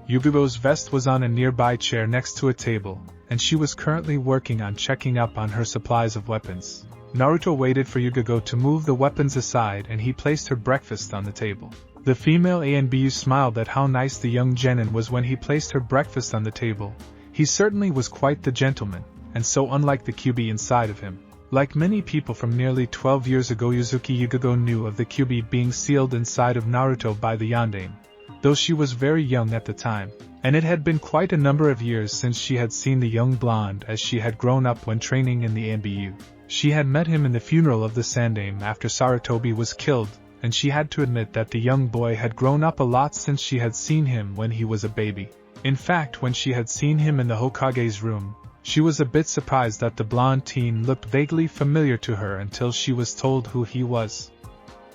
Yugo's vest was on a nearby chair next to a table, and she was currently working on checking up on her supplies of weapons. Naruto waited for Yugo to move the weapons aside and he placed her breakfast on the table. The female Anbu smiled at how nice the young genin was when he placed her breakfast on the table. He certainly was quite the gentleman, and so unlike the QB inside of him. Like many people from nearly 12 years ago, Yuzuki Yugo knew of the QB being sealed inside of Naruto by the Yondaime, though she was very young at the time, and it had been quite a number of years since she had seen the young blonde as she had grown up when training in the Anbu. She had met him in the funeral of the Sandaime after Sarutobi was killed, and she had to admit that the young boy had grown up a lot since she had seen him when he was a baby. In fact, when she had seen him in the Hokage's room, she was a bit surprised that the blonde teen looked vaguely familiar to her until she was told who he was.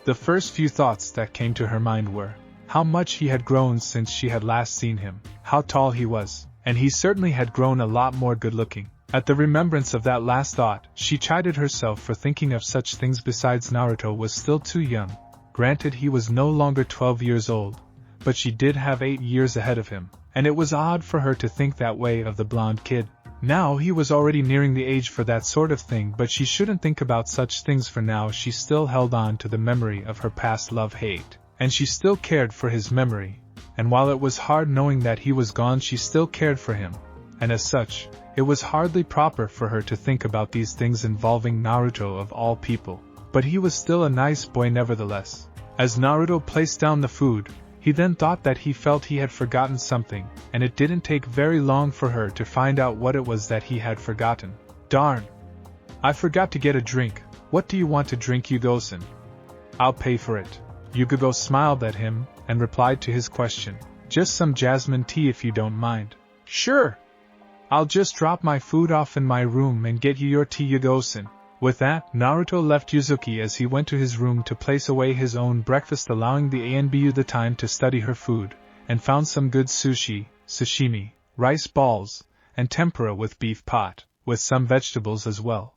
The first few thoughts that came to her mind were, how much he had grown since she had last seen him, how tall he was, and he certainly had grown a lot more good-looking. At the remembrance of that last thought, she chided herself for thinking of such things. Besides, Naruto was still too young. Granted, he was no longer 12 years old, but she did have 8 years ahead of him, and it was odd for her to think that way of the blonde kid. Now he was already nearing the age for that sort of thing, but she shouldn't think about such things for now. She still held on to the memory of her past love-hate, and she still cared for his memory, and while it was hard knowing that he was gone, she still cared for him, and as such, it was hardly proper for her to think about these things involving Naruto of all people. But he was still a nice boy nevertheless. As Naruto placed down the food, he then thought that he felt he had forgotten something, and it didn't take very long for her to find out what it was that he had forgotten. Darn! I forgot to get a drink. What do you want to drink, Yugo-san? I'll pay for it. Yugo smiled at him, and replied to his question. Just some jasmine tea if you don't mind. Sure! I'll just drop my food off in my room and get you your tea, Yugo-san. With that, Naruto left Yuzuki as he went to his room to place away his own breakfast, allowing the Anbu the time to study her food, and found some good sushi, sashimi, rice balls, and tempura with beef pot, with some vegetables as well.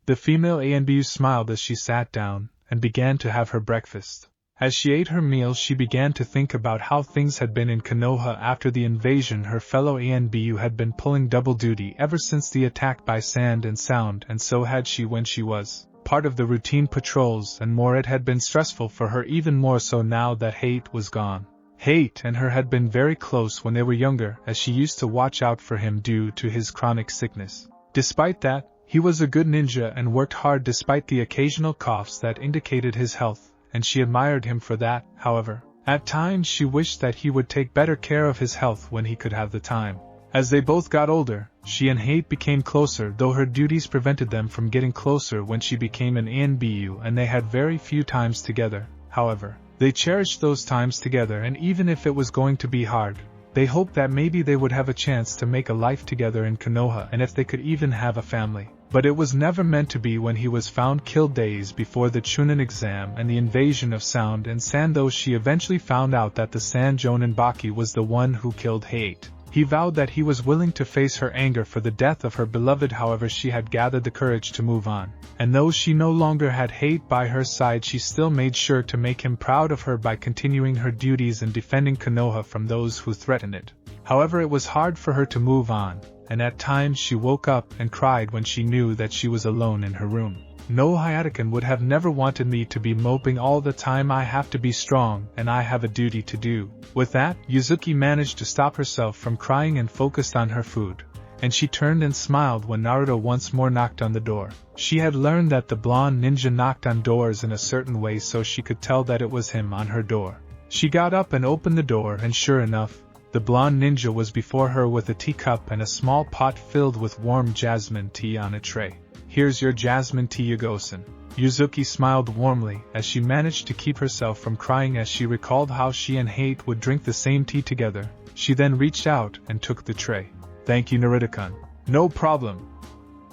The female Anbu smiled as she sat down, and began to have her breakfast. As she ate her meal, she began to think about how things had been in Konoha after the invasion. Her fellow Anbu had been pulling double duty ever since the attack by Sand and Sound, and so had she when she was part of the routine patrols, and more, it had been stressful for her, even more so now that Hayate was gone. Hate and her had been very close when they were younger, as she used to watch out for him due to his chronic sickness. Despite that, he was a good ninja and worked hard despite the occasional coughs that indicated his health, and she admired him for that. However, at times she wished that he would take better care of his health when he could have the time. As they both got older, she and Hate became closer, though her duties prevented them from getting closer when she became an ANBU, and they had very few times together. However, they cherished those times together, and even if it was going to be hard, they hoped that maybe they would have a chance to make a life together in Konoha, and if they could even have a family. But it was never meant to be when he was found killed days before the Chunin exam and the invasion of Sound and Sand, though she eventually found out that the Sand Jonin Baki was the one who killed Hate. He vowed that he was willing to face her anger for the death of her beloved. However, she had gathered the courage to move on, and though she no longer had Hate by her side, she still made sure to make him proud of her by continuing her duties and defending Konoha from those who threatened it. However, it was hard for her to move on, and at times she woke up and cried when she knew that she was alone in her room. No, Hyuga would have never wanted me to be moping all the time. I have to be strong, and I have a duty to do. With that, Yuzuki managed to stop herself from crying and focused on her food, and she turned and smiled when Naruto once more knocked on the door. She had learned that the blonde ninja knocked on doors in a certain way, so she could tell that it was him on her door. She got up and opened the door, and sure enough, the blonde ninja was before her with a teacup and a small pot filled with warm jasmine tea on a tray. "Here's your jasmine tea, Yugo-san." Yuzuki smiled warmly as she managed to keep herself from crying as she recalled how she and Hate would drink the same tea together. She then reached out and took the tray. "Thank you, Naruto-kun." "No problem.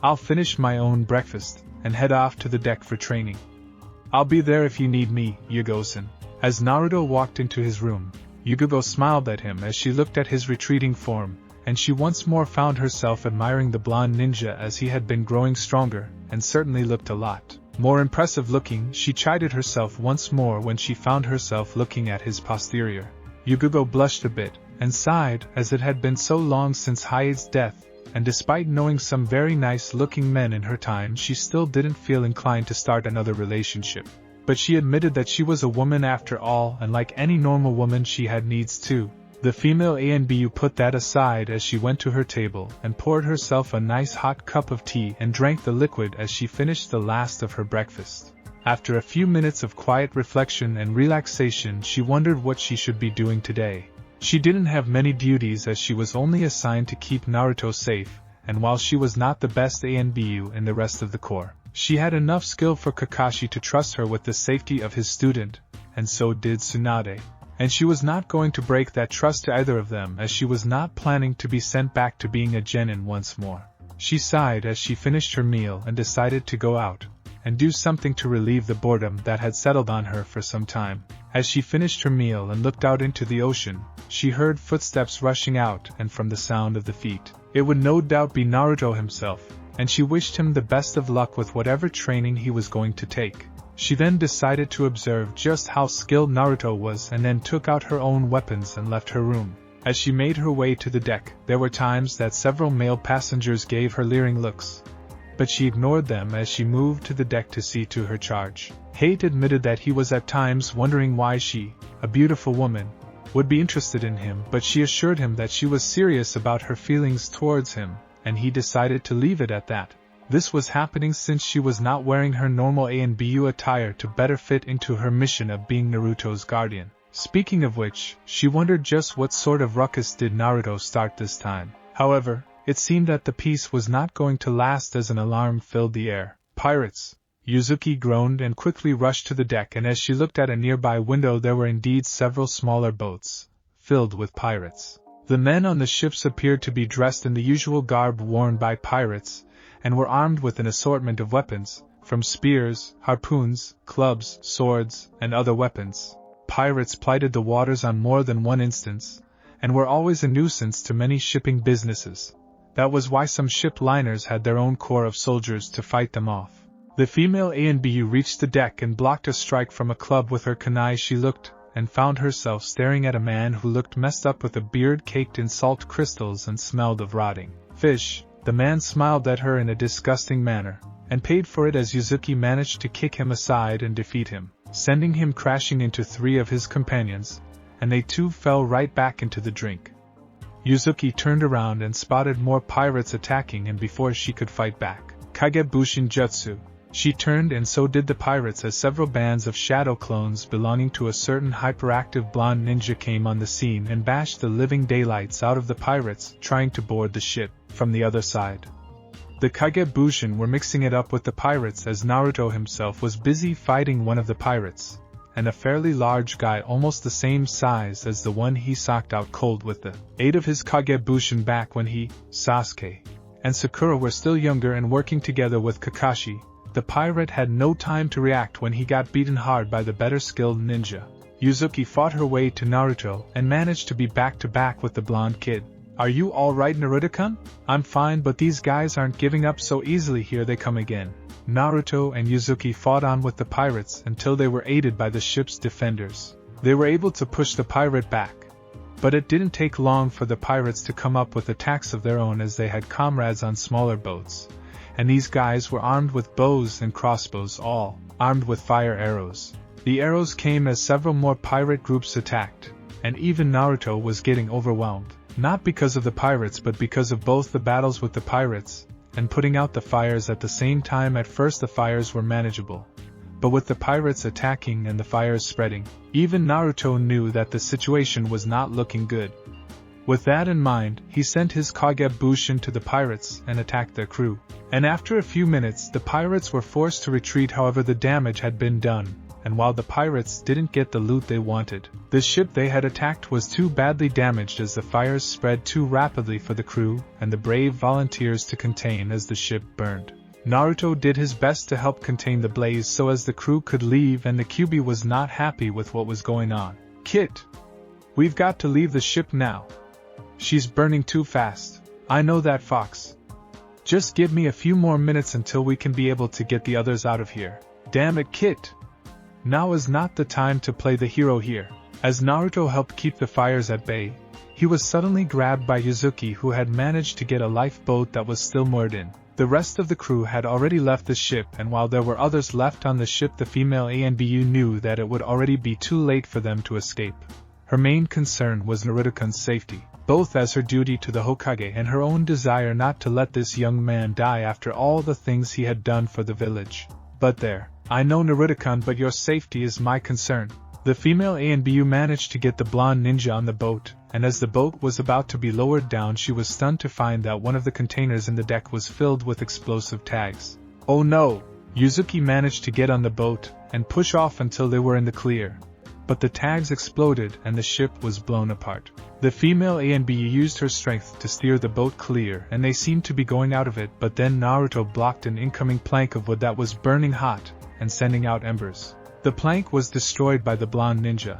I'll finish my own breakfast and head off to the deck for training. I'll be there if you need me, Yugo-san." As Naruto walked into his room, Yugo smiled at him as she looked at his retreating form, and she once more found herself admiring the blonde ninja as he had been growing stronger, and certainly looked a lot more impressive looking. She chided herself once more when she found herself looking at his posterior. Yugo blushed a bit, and sighed, as it had been so long since Hate's death, and despite knowing some very nice-looking men in her time, she still didn't feel inclined to start another relationship. But she admitted that she was a woman after all, and like any normal woman she had needs too. The female ANBU put that aside as she went to her table and poured herself a nice hot cup of tea and drank the liquid as she finished the last of her breakfast. After a few minutes of quiet reflection and relaxation, she wondered what she should be doing today. She didn't have many duties as she was only assigned to keep Naruto safe, and while she was not the best ANBU in the rest of the corps, she had enough skill for Kakashi to trust her with the safety of his student, and so did Tsunade. And she was not going to break that trust to either of them, as she was not planning to be sent back to being a genin once more. She sighed as she finished her meal and decided to go out and do something to relieve the boredom that had settled on her for some time. As she finished her meal and looked out into the ocean, she heard footsteps rushing out, and from the sound of the feet, it would no doubt be Naruto himself, and she wished him the best of luck with whatever training he was going to take. She then decided to observe just how skilled Naruto was, and then took out her own weapons and left her room. As she made her way to the deck, there were times that several male passengers gave her leering looks, but she ignored them as she moved to the deck to see to her charge. Hate admitted that he was at times wondering why she, a beautiful woman, would be interested in him, but she assured him that she was serious about her feelings towards him, and he decided to leave it at that. This was happening since she was not wearing her normal ANBU attire to better fit into her mission of being Naruto's guardian. Speaking of which, she wondered just what sort of ruckus did Naruto start this time. However, it seemed that the peace was not going to last as an alarm filled the air. "Pirates!" Yuzuki groaned and quickly rushed to the deck, and as she looked at a nearby window there were indeed several smaller boats, filled with pirates. The men on the ships appeared to be dressed in the usual garb worn by pirates, and were armed with an assortment of weapons, from spears, harpoons, clubs, swords, and other weapons. Pirates plighted the waters on more than one instance, and were always a nuisance to many shipping businesses. That was why some ship liners had their own corps of soldiers to fight them off. The female ANBU reached the deck and blocked a strike from a club with her kunai. She looked, and found herself staring at a man who looked messed up with a beard caked in salt crystals and smelled of rotting fish. The man smiled at her in a disgusting manner, and paid for it as Yuzuki managed to kick him aside and defeat him, sending him crashing into three of his companions, and they too fell right back into the drink. Yuzuki turned around and spotted more pirates attacking, and before she could fight back, Kagebushin Jutsu, she turned, and so did the pirates, as several bands of shadow clones belonging to a certain hyperactive blonde ninja came on the scene and bashed the living daylights out of the pirates trying to board the ship from the other side. The Kagebushin were mixing it up with the pirates, as Naruto himself was busy fighting one of the pirates, and a fairly large guy almost the same size as the one he socked out cold with the aid of his Kagebushin back when he, Sasuke, and Sakura were still younger and working together with Kakashi. The pirate had no time to react when he got beaten hard by the better skilled ninja. Yuzuki fought her way to Naruto and managed to be back to back with the blonde kid. "Are you alright, Naruto-kun?" "I'm fine, but these guys aren't giving up so easily. Here they come again." Naruto and Yuzuki fought on with the pirates until they were aided by the ship's defenders. They were able to push the pirate back. But it didn't take long for the pirates to come up with attacks of their own, as they had comrades on smaller boats. And these guys were armed with bows and crossbows, all armed with fire arrows. The arrows came as several more pirate groups attacked, and even Naruto was getting overwhelmed, not because of the pirates but because of both the battles with the pirates and putting out the fires at the same time. At first the fires were manageable, but with the pirates attacking and the fires spreading, even Naruto knew that the situation was not looking good. With that in mind, he sent his Kagebushin to the pirates and attacked their crew. And after a few minutes, the pirates were forced to retreat. However, the damage had been done, and while the pirates didn't get the loot they wanted, the ship they had attacked was too badly damaged as the fires spread too rapidly for the crew and the brave volunteers to contain as the ship burned. Naruto did his best to help contain the blaze so as the crew could leave, and the Kyuubi was not happy with what was going on. "Kit, we've got to leave the ship now. She's burning too fast." "I know that, Fox. Just give me a few more minutes until we can be able to get the others out of here." "Damn it, Kit. Now is not the time to play the hero here." As Naruto helped keep the fires at bay, he was suddenly grabbed by Yuzuki, who had managed to get a lifeboat that was still moored in. The rest of the crew had already left the ship, and while there were others left on the ship, the female ANBU knew that it would already be too late for them to escape. Her main concern was Naruto-kun's safety, both as her duty to the Hokage and her own desire not to let this young man die after all the things he had done for the village. "But there, I know, Naruto-kun, but your safety is my concern." The female ANBU managed to get the blonde ninja on the boat, and as the boat was about to be lowered down, she was stunned to find that one of the containers in the deck was filled with explosive tags. "Oh no!" Yuzuki managed to get on the boat and push off until they were in the clear. But the tags exploded and the ship was blown apart. The female ANBU used her strength to steer the boat clear, and they seemed to be going out of it, but then Naruto blocked an incoming plank of wood that was burning hot and sending out embers. The plank was destroyed by the blonde ninja,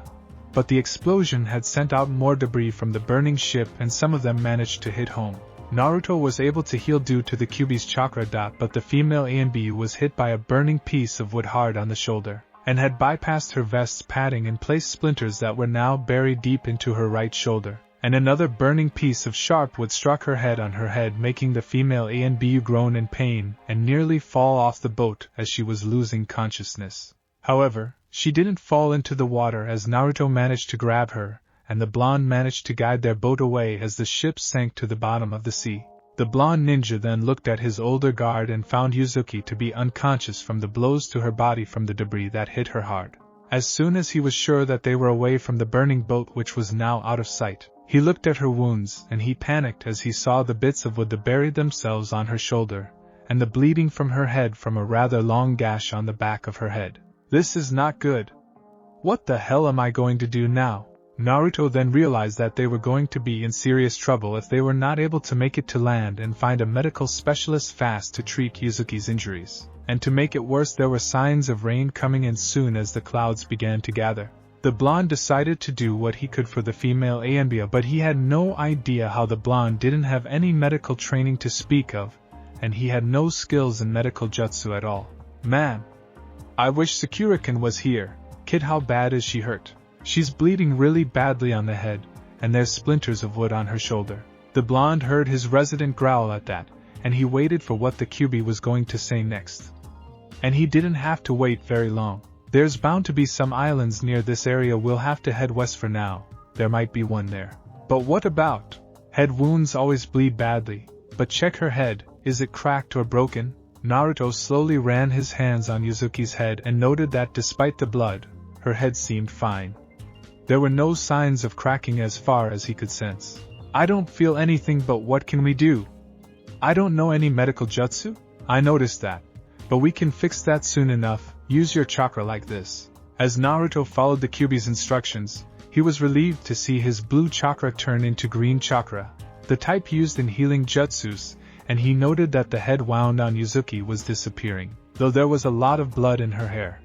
but the explosion had sent out more debris from the burning ship, and some of them managed to hit home. Naruto was able to heal due to the Kyuubi's chakra dot, but the female ANBU was hit by a burning piece of wood hard on the shoulder, and had bypassed her vest's padding and placed splinters that were now buried deep into her right shoulder, and another burning piece of sharp wood struck her head on her head, making the female ANBU groan in pain and nearly fall off the boat as she was losing consciousness. However, she didn't fall into the water, as Naruto managed to grab her, and the blonde managed to guide their boat away as the ship sank to the bottom of the sea. The blonde ninja then looked at his older guard and found Yuzuki to be unconscious from the blows to her body from the debris that hit her hard. As soon as he was sure that they were away from the burning boat, which was now out of sight, he looked at her wounds, and he panicked as he saw the bits of wood that buried themselves on her shoulder, and the bleeding from her head from a rather long gash on the back of her head. "This is not good. What the hell am I going to do now?" Naruto then realized that they were going to be in serious trouble if they were not able to make it to land and find a medical specialist fast to treat Yuzuki's injuries. And to make it worse, there were signs of rain coming in soon as the clouds began to gather. The blonde decided to do what he could for the female ANBU, but he had no idea how the blonde didn't have any medical training to speak of, and he had no skills in medical jutsu at all. "Man, I wish Sakura-kun was here. Kid, how bad is she hurt?" "She's bleeding really badly on the head, and there's splinters of wood on her shoulder." The blonde heard his resident growl at that, and he waited for what the Kyuubi was going to say next. And he didn't have to wait very long. "There's bound to be some islands near this area. We'll have to head west for now. there might be one there. But what about? Head wounds always bleed badly, but check her head, is it cracked or broken? Naruto slowly ran his hands on Yuzuki's head and noted that despite the blood, her head seemed fine. There were no signs of cracking as far as he could sense. I don't feel anything, but what can we do? I don't know any medical jutsu? I noticed that. But we can fix that soon enough, use your chakra like this. As Naruto followed the Kyuubi's instructions, he was relieved to see his blue chakra turn into green chakra, the type used in healing jutsus, and he noted that the head wound on Yuzuki was disappearing, though there was a lot of blood in her hair.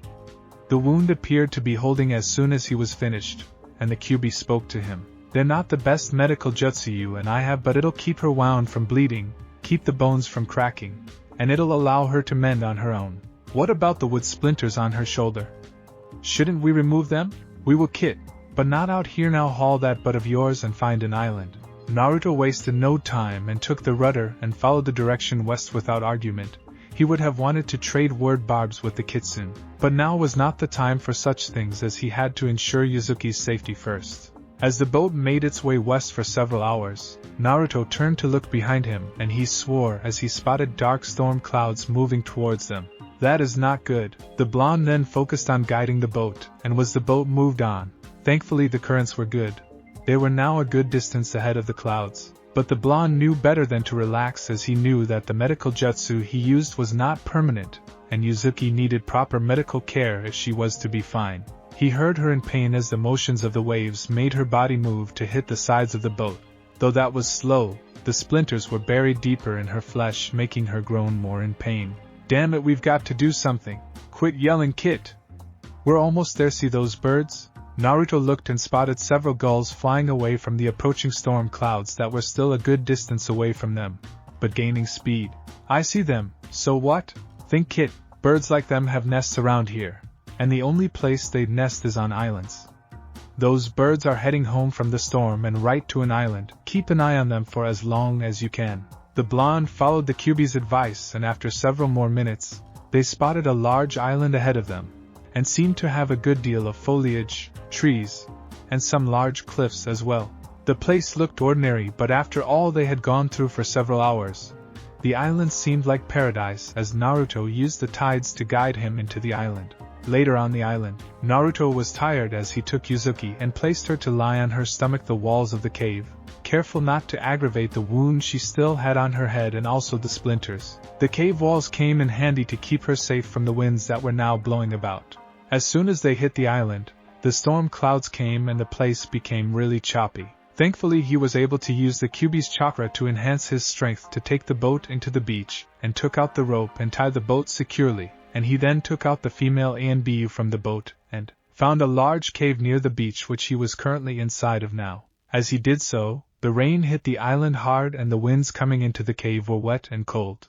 The wound appeared to be holding as soon as he was finished, and the Kyuubi spoke to him. They're not the best medical jutsu you and I have, but it'll keep her wound from bleeding, keep the bones from cracking, and it'll allow her to mend on her own. What about the wood splinters on her shoulder? Shouldn't we remove them? We will kit, but not out here now. Haul that butt of yours and find an island. Naruto wasted no time and took the rudder and followed the direction west without argument. He would have wanted to trade word barbs with the kitsune, but now was not the time for such things as he had to ensure Yuzuki's safety first. As the boat made its way west for several hours, Naruto turned to look behind him and he swore as he spotted dark storm clouds moving towards them. That is not good. The blonde then focused on guiding the boat, and as the boat moved on, thankfully the currents were good. They were now a good distance ahead of the clouds, but the blonde knew better than to relax as he knew that the medical jutsu he used was not permanent, and Yuzuki needed proper medical care if she was to be fine. He heard her in pain as the motions of the waves made her body move to hit the sides of the boat. Though that was slow, the splinters were buried deeper in her flesh, making her groan more in pain. Damn it, we've got to do something. Quit yelling, Kit. We're almost there. See those birds? Naruto looked and spotted several gulls flying away from the approaching storm clouds that were still a good distance away from them, but gaining speed. I see them, so what? Think, Kit, birds like them have nests around here, and the only place they'd nest is on islands. Those birds are heading home from the storm and right to an island. Keep an eye on them for as long as you can. The blonde followed the Kyuubi's advice, and after several more minutes, they spotted a large island ahead of them, and seemed to have a good deal of foliage, trees, and some large cliffs as well. The place looked ordinary, but after all they had gone through for several hours, the island seemed like paradise as Naruto used the tides to guide him into the island. Later on the island, Naruto was tired as he took Yuzuki and placed her to lie on her stomach the walls of the cave, careful not to aggravate the wound she still had on her head and also the splinters. The cave walls came in handy to keep her safe from the winds that were now blowing about. As soon as they hit the island, the storm clouds came and the place became really choppy. Thankfully he was able to use the Kyuubi's chakra to enhance his strength to take the boat into the beach, and took out the rope and tied the boat securely, and he then took out the female A and B from the boat, and found a large cave near the beach which he was currently inside of now. As he did so, the rain hit the island hard and the winds coming into the cave were wet and cold.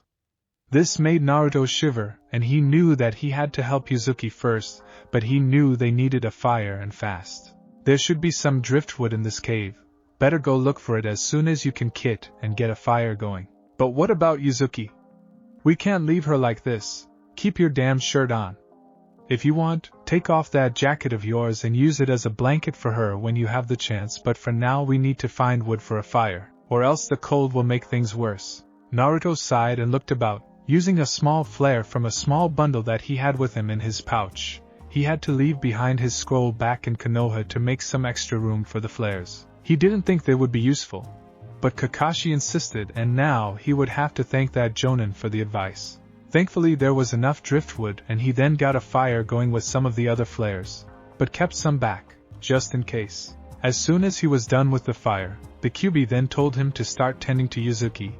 This made Naruto shiver, and he knew that he had to help Yuzuki first, but he knew they needed a fire and fast. There should be some driftwood in this cave. Better go look for it as soon as you can, Kit, and get a fire going. But what about Yuzuki? We can't leave her like this. Keep your damn shirt on. If you want, take off that jacket of yours and use it as a blanket for her when you have the chance, but for now we need to find wood for a fire, or else the cold will make things worse. Naruto sighed and looked about, using a small flare from a small bundle that he had with him in his pouch. He had to leave behind his scroll back in Konoha to make some extra room for the flares. He didn't think they would be useful, but Kakashi insisted, and now he would have to thank that Jonin for the advice. Thankfully there was enough driftwood, and he then got a fire going with some of the other flares, but kept some back, just in case. As soon as he was done with the fire, the Kyuubi then told him to start tending to Yuzuki.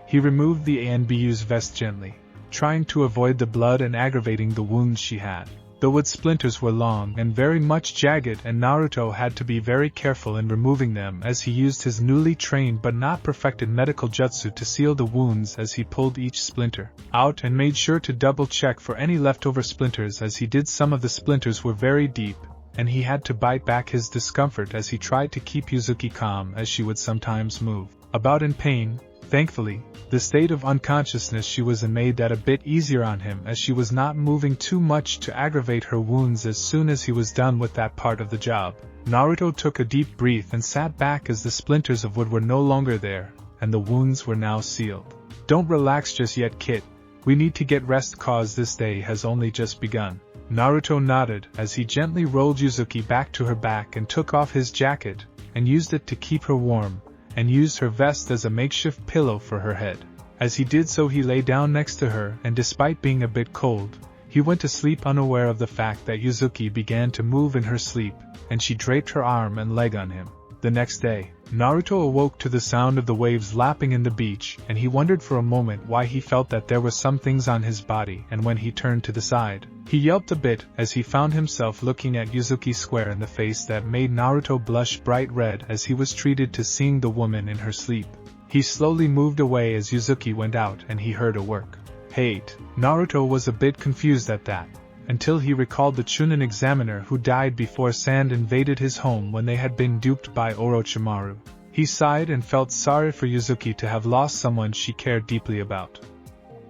He removed the ANBU's vest gently, trying to avoid the blood and aggravating the wounds she had. The wood splinters were long and very much jagged, and Naruto had to be very careful in removing them as he used his newly trained but not perfected medical jutsu to seal the wounds as he pulled each splinter out and made sure to double check for any leftover splinters as he did. Some of the splinters were very deep, and he had to bite back his discomfort as he tried to keep Yuzuki calm as she would sometimes move about in pain. Thankfully, the state of unconsciousness she was in made that a bit easier on him, as she was not moving too much to aggravate her wounds. As soon as he was done with that part of the job, Naruto took a deep breath and sat back as the splinters of wood were no longer there, and the wounds were now sealed. "Don't relax just yet, kid. We need to get rest cause this day has only just begun." Naruto nodded as he gently rolled Yuzuki back to her back and took off his jacket, and used it to keep her warm, and used her vest as a makeshift pillow for her head. As he did so, he lay down next to her, and despite being a bit cold, he went to sleep unaware of the fact that Yuzuki began to move in her sleep, and she draped her arm and leg on him. The next day, Naruto awoke to the sound of the waves lapping in the beach, and he wondered for a moment why he felt that there were some things on his body, and when he turned to the side, he yelped a bit as he found himself looking at Yuzuki square in the face. That made Naruto blush bright red as he was treated to seeing the woman in her sleep. He slowly moved away as Yuzuki went out and he heard a work. Hate. Naruto was a bit confused at that, until he recalled the Chunin examiner who died before Sand invaded his home when they had been duped by Orochimaru. He sighed and felt sorry for Yuzuki to have lost someone she cared deeply about.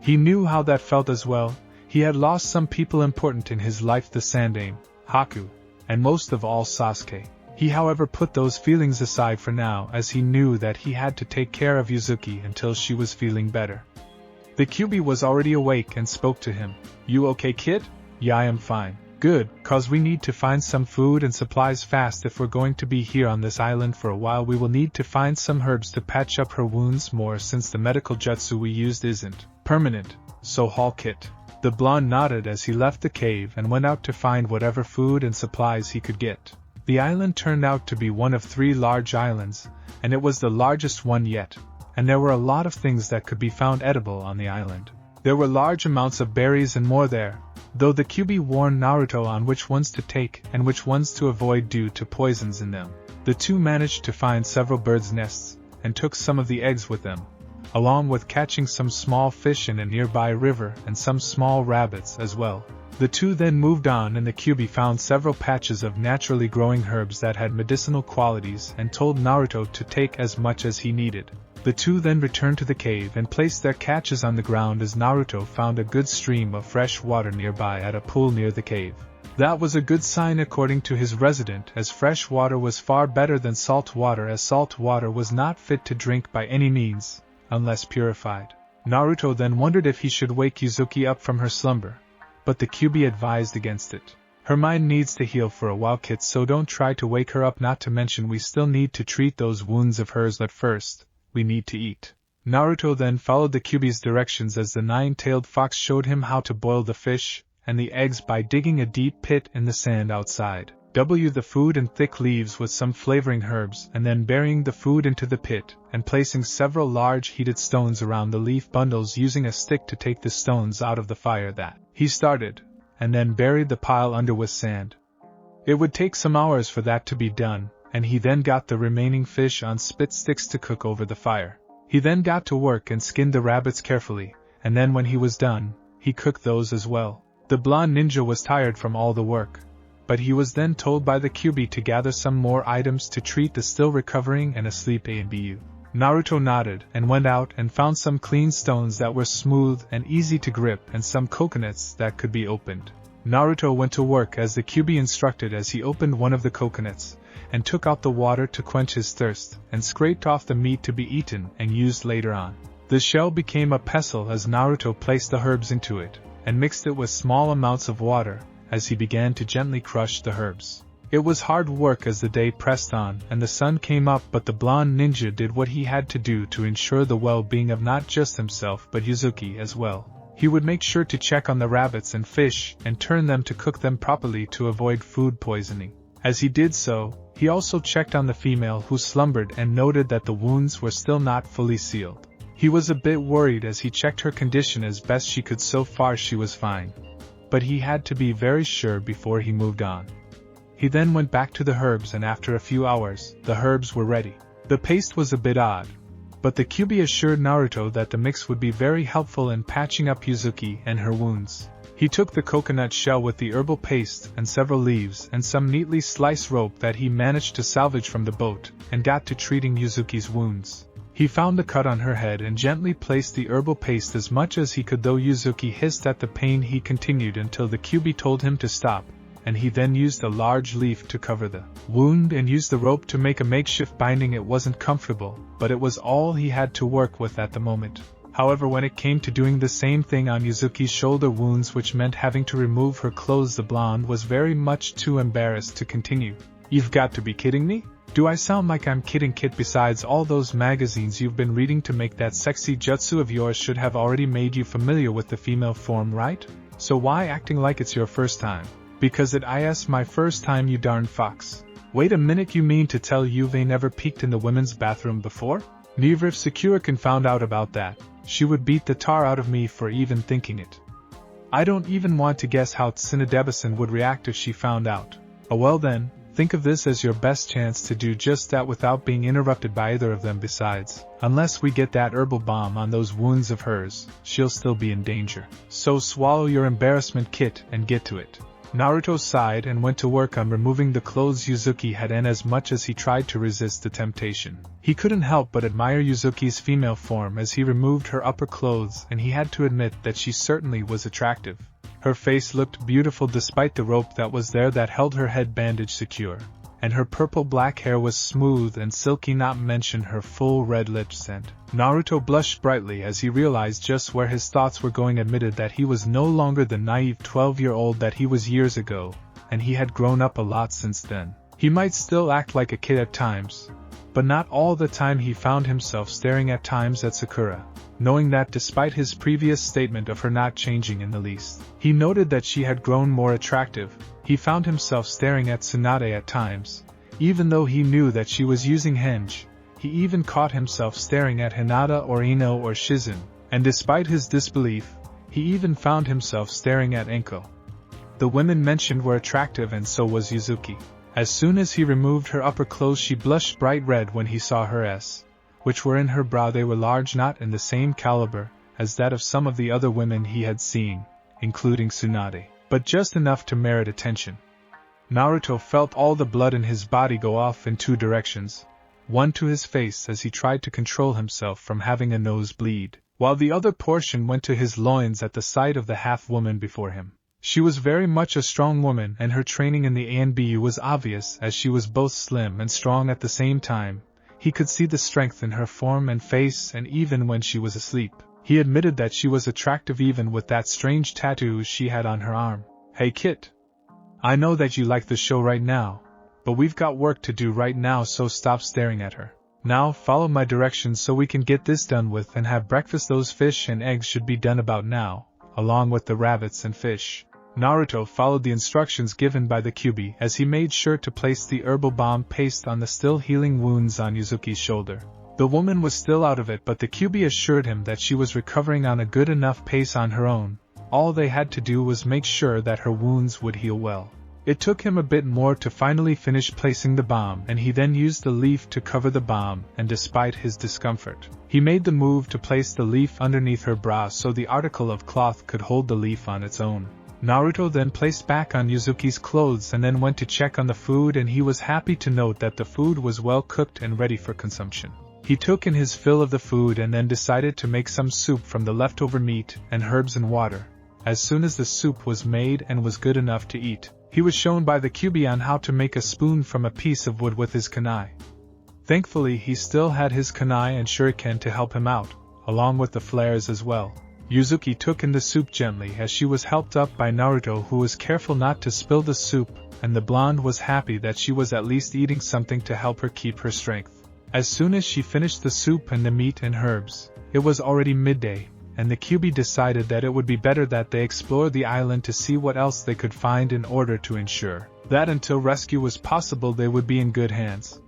He knew how that felt as well. He had lost some people important in his life, the Sandaime, Haku, and most of all Sasuke. He however put those feelings aside for now, as he knew that he had to take care of Yuzuki until she was feeling better. The Kyuubi was already awake and spoke to him. "You okay, kid?" "Yeah, I am fine." "Good, cause we need to find some food and supplies fast. If we're going to be here on this island for a while, we will need to find some herbs to patch up her wounds more, since the medical jutsu we used isn't permanent, so haul kit." The blonde nodded as he left the cave and went out to find whatever food and supplies he could get. The island turned out to be one of 3 large islands, and it was the largest one yet, and there were a lot of things that could be found edible on the island. There were large amounts of berries and more there, though the Kyuubi warned Naruto on which ones to take and which ones to avoid due to poisons in them. The two managed to find several birds' nests, and took some of the eggs with them, along with catching some small fish in a nearby river and some small rabbits as well. The two then moved on, and the Kyuubi found several patches of naturally growing herbs that had medicinal qualities and told Naruto to take as much as he needed. The two then returned to the cave and placed their catches on the ground as Naruto found a good stream of fresh water nearby at a pool near the cave. That was a good sign according to his resident, as fresh water was far better than salt water, as salt water was not fit to drink by any means, unless purified. Naruto then wondered if he should wake Yuzuki up from her slumber, but the Kyuubi advised against it. "Her mind needs to heal for a while, kid, so don't try to wake her up, not to mention we still need to treat those wounds of hers, but first, we need to eat." Naruto then followed the Kyuubi's directions as the nine-tailed fox showed him how to boil the fish and the eggs by digging a deep pit in the sand outside. The food in thick leaves with some flavoring herbs, and then burying the food into the pit, and placing several large heated stones around the leaf bundles, using a stick to take the stones out of the fire that he started, and then buried the pile under with sand. It would take some hours for that to be done, and he then got the remaining fish on spit sticks to cook over the fire. He then got to work and skinned the rabbits carefully, and then when he was done, he cooked those as well. The blonde ninja was tired from all the work, but he was then told by the Kyuubi to gather some more items to treat the still recovering and asleep ABU. Naruto nodded and went out and found some clean stones that were smooth and easy to grip and some coconuts that could be opened. Naruto went to work as the Kyuubi instructed as he opened one of the coconuts, and took out the water to quench his thirst, and scraped off the meat to be eaten and used later on. The shell became a pestle as Naruto placed the herbs into it, and mixed it with small amounts of water, as he began to gently crush the herbs. It was hard work as the day pressed on and the sun came up, but the blonde ninja did what he had to do to ensure the well-being of not just himself but Yuzuki as well. He would make sure to check on the rabbits and fish and turn them to cook them properly to avoid food poisoning. As he did so, he also checked on the female who slumbered and noted that the wounds were still not fully sealed. He was a bit worried as he checked her condition as best she could. So far she was fine, but he had to be very sure before he moved on. He then went back to the herbs, and after a few hours, the herbs were ready. The paste was a bit odd, but the Kyuubi assured Naruto that the mix would be very helpful in patching up Yuzuki and her wounds. He took the coconut shell with the herbal paste and several leaves and some neatly sliced rope that he managed to salvage from the boat, and got to treating Yuzuki's wounds. He found the cut on her head and gently placed the herbal paste as much as he could, though Yuzuki hissed at the pain. He continued until the QB told him to stop, and he then used a large leaf to cover the wound and used the rope to make a makeshift binding. It wasn't comfortable, but it was all he had to work with at the moment. However, when it came to doing the same thing on Yuzuki's shoulder wounds, which meant having to remove her clothes, the blonde was very much too embarrassed to continue. "You've got to be kidding me? Do I sound like I'm kidding, Kit? Besides, all those magazines you've been reading to make that sexy jutsu of yours should have already made you familiar with the female form, right? So why acting like it's your first time?" "Because it is my first time, you darn fox." "Wait a minute, you mean to tell you've never peeked in the women's bathroom before?" "Never. If Sakura-kun found out about that, she would beat the tar out of me for even thinking it. I don't even want to guess how Tsunadeba-san would react if she found out." "Oh well then, think of this as your best chance to do just that without being interrupted by either of them. Besides, unless we get that herbal balm on those wounds of hers, she'll still be in danger. So swallow your embarrassment, Kit, and get to it." Naruto sighed and went to work on removing the clothes Yuzuki had on. As much as he tried to resist the temptation, he couldn't help but admire Yuzuki's female form as he removed her upper clothes, and he had to admit that she certainly was attractive. Her face looked beautiful despite the rope that was there that held her head bandaged secure, and her purple-black hair was smooth and silky, not mention her full red lips. And Naruto blushed brightly as he realized just where his thoughts were going, admitted that he was no longer the naive 12-year-old that he was years ago, and he had grown up a lot since then. He might still act like a kid at times, but not all the time. He found himself staring at times at Sakura, knowing that despite his previous statement of her not changing in the least, he noted that she had grown more attractive. He found himself staring at Tsunade at times, even though he knew that she was using henge. He even caught himself staring at Hinata or Ino or Shizen, and despite his disbelief, he even found himself staring at Enko. The women mentioned were attractive, and so was Yuzuki. As soon as he removed her upper clothes, she blushed bright red when he saw her S, which were in her brow. They were large, not in the same caliber as that of some of the other women he had seen, including Tsunade, but just enough to merit attention. Naruto felt all the blood in his body go off in two directions, one to his face as he tried to control himself from having a nosebleed, while the other portion went to his loins at the sight of the half-woman before him. She was very much a strong woman, and her training in the ANBU was obvious, as she was both slim and strong at the same time. He could see the strength in her form and face, and even when she was asleep, he admitted that she was attractive even with that strange tattoo she had on her arm. "Hey Kit, I know that you like the show right now, but we've got work to do right now, so stop staring at her. Now follow my directions so we can get this done with and have breakfast. Those fish and eggs should be done about now, along with the rabbits and fish." Naruto followed the instructions given by the QB as he made sure to place the herbal balm paste on the still healing wounds on Yuzuki's shoulder. The woman was still out of it, but the QB assured him that she was recovering on a good enough pace on her own. All they had to do was make sure that her wounds would heal well. It took him a bit more to finally finish placing the balm, and he then used the leaf to cover the balm, and despite his discomfort, he made the move to place the leaf underneath her brow so the article of cloth could hold the leaf on its own. Naruto then placed back on Yuzuki's clothes and then went to check on the food, and he was happy to note that the food was well cooked and ready for consumption. He took in his fill of the food and then decided to make some soup from the leftover meat and herbs and water. As soon as the soup was made and was good enough to eat, he was shown by the QB on how to make a spoon from a piece of wood with his kunai. Thankfully, he still had his kunai and shuriken to help him out, along with the flares as well. Yuzuki took in the soup gently as she was helped up by Naruto, who was careful not to spill the soup, and the blonde was happy that she was at least eating something to help her keep her strength. As soon as she finished the soup and the meat and herbs, it was already midday, and the QB decided that it would be better that they explore the island to see what else they could find in order to ensure that until rescue was possible they would be in good hands.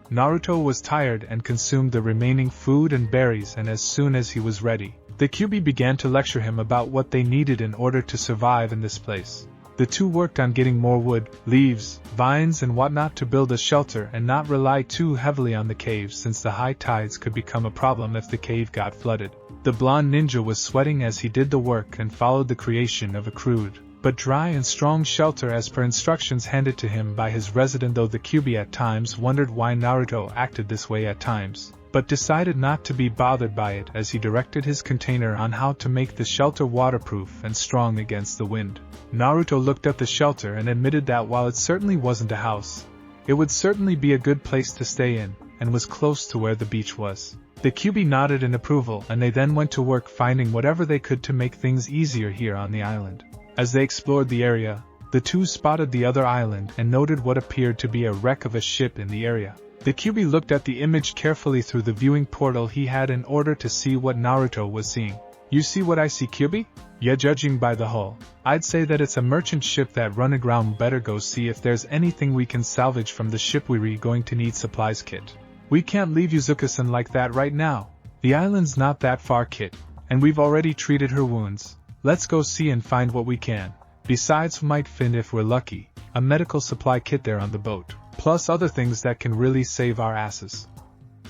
Naruto was tired and consumed the remaining food and berries, and as soon as he was ready, the QB began to lecture him about what they needed in order to survive in this place. The two worked on getting more wood, leaves, vines and whatnot to build a shelter and not rely too heavily on the cave, since the high tides could become a problem if the cave got flooded. The blonde ninja was sweating as he did the work and followed the creation of a crude but dry and strong shelter as per instructions handed to him by his resident, though the QB at times wondered why Naruto acted this way at times. but decided not to be bothered by it as he directed his container on how to make the shelter waterproof and strong against the wind. Naruto looked at the shelter and admitted that while it certainly wasn't a house, it would certainly be a good place to stay in, and was close to where the beach was. The QB nodded in approval, and they then went to work finding whatever they could to make things easier here on the island. As they explored the area, the two spotted the other island and noted what appeared to be a wreck of a ship in the area. The QB looked at the image carefully through the viewing portal he had in order to see what Naruto was seeing. "You see what I see, QB? Yeah, judging by the hull, I'd say that it's a merchant ship that run aground. Better go see if there's anything we can salvage from the ship. We're going to need supplies, kit. We can't leave Yuzuki-san like that right now. The island's not that far, kit, and we've already treated her wounds. Let's go see and find what we can. Besides, we might find, if we're lucky, a medical supply kit there on the boat, plus other things that can really save our asses.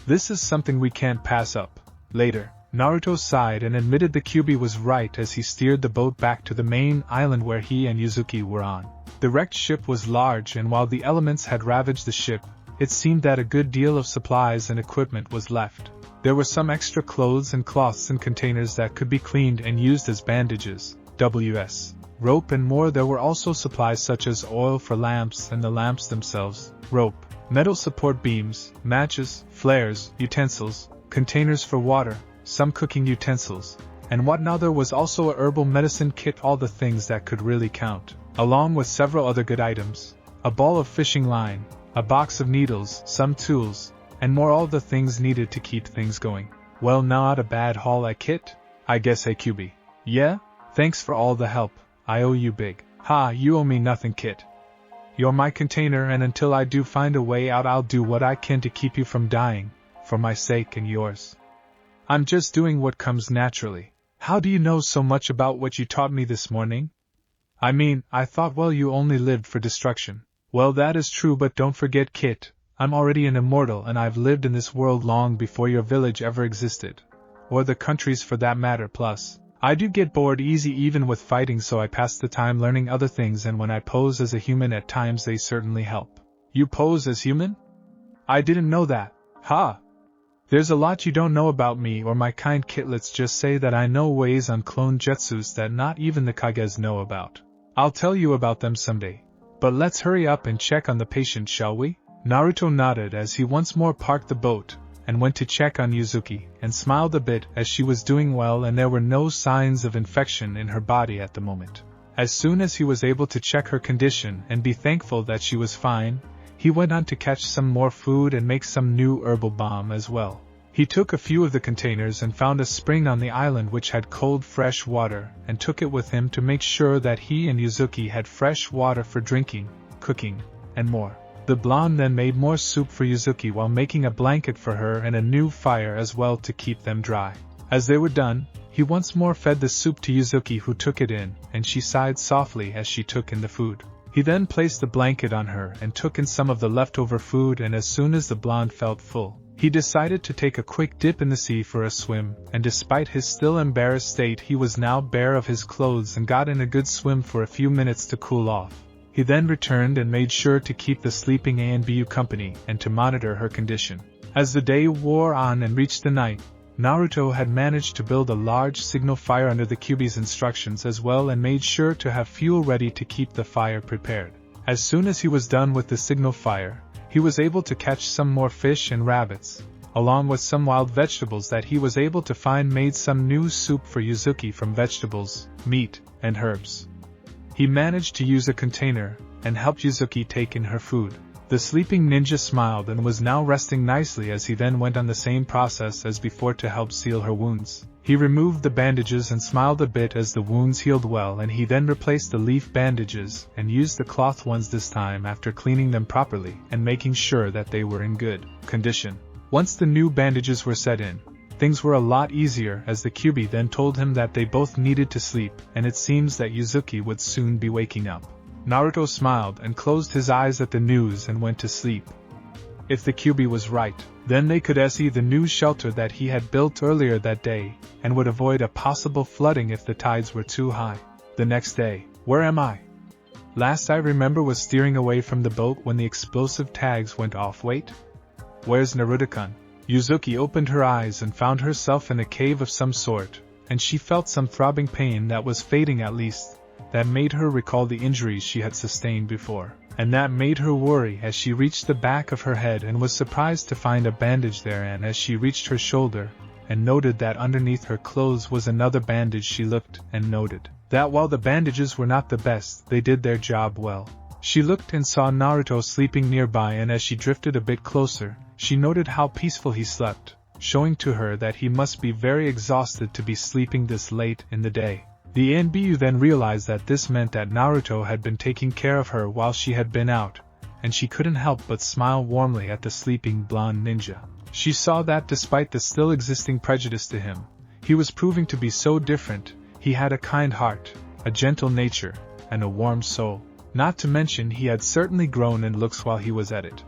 This is something we can't pass up." Later, Naruto sighed and admitted the QB was right as he steered the boat back to the main island where he and Yuzuki were on. The wrecked ship was large, and while the elements had ravaged the ship, it seemed that a good deal of supplies and equipment was left. There were some extra clothes and cloths in containers that could be cleaned and used as bandages, rope and more. There were also supplies such as oil for lamps and the lamps themselves, rope, metal support beams, matches, flares, utensils, containers for water, some cooking utensils, and whatnot. There was also a herbal medicine kit, all the things that could really count, along with several other good items, a ball of fishing line, a box of needles, some tools, and more, all the things needed to keep things going. "Well, not a bad haul, kit, I guess, QB. Yeah? Thanks for all the help, I owe you big." "Ha, you owe me nothing, kit. You're my container, and until I do find a way out, I'll do what I can to keep you from dying, for my sake and yours. I'm just doing what comes naturally." "How do you know so much about what you taught me this morning?" "I mean, I thought, well, you only lived for destruction." "Well, that is true, but don't forget, kit, I'm already an immortal, and I've lived in this world long before your village ever existed. Or the countries for that matter. Plus, I do get bored easy even with fighting, so I pass the time learning other things, and when I pose as a human at times they certainly help." "You pose as human? I didn't know that." "Ha! There's a lot you don't know about me or my kind, kit. Let's just say that I know ways on clone jutsus that not even the Kages know about. I'll tell you about them someday. But let's hurry up and check on the patient, shall we?" Naruto nodded as he once more parked the boat, and went to check on Yuzuki, and smiled a bit as she was doing well and there were no signs of infection in her body at the moment. As soon as he was able to check her condition and be thankful that she was fine, he went on to catch some more food and make some new herbal balm as well. He took a few of the containers and found a spring on the island which had cold fresh water, and took it with him to make sure that he and Yuzuki had fresh water for drinking, cooking, and more. The blonde then made more soup for Yuzuki while making a blanket for her and a new fire as well to keep them dry. As they were done, he once more fed the soup to Yuzuki, who took it in, and she sighed softly as she took in the food. He then placed the blanket on her and took in some of the leftover food, and as soon as the blonde felt full, he decided to take a quick dip in the sea for a swim, and despite his still embarrassed state he was now bare of his clothes and got in a good swim for a few minutes to cool off. He then returned and made sure to keep the sleeping ANBU company and to monitor her condition. As the day wore on and reached the night, Naruto had managed to build a large signal fire under the QB's instructions as well, and made sure to have fuel ready to keep the fire prepared. As soon as he was done with the signal fire, he was able to catch some more fish and rabbits, along with some wild vegetables that he was able to find, made some new soup for Yuzuki from vegetables, meat, and herbs. He managed to use a container, and helped Yuzuki take in her food. The sleeping ninja smiled and was now resting nicely as he then went on the same process as before to help seal her wounds. He removed the bandages and smiled a bit as the wounds healed well, and he then replaced the leaf bandages and used the cloth ones this time after cleaning them properly and making sure that they were in good condition. Once the new bandages were set in, things were a lot easier as the QB then told him that they both needed to sleep, and it seems that Yuzuki would soon be waking up. Naruto smiled and closed his eyes at the news and went to sleep. If the QB was right, then they could see the new shelter that he had built earlier that day, and would avoid a possible flooding if the tides were too high. The next day, where am I? Last I remember was steering away from the boat when the explosive tags went off. Wait. Where's Naruto-kun? Yuzuki opened her eyes and found herself in a cave of some sort, and she felt some throbbing pain that was fading at least, that made her recall the injuries she had sustained before, and that made her worry as she reached the back of her head and was surprised to find a bandage there, and as she reached her shoulder, and noted that underneath her clothes was another bandage, she looked and noted that while the bandages were not the best, they did their job well. She looked and saw Naruto sleeping nearby, and as she drifted a bit closer, she noted how peaceful he slept, showing to her that he must be very exhausted to be sleeping this late in the day. The ANBU then realized that this meant that Naruto had been taking care of her while she had been out, and she couldn't help but smile warmly at the sleeping blonde ninja. She saw that despite the still existing prejudice to him, he was proving to be so different. He had a kind heart, a gentle nature, and a warm soul. Not to mention he had certainly grown in looks while he was at it.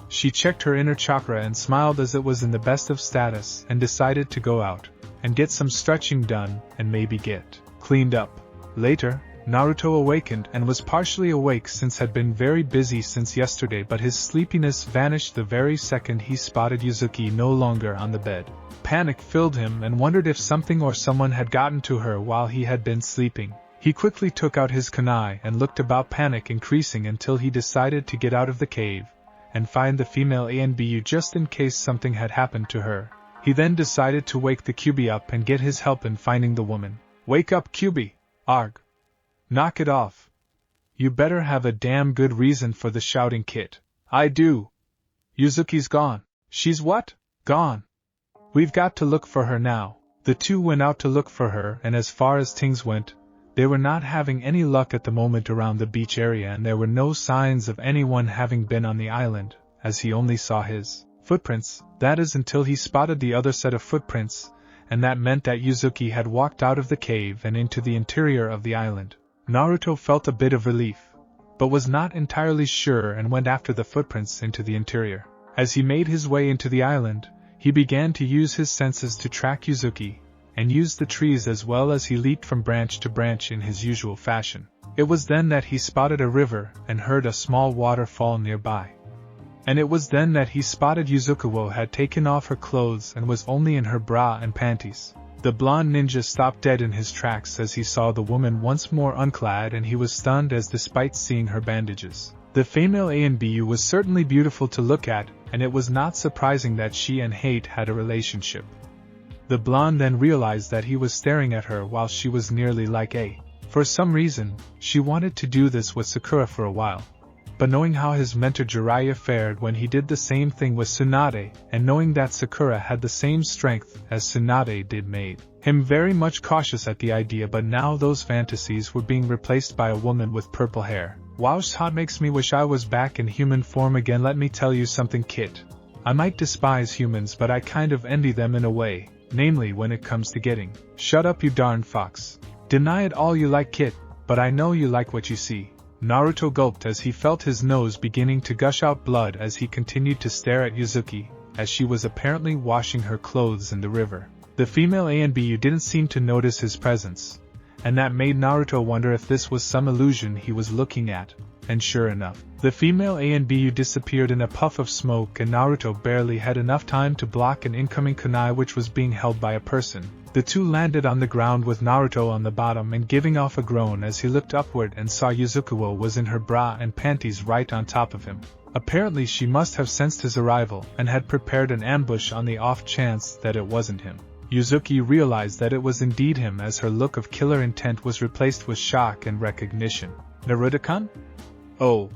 She checked her inner chakra and smiled as it was in the best of status, and decided to go out and get some stretching done and maybe get cleaned up. Later, Naruto awakened and was partially awake since had been very busy since yesterday, but his sleepiness vanished the very second he spotted Yuzuki no longer on the bed. Panic filled him and wondered if something or someone had gotten to her while he had been sleeping. He quickly took out his kunai and looked about, panic increasing until he decided to get out of the cave and find the female ANBU just in case something had happened to her. He then decided to wake the Kyubi up and get his help in finding the woman. "Wake up, Kyubi! Arg! Knock it off! You better have a damn good reason for the shouting, kid." "I do." "Yuzuki's gone." "She's what? Gone? We've got to look for her now." The two went out to look for her, and as far as things went, they were not having any luck at the moment around the beach area, and there were no signs of anyone having been on the island, as he only saw his footprints, that is until he spotted the other set of footprints, and that meant that Yuzuki had walked out of the cave and into the interior of the island. Naruto felt a bit of relief, but was not entirely sure and went after the footprints into the interior. As he made his way into the island, he began to use his senses to track Yuzuki, and used the trees as well as he leaped from branch to branch in his usual fashion. It was then that he spotted a river and heard a small waterfall nearby. And it was then that he spotted Yuzuki had taken off her clothes and was only in her bra and panties. The blonde ninja stopped dead in his tracks as he saw the woman once more unclad, and he was stunned as despite seeing her bandages, the female ANBU was certainly beautiful to look at, and it was not surprising that she and Hate had a relationship. The blonde then realized that he was staring at her while she was nearly like a. For some reason, she wanted to do this with Sakura for a while. But knowing how his mentor Jiraiya fared when he did the same thing with Tsunade, and knowing that Sakura had the same strength as Tsunade did, made him very much cautious at the idea. But now those fantasies were being replaced by a woman with purple hair. "Wow, hot, makes me wish I was back in human form again. Let me tell you something, kid. I might despise humans, but I kind of envy them in a way, namely when it comes to getting." "Shut up, you darn fox. Deny it all you like, kid, but I know you like what you see." Naruto gulped as he felt his nose beginning to gush out blood as he continued to stare at Yuzuki, as she was apparently washing her clothes in the river. The female ANBU didn't seem to notice his presence, and that made Naruto wonder if this was some illusion he was looking at, and sure enough, the female ANBU disappeared in a puff of smoke, and Naruto barely had enough time to block an incoming kunai which was being held by a person. The two landed on the ground with Naruto on the bottom and giving off a groan as he looked upward and saw Yuzuki was in her bra and panties right on top of him. Apparently she must have sensed his arrival and had prepared an ambush on the off chance that it wasn't him. Yuzuki realized that it was indeed him as her look of killer intent was replaced with shock and recognition. "Naruto-kun? Oh.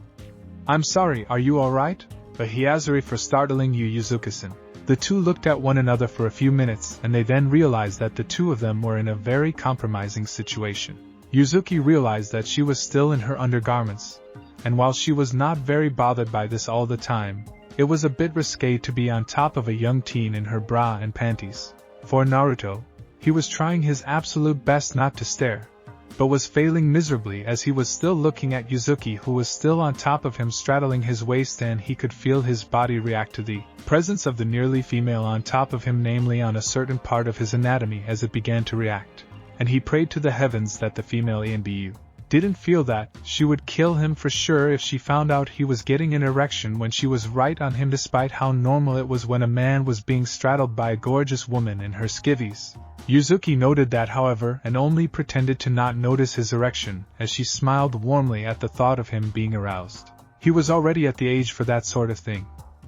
I'm sorry, are you alright? A hiazuri for startling you, Yuzuki-san." The two looked at one another for a few minutes, and they then realized that the two of them were in a very compromising situation. Yuzuki realized that she was still in her undergarments, and while she was not very bothered by this all the time, it was a bit risque to be on top of a young teen in her bra and panties. For Naruto, he was trying his absolute best not to stare, but was failing miserably as he was still looking at Yuzuki, who was still on top of him straddling his waist, and he could feel his body react to the presence of the nearly female on top of him, namely on a certain part of his anatomy as it began to react, and he prayed to the heavens that the female ANBU didn't feel that she would kill him for sure if she found out he was getting an erection when she was right on him, despite how normal it was when a man was being straddled by a gorgeous woman in her skivvies. Yuzuki noted that, however, and only pretended to not notice his erection, as she smiled warmly at the thought of him being aroused. He was already at the age for that sort of thing,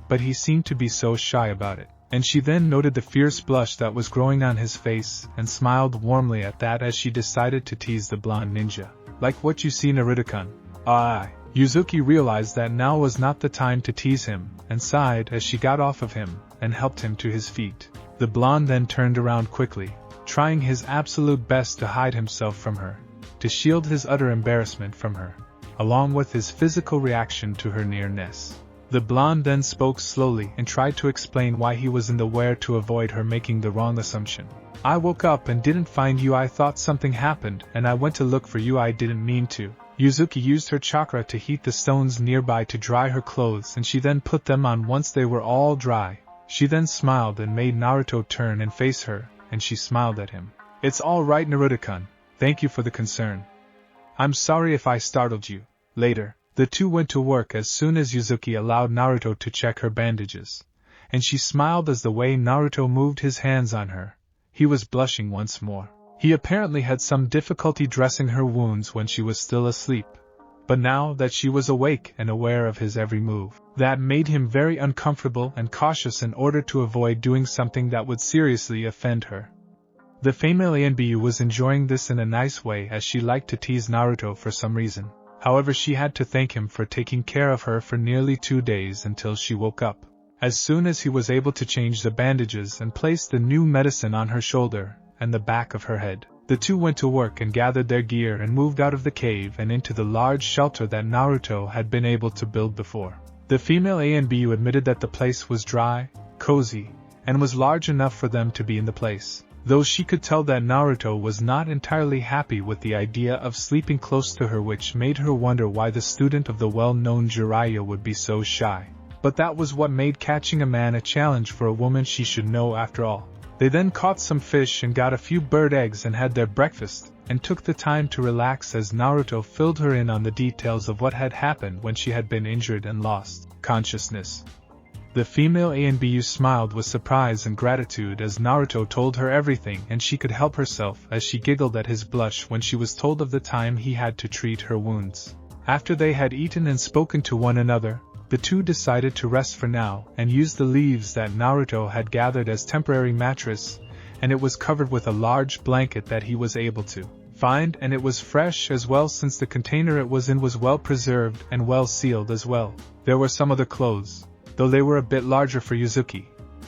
but he seemed to be so shy about it. And she then noted the fierce blush that was growing on his face, and smiled warmly at that as she decided to tease the blonde ninja. Like what you see, Naruto-kun. Aye. Yuzuki realized that now was not the time to tease him, and sighed as she got off of him, and helped him to his feet. The blonde then turned around quickly, trying his absolute best to hide himself from her, to shield his utter embarrassment from her, along with his physical reaction to her nearness. The blonde then spoke slowly and tried to explain why he was in the where to avoid her making the wrong assumption. I woke up and didn't find you. I thought something happened and I went to look for you. I didn't mean to. Yuzuki used her chakra to heat the stones nearby to dry her clothes, and she then put them on once they were all dry. She then smiled and made Naruto turn and face her, and she smiled at him. It's all right, Naruto-kun. Thank you for the concern. I'm sorry if I startled you. Later, the two went to work as soon as Yuzuki allowed Naruto to check her bandages, and she smiled as the way Naruto moved his hands on her. He was blushing once more. He apparently had some difficulty dressing her wounds when she was still asleep, but now that she was awake and aware of his every move, that made him very uncomfortable and cautious in order to avoid doing something that would seriously offend her. The female ANBU was enjoying this in a nice way, as she liked to tease Naruto for some reason. However, she had to thank him for taking care of her for nearly 2 days until she woke up. As soon as he was able to change the bandages and place the new medicine on her shoulder and the back of her head, the two went to work and gathered their gear and moved out of the cave and into the large shelter that Naruto had been able to build before. The female ANBU admitted that the place was dry, cozy, and was large enough for them to be in the place, though she could tell that Naruto was not entirely happy with the idea of sleeping close to her, which made her wonder why the student of the well-known Jiraiya would be so shy. But that was what made catching a man a challenge for a woman she should know after all. They then caught some fish and got a few bird eggs and had their breakfast, and took the time to relax as Naruto filled her in on the details of what had happened when she had been injured and lost consciousness. The female ANBU smiled with surprise and gratitude as Naruto told her everything, and she could help herself as she giggled at his blush when she was told of the time he had to treat her wounds. After they had eaten and spoken to one another, the two decided to rest for now and use the leaves that Naruto had gathered as temporary mattress, and it was covered with a large blanket that he was able to find, and it was fresh as well since the container it was in was well preserved and well sealed as well. There were some other clothes, though they were a bit larger for Yuzuki,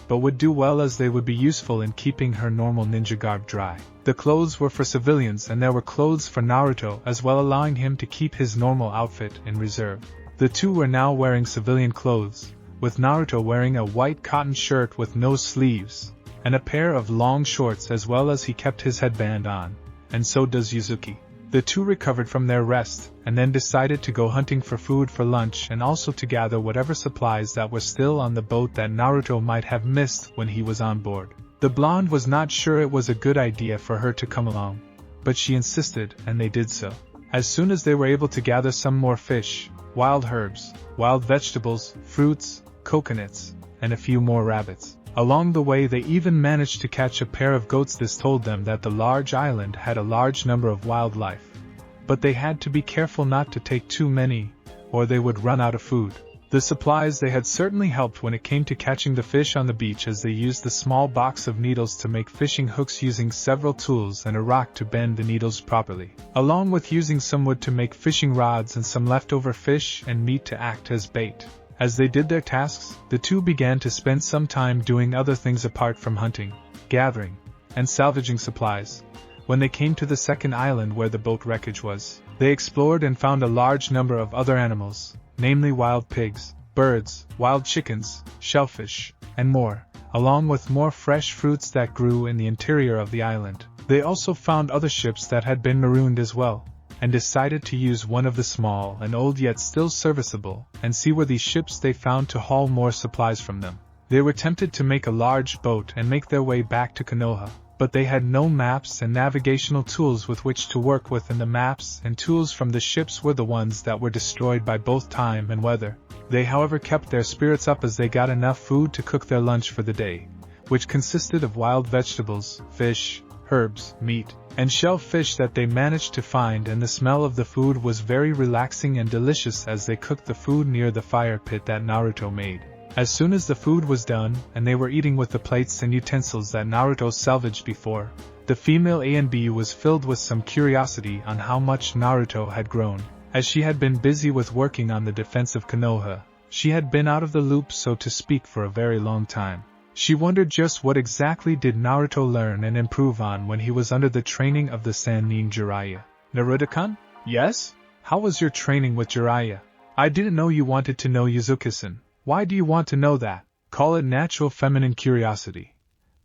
but would do well as they would be useful in keeping her normal ninja garb dry. The clothes were for civilians and there were clothes for Naruto as well, allowing him to keep his normal outfit in reserve. The two were now wearing civilian clothes, with Naruto wearing a white cotton shirt with no sleeves, and a pair of long shorts, as well as he kept his headband on, and so does Yuzuki. The two recovered from their rest, and then decided to go hunting for food for lunch and also to gather whatever supplies that were still on the boat that Naruto might have missed when he was on board. The blonde was not sure it was a good idea for her to come along, but she insisted, and they did so. As soon as they were able to gather some more fish, wild herbs, wild vegetables, fruits, coconuts, and a few more rabbits. Along the way they even managed to catch a pair of goats. This told them that the large island had a large number of wildlife, but they had to be careful not to take too many, or they would run out of food. The supplies they had certainly helped when it came to catching the fish on the beach, as they used the small box of needles to make fishing hooks using several tools and a rock to bend the needles properly, along with using some wood to make fishing rods and some leftover fish and meat to act as bait. As they did their tasks, the two began to spend some time doing other things apart from hunting, gathering, and salvaging supplies. When they came to the second island where the boat wreckage was, they explored and found a large number of other animals, namely wild pigs, birds, wild chickens, shellfish, and more, along with more fresh fruits that grew in the interior of the island. They also found other ships that had been marooned as well, and decided to use one of the small and old yet still serviceable, and see where these ships they found to haul more supplies from them. They were tempted to make a large boat and make their way back to Konoha, but they had no maps and navigational tools with which to work with, and the maps and tools from the ships were the ones that were destroyed by both time and weather. They however kept their spirits up as they got enough food to cook their lunch for the day, which consisted of wild vegetables, fish, herbs, meat, and shellfish that they managed to find, and the smell of the food was very relaxing and delicious as they cooked the food near the fire pit that Naruto made. As soon as the food was done, and they were eating with the plates and utensils that Naruto salvaged before, the female A and B was filled with some curiosity on how much Naruto had grown. As she had been busy with working on the defense of Konoha, she had been out of the loop, so to speak, for a very long time. She wondered just what exactly did Naruto learn and improve on when he was under the training of the Sannin Jiraiya. Naruto-kun? Yes? How was your training with Jiraiya? I didn't know you wanted to know, Yuzuki-san. Why do you want to know that? Call it natural feminine curiosity.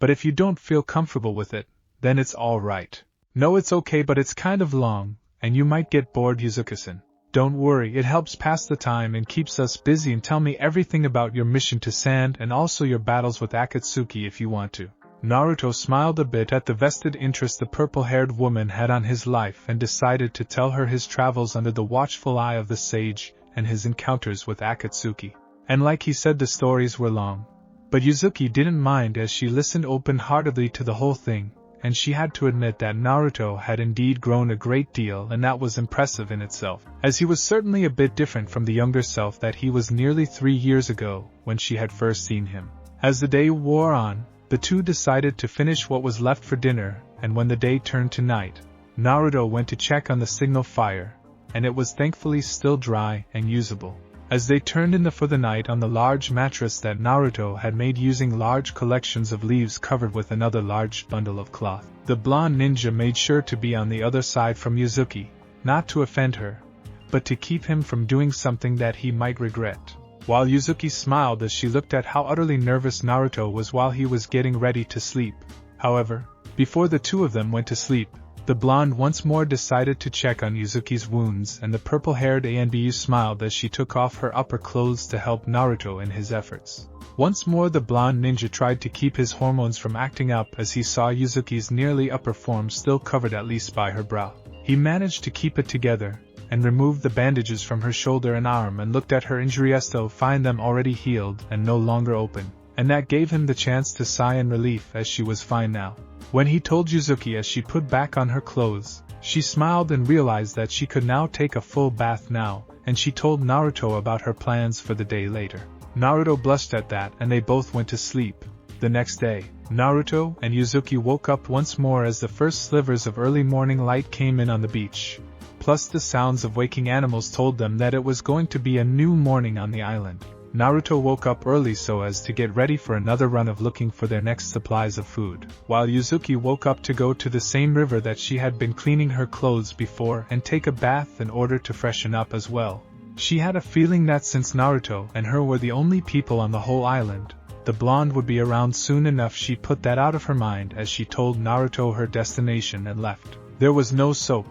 But if you don't feel comfortable with it, then it's all right. No, it's okay, but it's kind of long, and you might get bored, Yuzuki-san. Don't worry, it helps pass the time and keeps us busy, and tell me everything about your mission to Sand and also your battles with Akatsuki if you want to. Naruto smiled a bit at the vested interest the purple-haired woman had on his life and decided to tell her his travels under the watchful eye of the sage and his encounters with Akatsuki. And like he said, the stories were long. But Yuzuki didn't mind as she listened open-heartedly to the whole thing, and she had to admit that Naruto had indeed grown a great deal, and that was impressive in itself, as he was certainly a bit different from the younger self that he was nearly 3 years ago when she had first seen him. As the day wore on, the two decided to finish what was left for dinner, and when the day turned to night, Naruto went to check on the signal fire, and it was thankfully still dry and usable. As they turned in for the night on the large mattress that Naruto had made using large collections of leaves covered with another large bundle of cloth, the blonde ninja made sure to be on the other side from Yuzuki, not to offend her, but to keep him from doing something that he might regret. While Yuzuki smiled as she looked at how utterly nervous Naruto was while he was getting ready to sleep. However, before the two of them went to sleep, the blonde once more decided to check on Yuzuki's wounds, and the purple-haired Anbu smiled as she took off her upper clothes to help Naruto in his efforts. Once more the blonde ninja tried to keep his hormones from acting up as he saw Yuzuki's nearly upper form still covered at least by her brow. He managed to keep it together, and removed the bandages from her shoulder and arm and looked at her injuries to find them already healed and no longer open, and that gave him the chance to sigh in relief as she was fine now. When he told Yuzuki as she put back on her clothes, she smiled and realized that she could now take a full bath now, and she told Naruto about her plans for the day later. Naruto blushed at that, and they both went to sleep. The next day, Naruto and Yuzuki woke up once more as the first slivers of early morning light came in on the beach. Plus the sounds of waking animals told them that it was going to be a new morning on the island. Naruto woke up early so as to get ready for another run of looking for their next supplies of food, while Yuzuki woke up to go to the same river that she had been cleaning her clothes before and take a bath in order to freshen up as well. She had a feeling that since Naruto and her were the only people on the whole island, the blonde would be around soon enough. She put that out of her mind as she told Naruto her destination and left. There was no soap,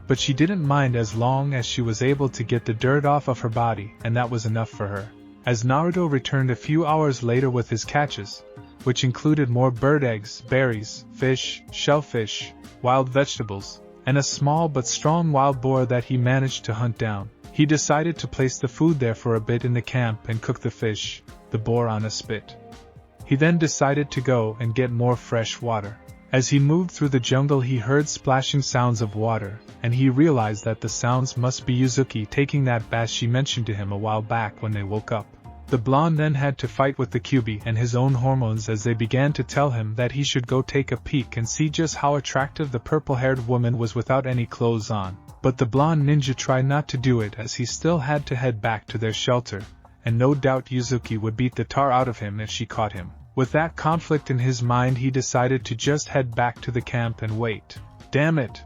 but she didn't mind as long as she was able to get the dirt off of her body, and that was enough for her. As Naruto returned a few hours later with his catches, which included more bird eggs, berries, fish, shellfish, wild vegetables, and a small but strong wild boar that he managed to hunt down, he decided to place the food there for a bit in the camp and cook the fish, the boar on a spit. He then decided to go and get more fresh water. As he moved through the jungle he heard splashing sounds of water, and he realized that the sounds must be Yuzuki taking that bath she mentioned to him a while back when they woke up. The blonde then had to fight with the Kyuubi and his own hormones as they began to tell him that he should go take a peek and see just how attractive the purple-haired woman was without any clothes on. But the blonde ninja tried not to do it as he still had to head back to their shelter, and no doubt Yuzuki would beat the tar out of him if she caught him. With that conflict in his mind he decided to just head back to the camp and wait. Damn it!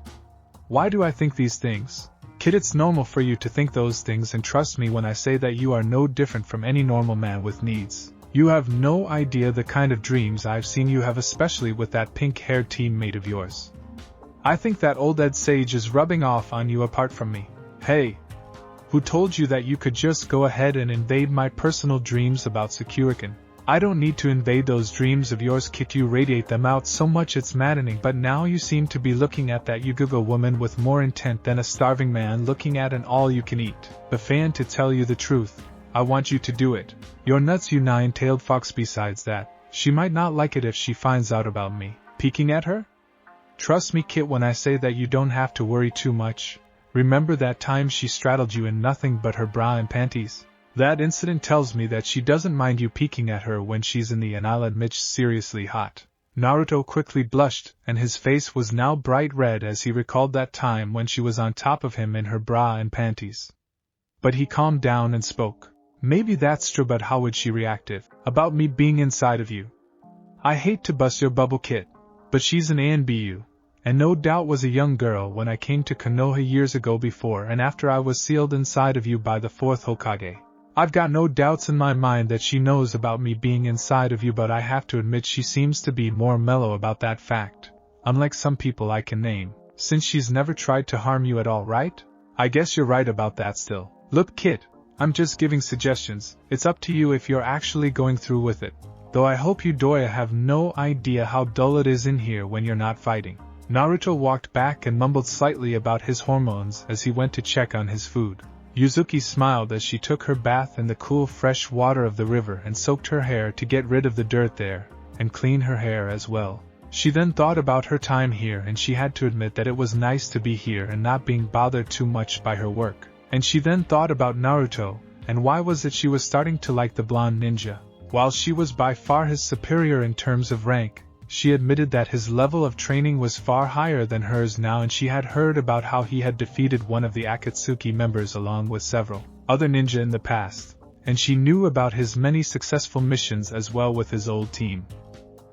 Why do I think these things? Kid, it's normal for you to think those things, and trust me when I say that you are no different from any normal man with needs. You have no idea the kind of dreams I've seen you have, especially with that pink-haired teammate of yours. I think that old Ed Sage is rubbing off on you apart from me. Hey! Who told you that you could just go ahead and invade my personal dreams about Sakurakin? I don't need to invade those dreams of yours. You radiate them out so much it's maddening, but now you seem to be looking at that Hyuga woman with more intent than a starving man looking at an all-you-can-eat buffet. To tell you the truth, I want you to do it. You're nuts, you nine-tailed fox. Besides that, she might not like it if she finds out about me peeking at her. Trust me, Kit, when I say that you don't have to worry too much. Remember that time she straddled you in nothing but her bra and panties? That incident tells me that she doesn't mind you peeking at her when she's in the and I'll admit seriously hot. Naruto quickly blushed, and his face was now bright red as he recalled that time when she was on top of him in her bra and panties. But he calmed down and spoke. Maybe that's true, but how would she react about me being inside of you? I hate to bust your bubble, Kit, but she's an ANBU, and no doubt was a young girl when I came to Konoha years ago, before and after I was sealed inside of you by the 4th Hokage. I've got no doubts in my mind that she knows about me being inside of you, but I have to admit she seems to be more mellow about that fact, unlike some people I can name, since she's never tried to harm you at all, right? I guess you're right about that still. Look, Kit, I'm just giving suggestions. It's up to you if you're actually going through with it. Though I hope you Doya have no idea how dull it is in here when you're not fighting. Naruto walked back and mumbled slightly about his hormones as he went to check on his food. Yuzuki smiled as she took her bath in the cool fresh water of the river and soaked her hair to get rid of the dirt there, and clean her hair as well. She then thought about her time here, and she had to admit that it was nice to be here and not being bothered too much by her work. And she then thought about Naruto, and why was it she was starting to like the blonde ninja? While she was by far his superior in terms of rank, she admitted that his level of training was far higher than hers now, and she had heard about how he had defeated one of the Akatsuki members along with several other ninja in the past, and she knew about his many successful missions as well with his old team.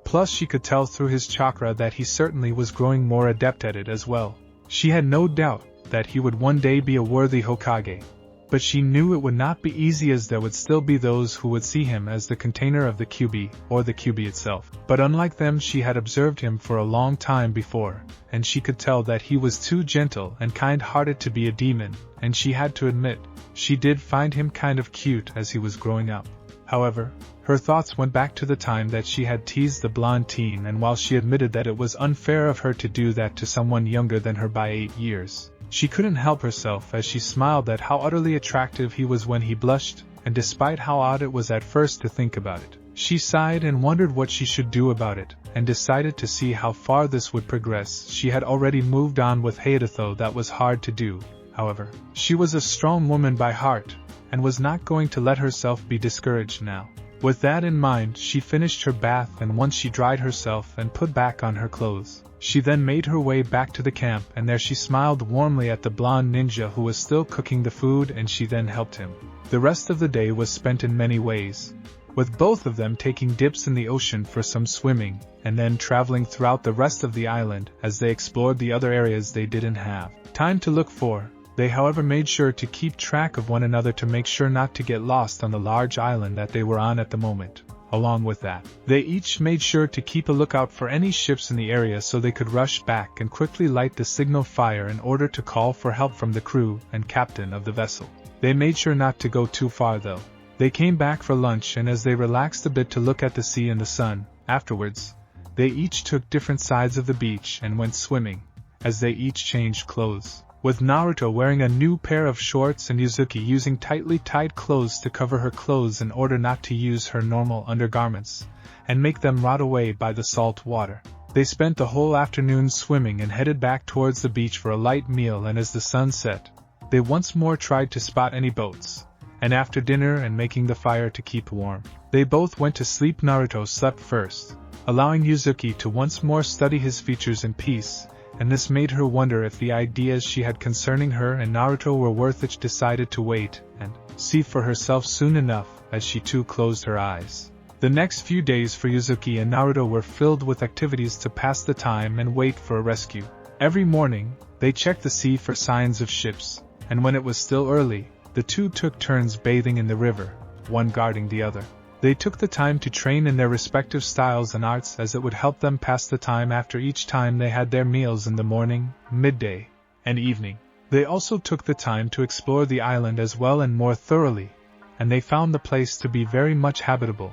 Plus she could tell through his chakra that he certainly was growing more adept at it as well. She had no doubt that he would one day be a worthy Hokage, but she knew it would not be easy, as there would still be those who would see him as the container of the Kyuubi, or the Kyuubi itself. But unlike them, she had observed him for a long time before, and she could tell that he was too gentle and kind-hearted to be a demon, and she had to admit, she did find him kind of cute as he was growing up. However, her thoughts went back to the time that she had teased the blonde teen, and while she admitted that it was unfair of her to do that to someone younger than her by 8 years, she couldn't help herself as she smiled at how utterly attractive he was when he blushed, and despite how odd it was at first to think about it, she sighed and wondered what she should do about it, and decided to see how far this would progress. She had already moved on with Hinata, though that was hard to do. However, she was a strong woman by heart, and was not going to let herself be discouraged now. With that in mind, she finished her bath, and once she dried herself and put back on her clothes, she then made her way back to the camp, and there she smiled warmly at the blonde ninja who was still cooking the food, and she then helped him. The rest of the day was spent in many ways, with both of them taking dips in the ocean for some swimming, and then traveling throughout the rest of the island as they explored the other areas they didn't have time to look for. They however made sure to keep track of one another to make sure not to get lost on the large island that they were on at the moment. Along with that, they each made sure to keep a lookout for any ships in the area so they could rush back and quickly light the signal fire in order to call for help from the crew and captain of the vessel. They made sure not to go too far though. They came back for lunch, and as they relaxed a bit to look at the sea and the sun, afterwards, they each took different sides of the beach and went swimming, as they each changed clothes, with Naruto wearing a new pair of shorts and Yuzuki using tightly tied clothes to cover her clothes in order not to use her normal undergarments and make them rot away by the salt water. They spent the whole afternoon swimming and headed back towards the beach for a light meal, and as the sun set, they once more tried to spot any boats, and after dinner and making the fire to keep warm, they both went to sleep. Naruto slept first, allowing Yuzuki to once more study his features in peace, and this made her wonder if the ideas she had concerning her and Naruto were worth it. She decided to wait and see for herself soon enough, as she too closed her eyes. The next few days for Yuzuki and Naruto were filled with activities to pass the time and wait for a rescue. Every morning, they checked the sea for signs of ships, and when it was still early, the two took turns bathing in the river, one guarding the other. They took the time to train in their respective styles and arts, as it would help them pass the time after each time they had their meals in the morning, midday, and evening. They also took the time to explore the island as well and more thoroughly, and they found the place to be very much habitable,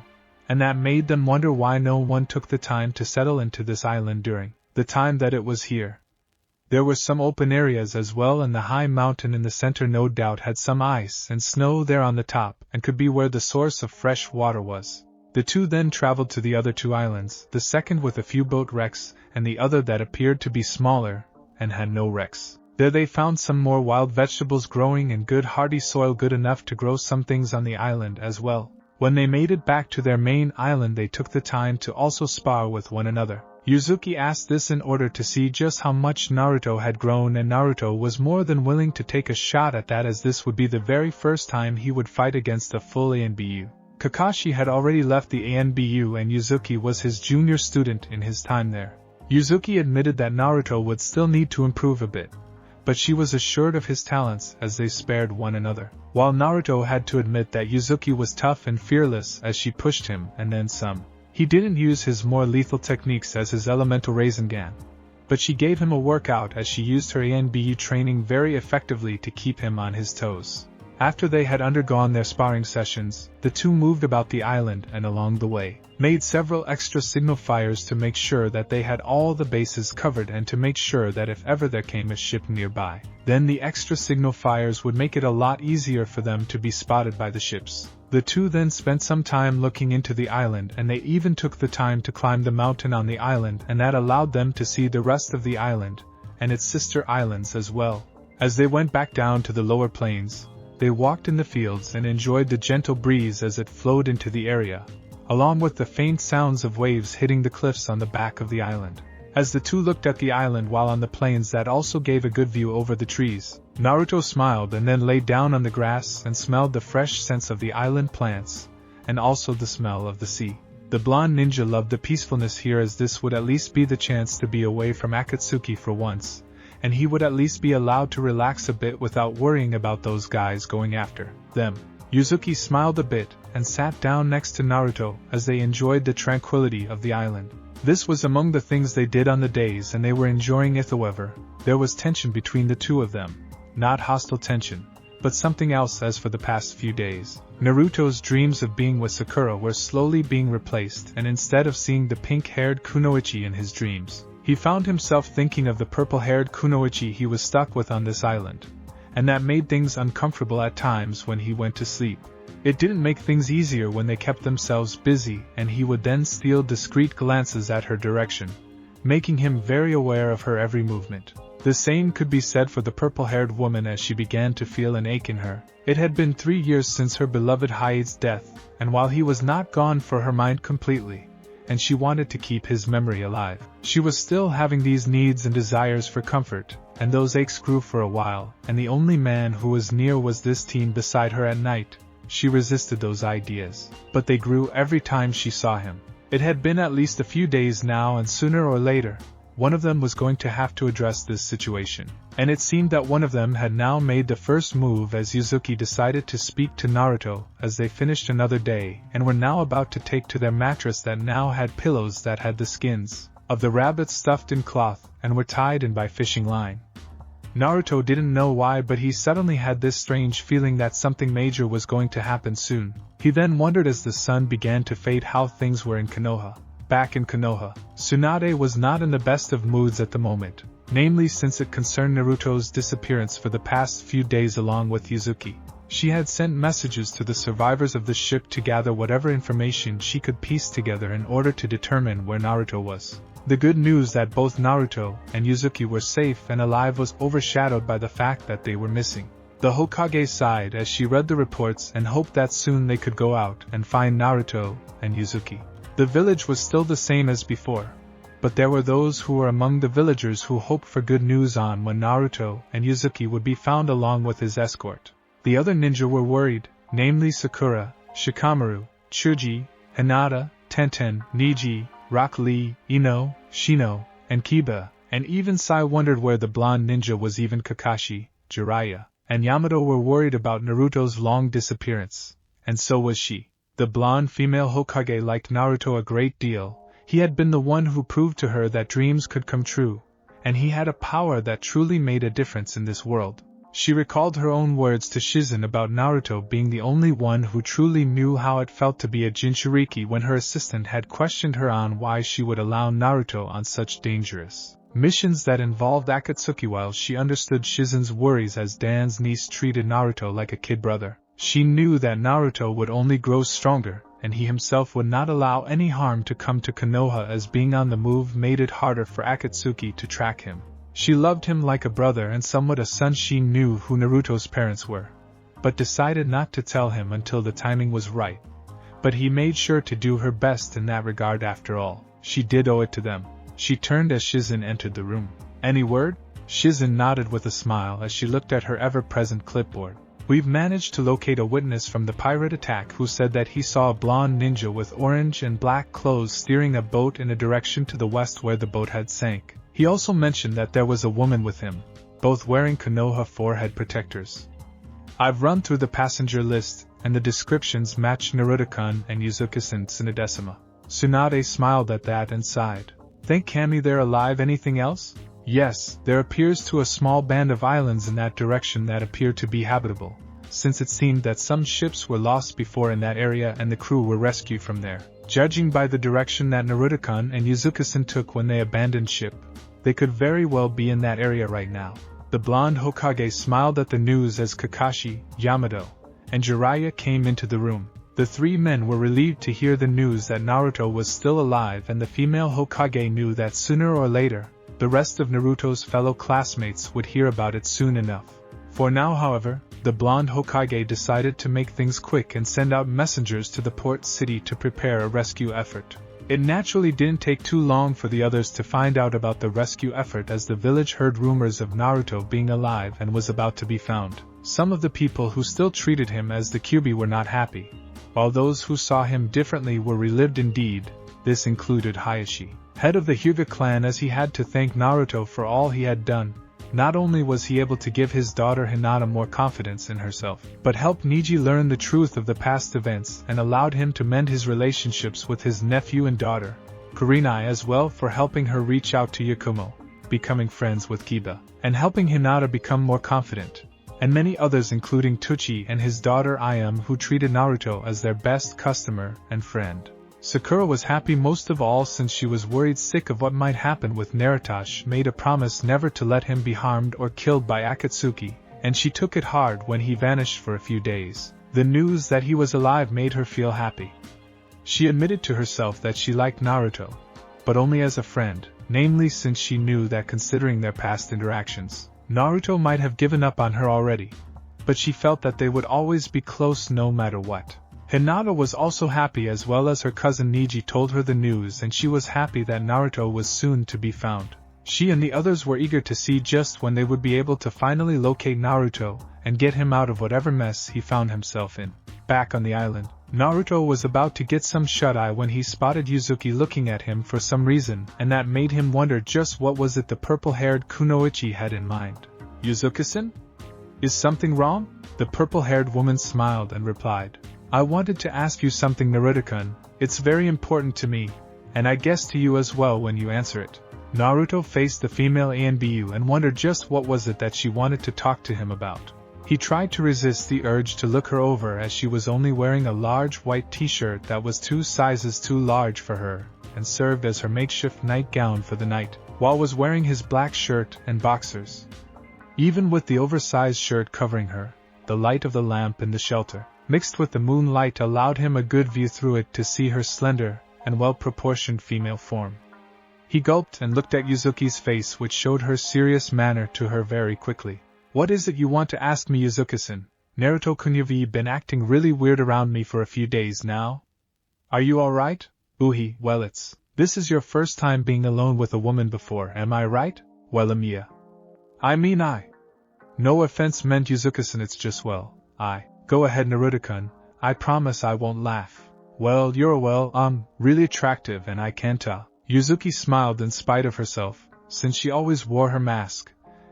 and that made them wonder why no one took the time to settle into this island during the time that it was here. There were some open areas as well, and the high mountain in the center no doubt had some ice and snow there on the top, and could be where the source of fresh water was. The two then traveled to the other two islands, the second with a few boat wrecks, and the other that appeared to be smaller, and had no wrecks. There they found some more wild vegetables growing and good hardy soil good enough to grow some things on the island as well. When they made it back to their main island, they took the time to also spar with one another. Yuzuki asked this in order to see just how much Naruto had grown, and Naruto was more than willing to take a shot at that, as this would be the very first time he would fight against a full ANBU. Kakashi had already left the ANBU and Yuzuki was his junior student in his time there. Yuzuki admitted that Naruto would still need to improve a bit, but she was assured of his talents as they spared one another, while Naruto had to admit that Yuzuki was tough and fearless as she pushed him and then some. He didn't use his more lethal techniques as his elemental Rasengan, but she gave him a workout as she used her ANBU training very effectively to keep him on his toes. After they had undergone their sparring sessions, the two moved about the island and along the way made several extra signal fires to make sure that they had all the bases covered and to make sure that if ever there came a ship nearby, then the extra signal fires would make it a lot easier for them to be spotted by the ships. The two then spent some time looking into the island, and they even took the time to climb the mountain on the island, and that allowed them to see the rest of the island and its sister islands as well. As they went back down to the lower plains, they walked in the fields and enjoyed the gentle breeze as it flowed into the area, along with the faint sounds of waves hitting the cliffs on the back of the island. As the two looked at the island while on the plains that also gave a good view over the trees, Naruto smiled and then lay down on the grass and smelled the fresh scents of the island plants, and also the smell of the sea. The blonde ninja loved the peacefulness here, as this would at least be the chance to be away from Akatsuki for once, and he would at least be allowed to relax a bit without worrying about those guys going after them. Yuzuki smiled a bit and sat down next to Naruto as they enjoyed the tranquility of the island. This was among the things they did on the days, and they were enjoying it. However, there was tension between the two of them. Not hostile tension, but something else, as for the past few days, Naruto's dreams of being with Sakura were slowly being replaced, and instead of seeing the pink-haired Kunoichi in his dreams, he found himself thinking of the purple-haired Kunoichi he was stuck with on this island, and that made things uncomfortable at times when he went to sleep. It didn't make things easier when they kept themselves busy, and he would then steal discreet glances at her direction, making him very aware of her every movement. The same could be said for the purple-haired woman as she began to feel an ache in her. It had been 3 years since her beloved Hyuga's death, and while he was not gone for her mind completely, and she wanted to keep his memory alive, she was still having these needs and desires for comfort, and those aches grew for a while, and the only man who was near was this teen beside her at night. She resisted those ideas, but they grew every time she saw him. It had been at least a few days now, and sooner or later, one of them was going to have to address this situation, and it seemed that one of them had now made the first move, as Yuzuki decided to speak to Naruto as they finished another day and were now about to take to their mattress that now had pillows that had the skins of the rabbits stuffed in cloth and were tied in by fishing line. Naruto didn't know why, but he suddenly had this strange feeling that something major was going to happen soon. He then wondered as the sun began to fade how things were in Konoha. Back in Konoha, Tsunade was not in the best of moods at the moment, namely since it concerned Naruto's disappearance for the past few days along with Yuzuki. She had sent messages to the survivors of the ship to gather whatever information she could piece together in order to determine where Naruto was. The good news that both Naruto and Yuzuki were safe and alive was overshadowed by the fact that they were missing. The Hokage sighed as she read the reports and hoped that soon they could go out and find Naruto and Yuzuki. The village was still the same as before, but there were those who were among the villagers who hoped for good news on when Naruto and Yuzuki would be found along with his escort. The other ninja were worried, namely Sakura, Shikamaru, Chuji, Hinata, Tenten, Niji, Rock Lee, Ino, Shino, and Kiba, and even Sai wondered where the blonde ninja was. Even Kakashi, Jiraiya, and Yamato were worried about Naruto's long disappearance, and so was she. The blonde female Hokage liked Naruto a great deal. He had been the one who proved to her that dreams could come true, and he had a power that truly made a difference in this world. She recalled her own words to Shizen about Naruto being the only one who truly knew how it felt to be a Jinchuriki when her assistant had questioned her on why she would allow Naruto on such dangerous missions that involved Akatsuki. While she understood Shizen's worries as Dan's niece treated Naruto like a kid brother, she knew that Naruto would only grow stronger, and he himself would not allow any harm to come to Konoha, as being on the move made it harder for Akatsuki to track him. She loved him like a brother and somewhat a son. She knew who Naruto's parents were, but decided not to tell him until the timing was right. But he made sure to do her best in that regard. After all, she did owe it to them. She turned as Shizen entered the room. "Any word?" Shizen nodded with a smile as she looked at her ever-present clipboard. "We've managed to locate a witness from the pirate attack who said that he saw a blonde ninja with orange and black clothes steering a boat in a direction to the west where the boat had sank. He also mentioned that there was a woman with him, both wearing Konoha forehead protectors. I've run through the passenger list, and the descriptions match Naruto-kun and Yuzuki-san Tsunadesima." Tsunade smiled at that and sighed. "Think Kami they're alive? Anything else?" "Yes, there appears to a small band of islands in that direction that appear to be habitable, since it seemed that some ships were lost before in that area and the crew were rescued from there. Judging by the direction that Naruto-kun and Yuzuki-san took when they abandoned ship, they could very well be in that area right now." The blonde Hokage smiled at the news as Kakashi, Yamato, and Jiraiya came into the room. The three men were relieved to hear the news that Naruto was still alive, and the female Hokage knew that sooner or later, the rest of Naruto's fellow classmates would hear about it soon enough. For now, however, the blonde Hokage decided to make things quick and send out messengers to the port city to prepare a rescue effort. It naturally didn't take too long for the others to find out about the rescue effort, as the village heard rumors of Naruto being alive and was about to be found. Some of the people who still treated him as the Kyuubi were not happy, while those who saw him differently were relieved indeed. This included Hayashi, head of the Hyuga clan, as he had to thank Naruto for all he had done. Not only was he able to give his daughter Hinata more confidence in herself, but helped Neji learn the truth of the past events and allowed him to mend his relationships with his nephew and daughter, Kurenai, as well, for helping her reach out to Yakumo, becoming friends with Kiba, and helping Hinata become more confident, and many others including Tuchi and his daughter Ayam, who treated Naruto as their best customer and friend. Sakura was happy most of all, since she was worried sick of what might happen with Naruto. Made a promise never to let him be harmed or killed by Akatsuki, and she took it hard when he vanished for a few days. The news that he was alive made her feel happy. She admitted to herself that she liked Naruto, but only as a friend, namely since she knew that considering their past interactions, Naruto might have given up on her already, but she felt that they would always be close no matter what. Hinata was also happy, as well as her cousin Neji told her the news, and she was happy that Naruto was soon to be found. She and the others were eager to see just when they would be able to finally locate Naruto and get him out of whatever mess he found himself in. Back on the island, Naruto was about to get some shut-eye when he spotted Yuzuki looking at him for some reason, and that made him wonder just what was it the purple-haired Kunoichi had in mind. "Yuzuki-san? Is something wrong?" The purple-haired woman smiled and replied, "I wanted to ask you something, Naruto-kun. It's very important to me, and I guess to you as well when you answer it." Naruto faced the female Anbu and wondered just what was it that she wanted to talk to him about. He tried to resist the urge to look her over, as she was only wearing a large white t-shirt that was 2 sizes too large for her, and served as her makeshift nightgown for the night, while was wearing his black shirt and boxers. Even with the oversized shirt covering her, the light of the lamp in the shelter, mixed with the moonlight, allowed him a good view through it to see her slender and well-proportioned female form. He gulped and looked at Yuzuki's face, which showed her serious manner to her very quickly. "What is it you want to ask me, Yuzuki-san? Naruto-kun, you've been acting really weird around me for a few days now. Are you alright?" "Uhi, well, this is your first time being alone with a woman before, am I right?" "Well, Amiya. I mean No offense meant, Yuzuki-san, it's just Go ahead, Naruto-kun, I promise I won't laugh." "Well, you're really attractive, and I can tell." Yuzuki smiled in spite of herself, since she always wore her mask,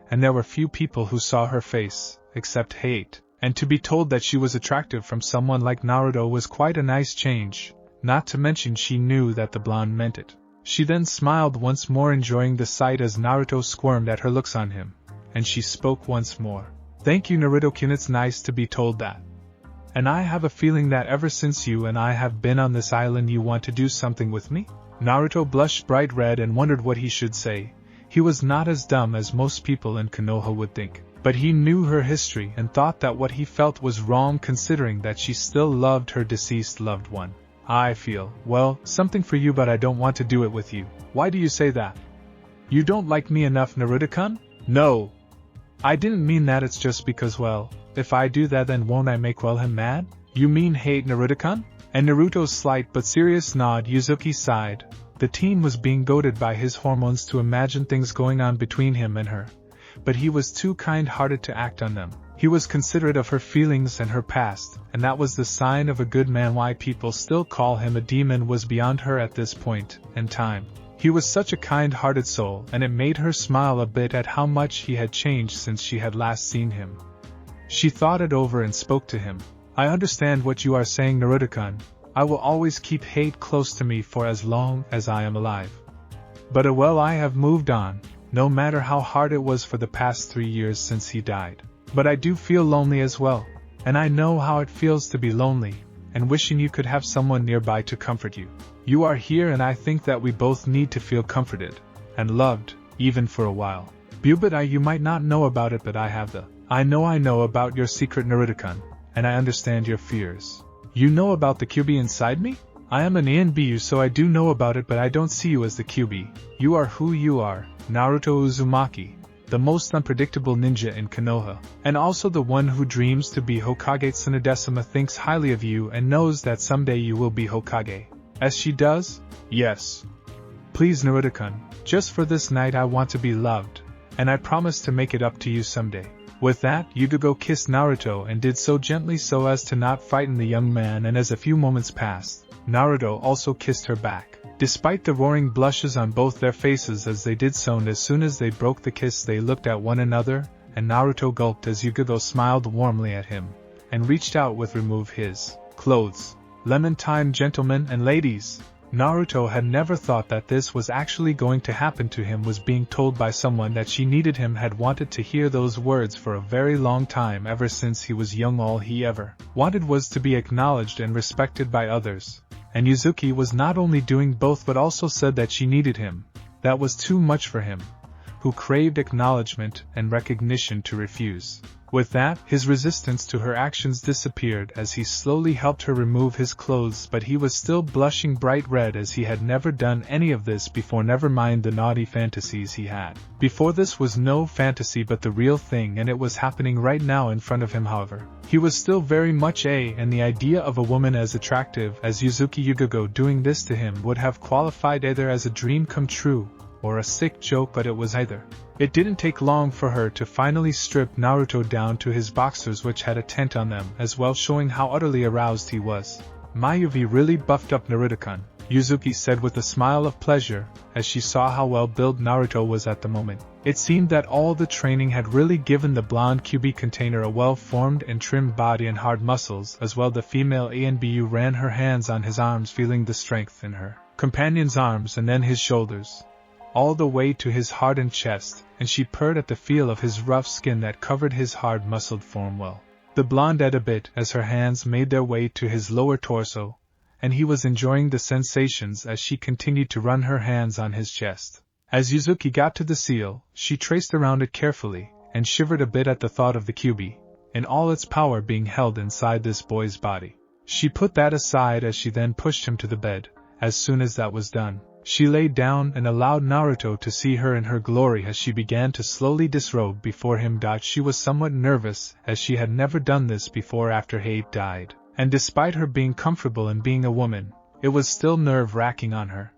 and there were few people who saw her face, except hate, and to be told that she was attractive from someone like Naruto was quite a nice change, not to mention she knew that the blonde meant it. She then smiled once more, enjoying the sight as Naruto squirmed at her looks on him, and she spoke once more. Thank you, Naruto-kun, it's nice to be told that. And I have a feeling that ever since you and I have been on this island you want to do something with me? Naruto blushed bright red and wondered what he should say. He was not as dumb as most people in Konoha would think, but he knew her history and thought that what he felt was wrong considering that she still loved her deceased loved one. I feel, well, something for you, but I don't want to do it with you. Why do you say that? You don't like me enough, Naruto-kun? No. I didn't mean that, it's just because, well, if I do that then won't I make him mad? You mean hate Naruto-kun? And Naruto's slight but serious nod. Yuzuki sighed. The teen was being goaded by his hormones to imagine things going on between him and her, but he was too kind-hearted to act on them. He was considerate of her feelings and her past, and that was the sign of a good man. Why people still call him a demon was beyond her at this point in time. He was such a kind-hearted soul, and it made her smile a bit at how much he had changed since she had last seen him. She thought it over and spoke to him. I understand what you are saying, Naruto-kun. I will always keep hate close to me for as long as I am alive. But well, I have moved on, no matter how hard it was for the past 3 years since he died. But I do feel lonely as well, and I know how it feels to be lonely, and wishing you could have someone nearby to comfort you. You are here and I think that we both need to feel comforted, and loved, even for a while. But you might not know about it, but I have I know about your secret, Naruto-kun, and I understand your fears. You know about the QB inside me? I am an ANBU, so I do know about it, but I don't see you as the QB. You are who you are, Naruto Uzumaki, the most unpredictable ninja in Konoha, and also the one who dreams to be Hokage. Tsunadesima thinks highly of you and knows that someday you will be Hokage. As she does? Yes. Please, Naruto-kun, just for this night I want to be loved, and I promise to make it up to you someday. With that, Hyuga kissed Naruto and did so gently so as to not frighten the young man, and as a few moments passed, Naruto also kissed her back. Despite the roaring blushes on both their faces as they did so, and as soon as they broke the kiss they looked at one another, and Naruto gulped as Hyuga smiled warmly at him, and reached out with remove his clothes. Lemon time, gentlemen and ladies. Naruto had never thought that this was actually going to happen to him. Was being told by someone that she needed him, had wanted to hear those words for a very long time. Ever since he was young, all he ever wanted was to be acknowledged and respected by others. And Yuzuki was not only doing both but also said that she needed him. That was too much for him, who craved acknowledgement and recognition, to refuse. With that, his resistance to her actions disappeared as he slowly helped her remove his clothes, but he was still blushing bright red as he had never done any of this before. Never mind the naughty fantasies he had before. This was no fantasy but the real thing, and it was happening right now in front of him. However, he was still very much and the idea of a woman as attractive as Yuzuki Hyuga doing this to him would have qualified either as a dream come true or a sick joke, but it was either. It didn't take long for her to finally strip Naruto down to his boxers, which had a tent on them as well, showing how utterly aroused he was. Mayuvi really buffed up Naruto-kun, Yuzuki said with a smile of pleasure, as she saw how well built Naruto was at the moment. It seemed that all the training had really given the blonde QB container a well-formed and trimmed body and hard muscles as well. The female ANBU ran her hands on his arms, feeling the strength in her companion's arms and then his shoulders, all the way to his hardened chest, and she purred at the feel of his rough skin that covered his hard muscled form well. The blonde ate a bit as her hands made their way to his lower torso, and he was enjoying the sensations as she continued to run her hands on his chest. As Yuzuki got to the seal, she traced around it carefully, and shivered a bit at the thought of the QB, in all its power, being held inside this boy's body. She put that aside as she then pushed him to the bed. As soon as that was done, she lay down and allowed Naruto to see her in her glory as she began to slowly disrobe before him. She was somewhat nervous as she had never done this before after Hate died, and despite her being comfortable in being a woman, it was still nerve-wracking on her.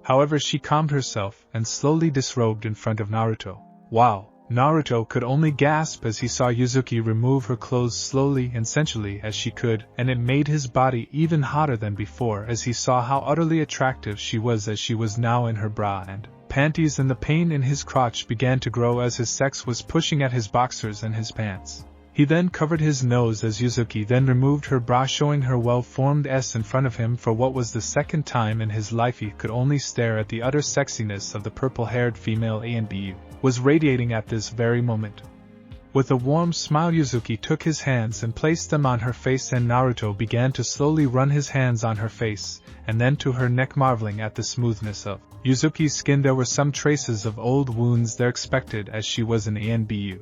However, she calmed herself and slowly disrobed in front of Naruto. Wow! Naruto could only gasp as he saw Yuzuki remove her clothes slowly and sensually as she could, and it made his body even hotter than before as he saw how utterly attractive she was as she was now in her bra and panties, and the pain in his crotch began to grow as his sex was pushing at his boxers and his pants. He then covered his nose as Yuzuki then removed her bra, showing her well-formed S in front of him. For what was the second time in his life he could only stare at the utter sexiness of the purple-haired female ANBU was radiating at this very moment. With a warm smile, Yuzuki took his hands and placed them on her face, and Naruto began to slowly run his hands on her face, and then to her neck, marveling at the smoothness of Yuzuki's skin. There were some traces of old wounds there, expected, as she was an ANBU.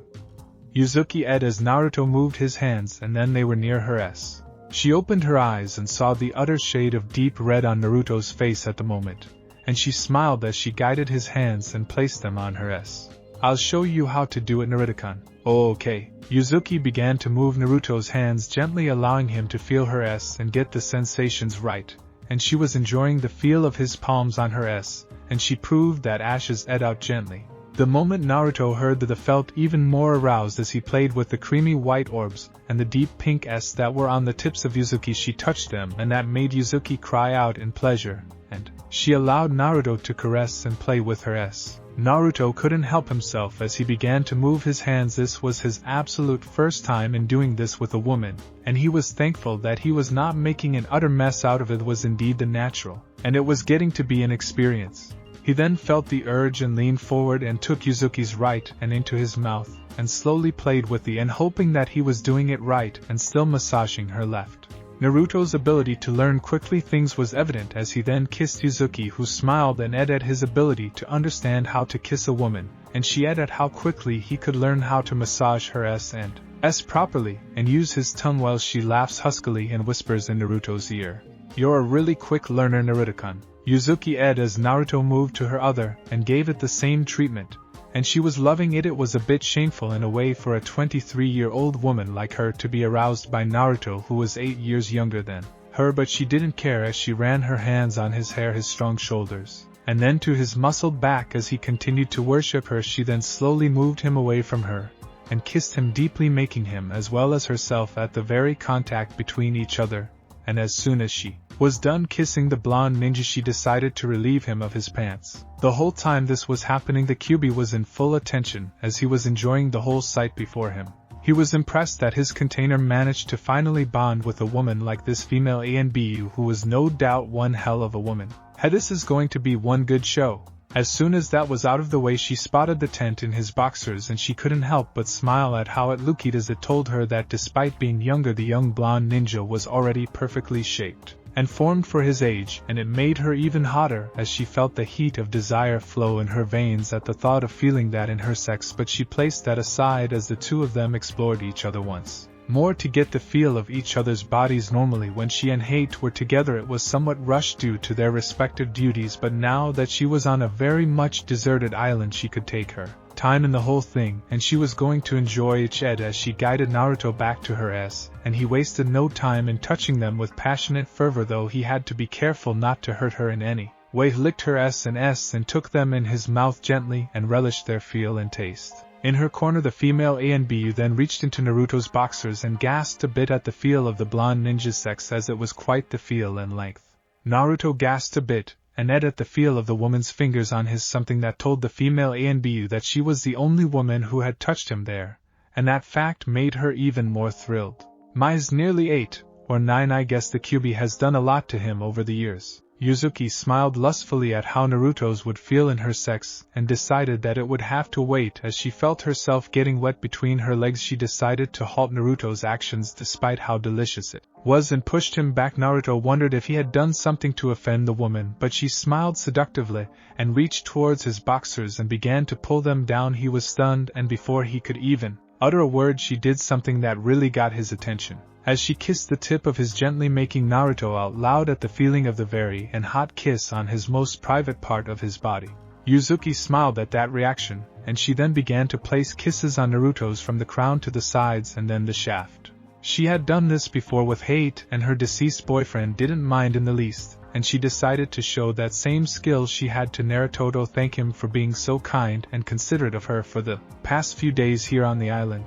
Yuzuki ed as Naruto moved his hands, and then they were near her s. She opened her eyes and saw the utter shade of deep red on Naruto's face at the moment, and she smiled as she guided his hands and placed them on her s. I'll show you how to do it, Naruto-kun. Oh, okay. Yuzuki began to move Naruto's hands gently, allowing him to feel her s and get the sensations right, and she was enjoying the feel of his palms on her s, and she proved that ashes ed out gently. The moment Naruto heard that, felt even more aroused as he played with the creamy white orbs and the deep pink s that were on the tips of Yuzuki. She touched them, and that made Yuzuki cry out in pleasure, and she allowed Naruto to caress and play with her s. Naruto couldn't help himself as he began to move his hands. This was his absolute first time in doing this with a woman, and he was thankful that he was not making an utter mess out of it. It was indeed the natural, and it was getting to be an experience. He then felt the urge and leaned forward and took Yuzuki's right hand into his mouth, and slowly played with the end, hoping that he was doing it right and still massaging her left. Naruto's ability to learn quickly things was evident as he then kissed Yuzuki, who smiled and ed at his ability to understand how to kiss a woman, and she ed at how quickly he could learn how to massage her s and s properly, and use his tongue while she laughs huskily and whispers in Naruto's ear. You're a really quick learner, Naruto-kun. Yuzuki ed as Naruto moved to her other and gave it the same treatment, and she was loving it. It was a bit shameful in a way for a 23-year-old woman like her to be aroused by Naruto, who was 8 years younger than her, but she didn't care as she ran her hands on his hair, his strong shoulders, and then to his muscled back as he continued to worship her. She then slowly moved him away from her and kissed him deeply, making him as well as herself at the very contact between each other, and as soon as she was done kissing the blonde ninja, she decided to relieve him of his pants. The whole time this was happening, the QB was in full attention as he was enjoying the whole sight before him. He was impressed that his container managed to finally bond with a woman like this female ANBU, who was no doubt one hell of a woman. Hey, this is going to be one good show. As soon as that was out of the way, she spotted the tent in his boxers, and she couldn't help but smile at how it looked, as it told her that despite being younger, the young blonde ninja was already perfectly shaped and formed for his age, and it made her even hotter as she felt the heat of desire flow in her veins at the thought of feeling that in her sex. But she placed that aside as the two of them explored each other once more to get the feel of each other's bodies. Normally when she and Hate were together it was somewhat rushed due to their respective duties, but now that she was on a very much deserted island, she could take her time in the whole thing, and she was going to enjoy each ed as she guided Naruto back to her s, and he wasted no time in touching them with passionate fervor, though he had to be careful not to hurt her in any way. He licked her s and took them in his mouth gently and relished their feel and taste. In her corner, the female ANBU then reached into Naruto's boxers and gasped a bit at the feel of the blonde ninja's sex, as it was quite the feel and length. Naruto gasped a bit, and ed at the feel of the woman's fingers on his, something that told the female ANBU that she was the only woman who had touched him there, and that fact made her even more thrilled. Mai's nearly 8 or 9, I guess the QB has done a lot to him over the years. Yuzuki smiled lustfully at how Naruto's would feel in her sex and decided that it would have to wait. As she felt herself getting wet between her legs, she decided to halt Naruto's actions despite how delicious it was and pushed him back. Naruto wondered if he had done something to offend the woman, but she smiled seductively and reached towards his boxers and began to pull them down. He was stunned, and before he could even utter a word, she did something that really got his attention, as she kissed the tip of his, gently making Naruto out loud at the feeling of the very and hot kiss on his most private part of his body. Yuzuki smiled at that reaction, and she then began to place kisses on Naruto's from the crown to the sides and then the shaft. She had done this before with Hate, and her deceased boyfriend didn't mind in the least, and she decided to show that same skill she had to Naruto, thank him for being so kind and considerate of her for the past few days here on the island.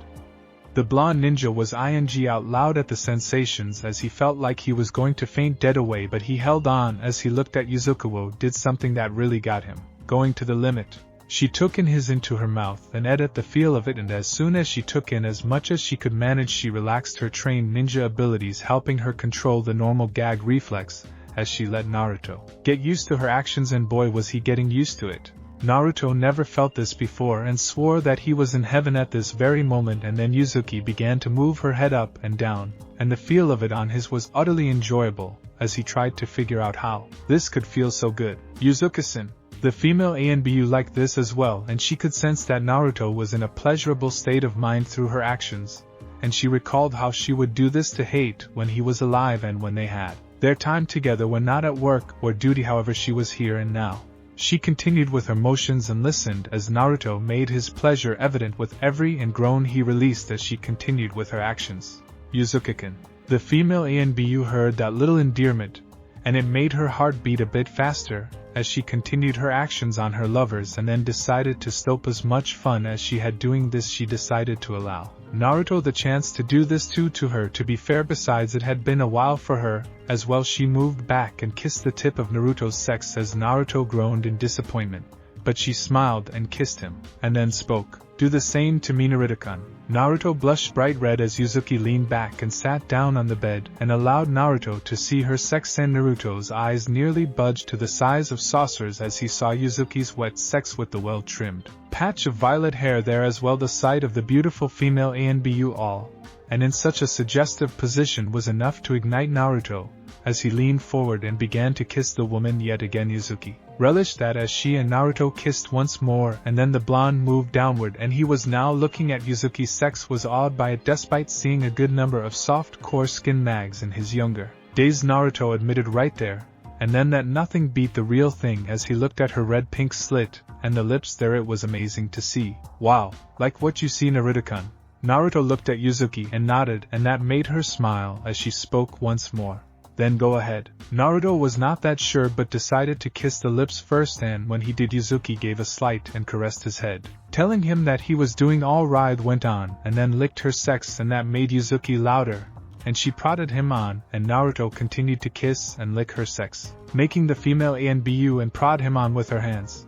The blonde ninja was ing out loud at the sensations as he felt like he was going to faint dead away, but he held on as he looked at Yuzuki. Did something that really got him going to the limit. She took in his into her mouth and ed at the feel of it, and as soon as she took in as much as she could manage, she relaxed her trained ninja abilities, helping her control the normal gag reflex as she let Naruto get used to her actions, and boy was he getting used to it. Naruto never felt this before and swore that he was in heaven at this very moment, and then Yuzuki began to move her head up and down, and the feel of it on his was utterly enjoyable, as he tried to figure out how this could feel so good. Yuzuki-san. The female ANBU liked this as well, and she could sense that Naruto was in a pleasurable state of mind through her actions, and she recalled how she would do this to Hate when he was alive and when they had their time together when not at work or duty. However, she was here and now. She continued with her motions and listened as Naruto made his pleasure evident with every groan he released as she continued with her actions. Yuzuki-kun. The female ANBU heard that little endearment, and it made her heart beat a bit faster, as she continued her actions on her lovers and then decided to stop. As much fun as she had doing this, she decided to allow Naruto the chance to do this too. To her, to be fair, besides it had been a while for her as well. She moved back and kissed the tip of Naruto's sex as Naruto groaned in disappointment, but she smiled and kissed him, and then spoke. Do the same to me, Naruto-kun. Naruto blushed bright red as Yuzuki leaned back and sat down on the bed and allowed Naruto to see her sex, and Naruto's eyes nearly budged to the size of saucers as he saw Yuzuki's wet sex with the well-trimmed patch of violet hair there, as well the sight of the beautiful female ANBU all, and in such a suggestive position, was enough to ignite Naruto, as he leaned forward and began to kiss the woman yet again. Yuzuki relished that as she and Naruto kissed once more, and then the blonde moved downward and he was now looking at Yuzuki's sex, was awed by it despite seeing a good number of soft core skin mags in his younger days. Naruto admitted right there and then that nothing beat the real thing as he looked at her red-pink slit and the lips there. It was amazing to see. Wow, like what you see, Naruto-kun. Naruto looked at Yuzuki and nodded, and that made her smile as she spoke once more. Then go ahead. Naruto was not that sure but decided to kiss the lips first, and when he did, Yuzuki gave a slight and caressed his head, telling him that he was doing all right. Went on and then licked her sex, and that made Yuzuki louder, and she prodded him on, and Naruto continued to kiss and lick her sex, making the female ANBU and prod him on with her hands.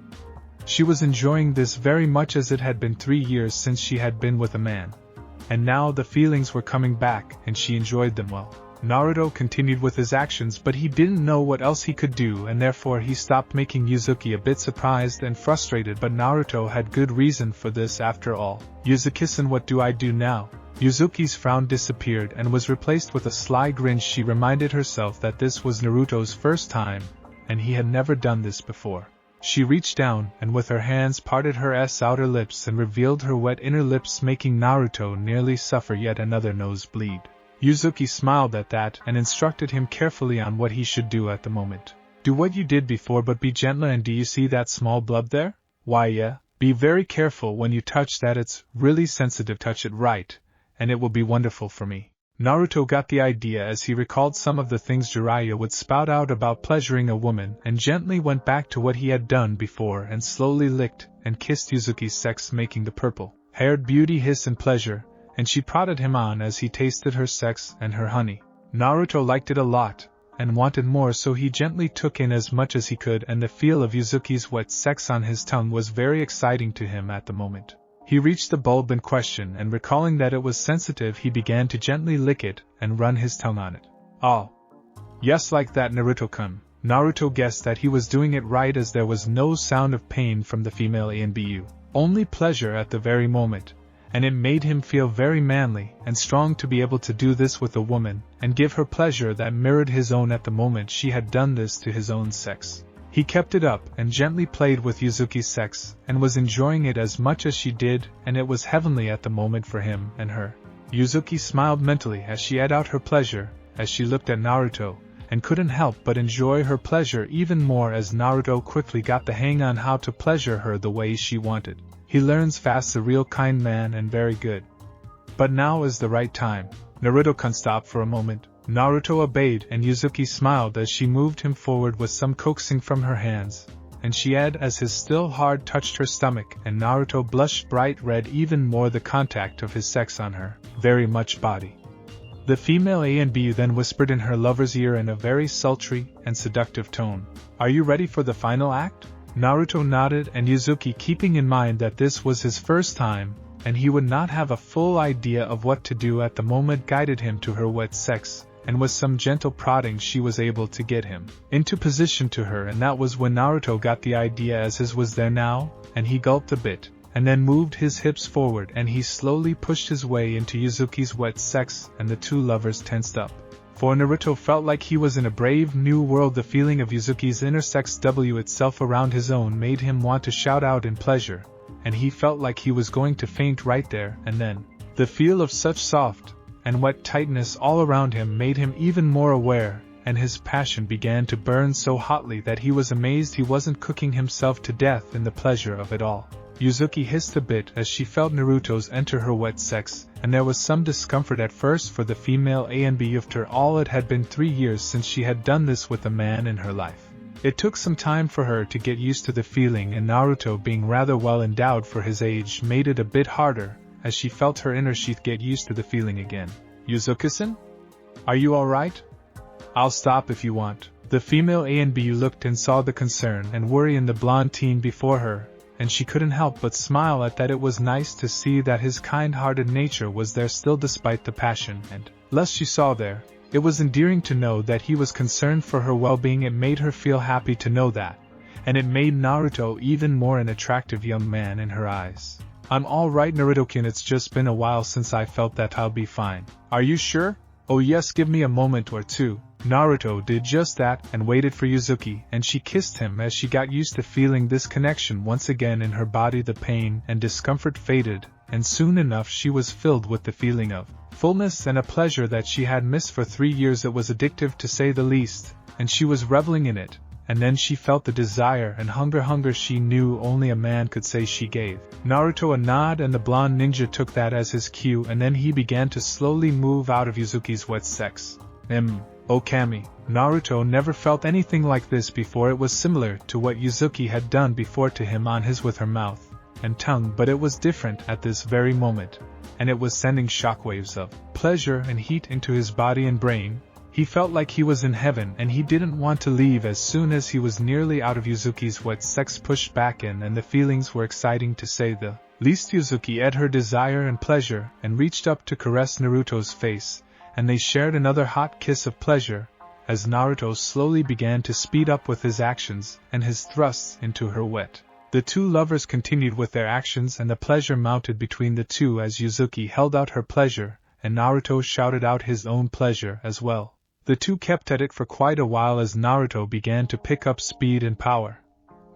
She was enjoying this very much, as it had been 3 years since she had been with a man, and now the feelings were coming back and she enjoyed them well. Naruto continued with his actions, but he didn't know what else he could do, and therefore he stopped, making Yuzuki a bit surprised and frustrated, but Naruto had good reason for this after all. Yuzuki-san, what do I do now? Yuzuki's frown disappeared and was replaced with a sly grin. She reminded herself that this was Naruto's first time, and he had never done this before. She reached down and with her hands parted her outer lips and revealed her wet inner lips, making Naruto nearly suffer yet another nosebleed. Yuzuki smiled at that and instructed him carefully on what he should do at the moment. Do what you did before, but be gentler. And do you see that small blub there? Why, yeah. Be very careful when you touch that. It's really sensitive. Touch it right, and it will be wonderful for me. Naruto got the idea as he recalled some of the things Jiraiya would spout out about pleasuring a woman, and gently went back to what he had done before and slowly licked and kissed Yuzuki's sex, making the purple-haired beauty hiss in pleasure, and she prodded him on as he tasted her sex and her honey. Naruto liked it a lot, and wanted more, so he gently took in as much as he could, and the feel of Yuzuki's wet sex on his tongue was very exciting to him at the moment. He reached the bulb in question, and recalling that it was sensitive, he began to gently lick it and run his tongue on it. Oh, yes, like that, Naruto-kun. Naruto guessed that he was doing it right, as there was no sound of pain from the female ANBU, only pleasure at the very moment, and it made him feel very manly and strong to be able to do this with a woman and give her pleasure that mirrored his own at the moment she had done this to his own sex. He kept it up and gently played with Yuzuki's sex and was enjoying it as much as she did, and it was heavenly at the moment for him and her. Yuzuki smiled mentally as she had out her pleasure as she looked at Naruto, and couldn't help but enjoy her pleasure even more as Naruto quickly got the hang on how to pleasure her the way she wanted. He learns fast, a real kind man, and very good. But now is the right time. Naruto-kun, stop for a moment. Naruto obeyed, and Yuzuki smiled as she moved him forward with some coaxing from her hands, and she had as his still hard touched her stomach, and Naruto blushed bright red, even more the contact of his sex on her very much body. The female ANBU then whispered in her lover's ear in a very sultry and seductive tone, "Are you ready for the final act?" Naruto nodded, and Yuzuki, keeping in mind that this was his first time, and he would not have a full idea of what to do at the moment, guided him to her wet sex, and with some gentle prodding she was able to get him into position to her, and that was when Naruto got the idea, as his was there now, and he gulped a bit, and then moved his hips forward and he slowly pushed his way into Yuzuki's wet sex, and the two lovers tensed up. For Naruto felt like he was in a brave new world. The feeling of Yuzuki's inner sex itself around his own made him want to shout out in pleasure, and he felt like he was going to faint right there and then. The feel of such soft and wet tightness all around him made him even more aware, and his passion began to burn so hotly that he was amazed he wasn't cooking himself to death in the pleasure of it all. Yuzuki hissed a bit as she felt Naruto's enter her wet sex, and there was some discomfort at first for the female ANB. After all, it had been 3 years since she had done this with a man in her life. It took some time for her to get used to the feeling, and Naruto, being rather well endowed for his age, made it a bit harder, as she felt her inner sheath get used to the feeling again. "Yuzuki-san? Are you alright? I'll stop if you want." The female ANB looked and saw the concern and worry in the blonde teen before her, and she couldn't help but smile at that. It was nice to see that his kind-hearted nature was there still despite the passion and lust she saw there. It was endearing to know that he was concerned for her well-being. It made her feel happy to know that, and it made Naruto even more an attractive young man in her eyes. "I'm alright, Naruto-kun, it's just been a while since I felt that. I'll be fine." "Are you sure?" "Oh yes, give me a moment or two." Naruto did just that and waited for Yuzuki, and she kissed him as she got used to feeling this connection once again in her body. The pain and discomfort faded, and soon enough she was filled with the feeling of fullness and a pleasure that she had missed for 3 years. It was addictive to say the least, and she was reveling in it. And then she felt the desire and hunger she knew only a man could say. She gave Naruto a nod, and the blonde ninja took that as his cue, and then he began to slowly move out of Yuzuki's wet sex. Okami. Naruto never felt anything like this before. It was similar to what Yuzuki had done before to him on his with her mouth and tongue, but it was different at this very moment, and it was sending shockwaves of pleasure and heat into his body and brain. He felt like he was in heaven, and he didn't want to leave. As soon as he was nearly out of Yuzuki's wet sex, pushed back in, and the feelings were exciting to say the least. Yuzuki ate her desire and pleasure and reached up to caress Naruto's face, and they shared another hot kiss of pleasure, as Naruto slowly began to speed up with his actions and his thrusts into her wet. The two lovers continued with their actions, and the pleasure mounted between the two as Yuzuki held out her pleasure, and Naruto shouted out his own pleasure as well. The two kept at it for quite a while as Naruto began to pick up speed and power,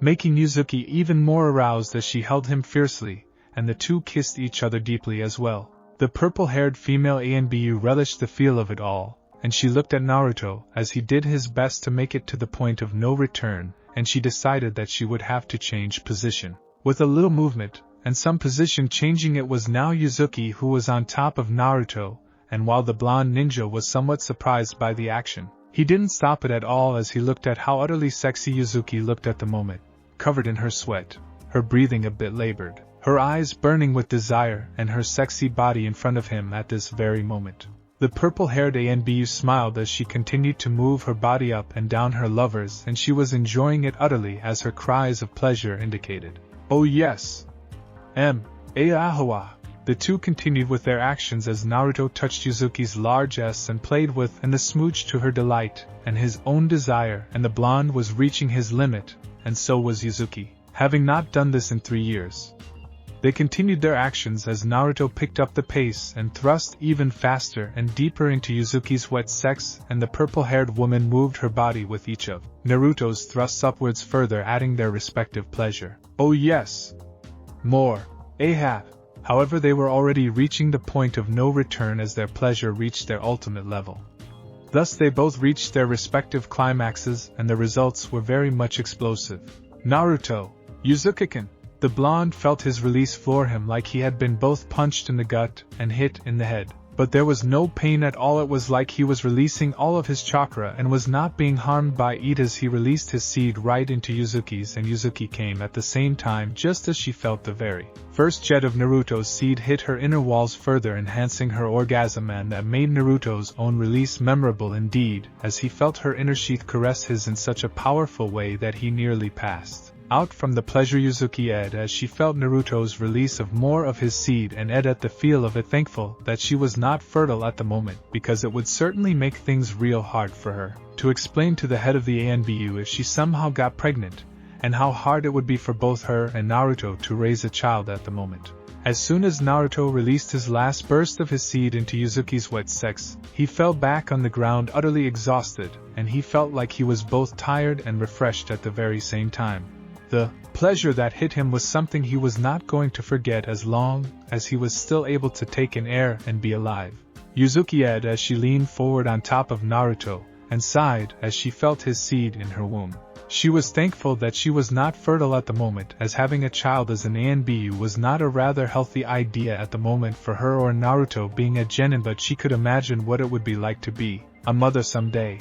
making Yuzuki even more aroused as she held him fiercely, and the two kissed each other deeply as well. The purple-haired female ANBU relished the feel of it all, and she looked at Naruto as he did his best to make it to the point of no return, and she decided that she would have to change position. With a little movement, and some position changing, it was now Yuzuki who was on top of Naruto, and while the blonde ninja was somewhat surprised by the action, he didn't stop it at all as he looked at how utterly sexy Yuzuki looked at the moment, covered in her sweat, her breathing a bit labored, her eyes burning with desire, and her sexy body in front of him at this very moment. The purple-haired ANBU smiled as she continued to move her body up and down her lovers, and she was enjoying it utterly as her cries of pleasure indicated. "Oh yes! Ahawa." The two continued with their actions as Naruto touched Yuzuki's large S and played with and the smooch to her delight and his own desire, and the blonde was reaching his limit, and so was Yuzuki, having not done this in 3 years. They continued their actions as Naruto picked up the pace and thrust even faster and deeper into Yuzuki's wet sex, and the purple-haired woman moved her body with each of Naruto's thrusts upwards, further adding their respective pleasure. "Oh yes! More! Ahab!" However, they were already reaching the point of no return as their pleasure reached their ultimate level. Thus they both reached their respective climaxes, and the results were very much explosive. "Naruto! Yuzuki-kun!" The blonde felt his release floor him like he had been both punched in the gut and hit in the head. But there was no pain at all. It was like he was releasing all of his chakra and was not being harmed by it as he released his seed right into Yuzuki's, and Yuzuki came at the same time just as she felt the very first jet of Naruto's seed hit her inner walls, further enhancing her orgasm, and that made Naruto's own release memorable indeed, as he felt her inner sheath caress his in such a powerful way that he nearly passed out from the pleasure Yuzuki ed as she felt Naruto's release of more of his seed and ed at the feel of it, thankful that she was not fertile at the moment because it would certainly make things real hard for her to explain to the head of the ANBU if she somehow got pregnant, and how hard it would be for both her and Naruto to raise a child at the moment. As soon as Naruto released his last burst of his seed into Yuzuki's wet sex, he fell back on the ground utterly exhausted, and he felt like he was both tired and refreshed at the very same time. The pleasure that hit him was something he was not going to forget as long as he was still able to take in air and be alive. Yuzuki ed as she leaned forward on top of Naruto, and sighed as she felt his seed in her womb. She was thankful that she was not fertile at the moment, as having a child as an ANBU was not a rather healthy idea at the moment for her or Naruto being a genin, but she could imagine what it would be like to be a mother someday.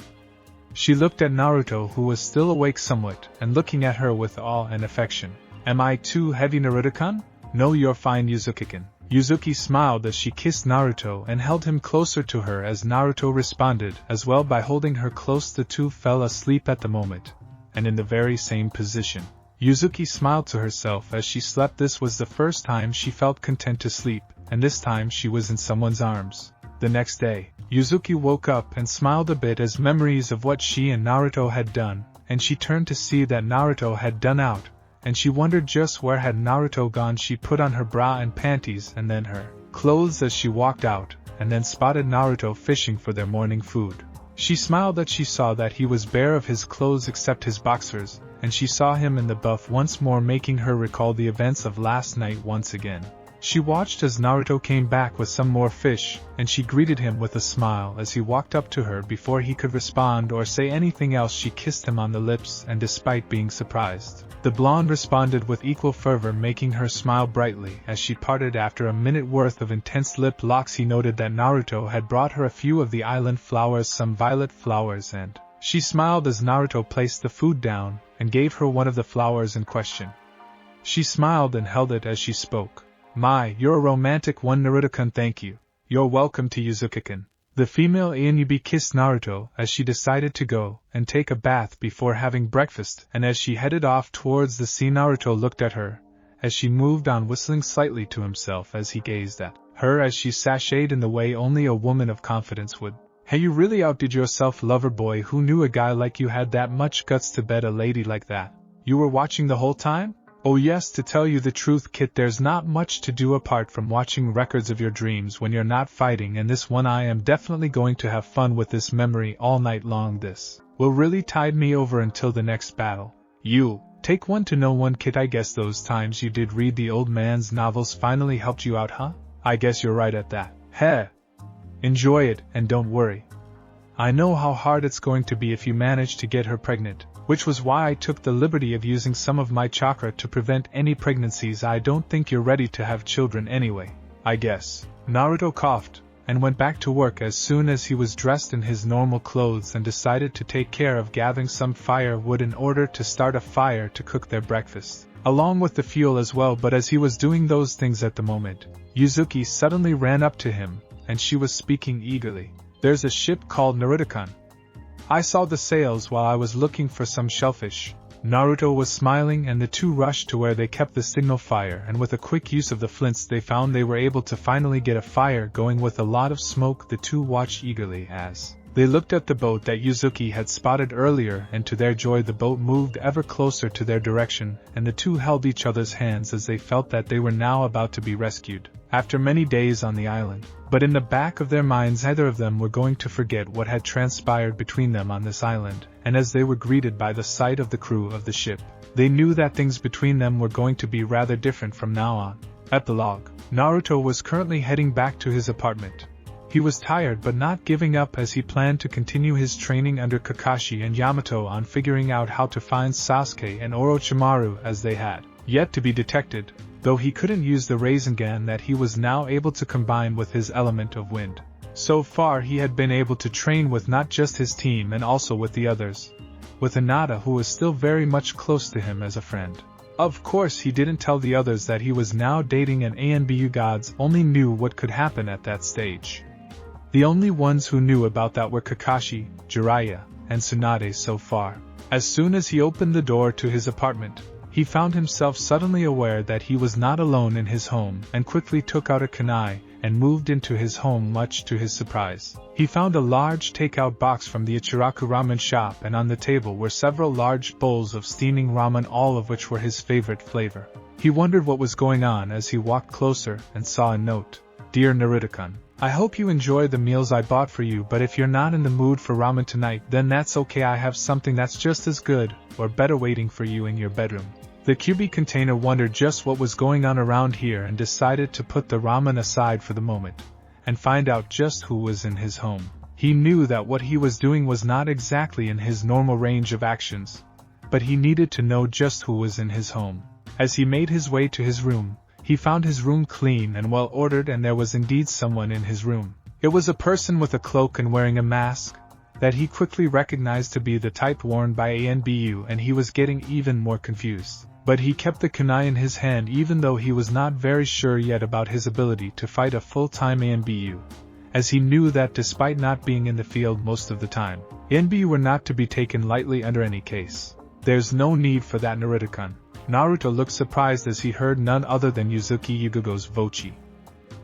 She looked at Naruto, who was still awake somewhat, and looking at her with awe and affection. "Am I too heavy, Naruto-kun?" "No, you're fine, Yuzuki-kun." Yuzuki smiled as she kissed Naruto and held him closer to her as Naruto responded as well by holding her close. The two fell asleep at the moment, and in the very same position. Yuzuki smiled to herself as she slept. This was the first time she felt content to sleep, and this time she was in someone's arms. The next day, Yuzuki woke up and smiled a bit as memories of what she and Naruto had done, and she turned to see that Naruto had done out, and she wondered just where had Naruto gone. She put on her bra and panties and then her clothes as she walked out, and then spotted Naruto fishing for their morning food. She smiled that she saw that he was bare of his clothes except his boxers, and she saw him in the buff once more, making her recall the events of last night once again. She watched as Naruto came back with some more fish, and she greeted him with a smile as he walked up to her. Before he could respond or say anything else, she kissed him on the lips, and despite being surprised, the blonde responded with equal fervor, making her smile brightly as she parted. After a minute worth of intense lip locks, he noted that Naruto had brought her a few of the island flowers, some violet flowers, and she smiled as Naruto placed the food down and gave her one of the flowers in question. She smiled and held it as she spoke. "My, you're a romantic one, Naruto-kun. Thank you. You're welcome to Yuzuki-kun." The female ANUB kissed Naruto as she decided to go and take a bath before having breakfast, and as she headed off towards the sea, Naruto looked at her as she moved on, whistling slightly to himself as he gazed at her as she sashayed in the way only a woman of confidence would. "Hey, you really outdid yourself, lover boy. Who knew a guy like you had that much guts to bed a lady like that? You were watching the whole time?" "Oh yes, to tell you the truth, Kit, there's not much to do apart from watching records of your dreams when you're not fighting, and this one I am definitely going to have fun with this memory all night long. This will really tide me over until the next battle." "You take one to know one, Kit. I guess those times you did read the old man's novels finally helped you out, huh? I guess you're right at that. Heh. Enjoy it, and don't worry. I know how hard it's going to be if you manage to get her pregnant, which was why I took the liberty of using some of my chakra to prevent any pregnancies. I don't think you're ready to have children anyway, I guess." Naruto coughed, and went back to work as soon as he was dressed in his normal clothes and decided to take care of gathering some firewood in order to start a fire to cook their breakfast, along with the fuel as well. But as he was doing those things at the moment, Yuzuki suddenly ran up to him, and she was speaking eagerly. "There's a ship called Naruto-kun. I saw the sails while I was looking for some shellfish." Naruto was smiling, and the two rushed to where they kept the signal fire, and with a quick use of the flints they found they were able to finally get a fire going with a lot of smoke. The two watched eagerly as they looked at the boat that Yuzuki had spotted earlier, and to their joy the boat moved ever closer to their direction, and the two held each other's hands as they felt that they were now about to be rescued after many days on the island. But in the back of their minds neither of them were going to forget what had transpired between them on this island, and as they were greeted by the sight of the crew of the ship, they knew that things between them were going to be rather different from now on. Epilogue. Naruto was currently heading back to his apartment. He was tired but not giving up, as he planned to continue his training under Kakashi and Yamato on figuring out how to find Sasuke and Orochimaru as they had yet to be detected, though he couldn't use the Rasengan that he was now able to combine with his element of wind. So far he had been able to train with not just his team and also with the others, with Hinata, who was still very much close to him as a friend. Of course he didn't tell the others that he was now dating an ANBU. Gods only knew what could happen at that stage. The only ones who knew about that were Kakashi, Jiraiya, and Tsunade so far. As soon as he opened the door to his apartment, He found himself suddenly aware that he was not alone in his home and quickly took out a kunai and moved into his home much to his surprise. He found a large takeout box from the Ichiraku ramen shop, and on the table were several large bowls of steaming ramen, all of which were his favorite flavor. He wondered what was going on as he walked closer and saw a note. Dear Naruto-kun, I hope you enjoy the meals I bought for you, but if you're not in the mood for ramen tonight, then that's okay. I have something that's just as good or better waiting for you in your bedroom. The QB container wondered just what was going on around here and decided to put the ramen aside for the moment and find out just who was in his home. He knew that what he was doing was not exactly in his normal range of actions, but he needed to know just who was in his home. As he made his way to his room, he found his room clean and well ordered, and there was indeed someone in his room. It was a person with a cloak and wearing a mask that he quickly recognized to be the type worn by ANBU, and he was getting even more confused. But he kept the kunai in his hand even though he was not very sure yet about his ability to fight a full-time ANBU, as he knew that despite not being in the field most of the time, ANBU were not to be taken lightly under any case. There's no need for that, Naruto-kun. Naruto looked surprised as he heard none other than Yuzuki Yugogo's voice.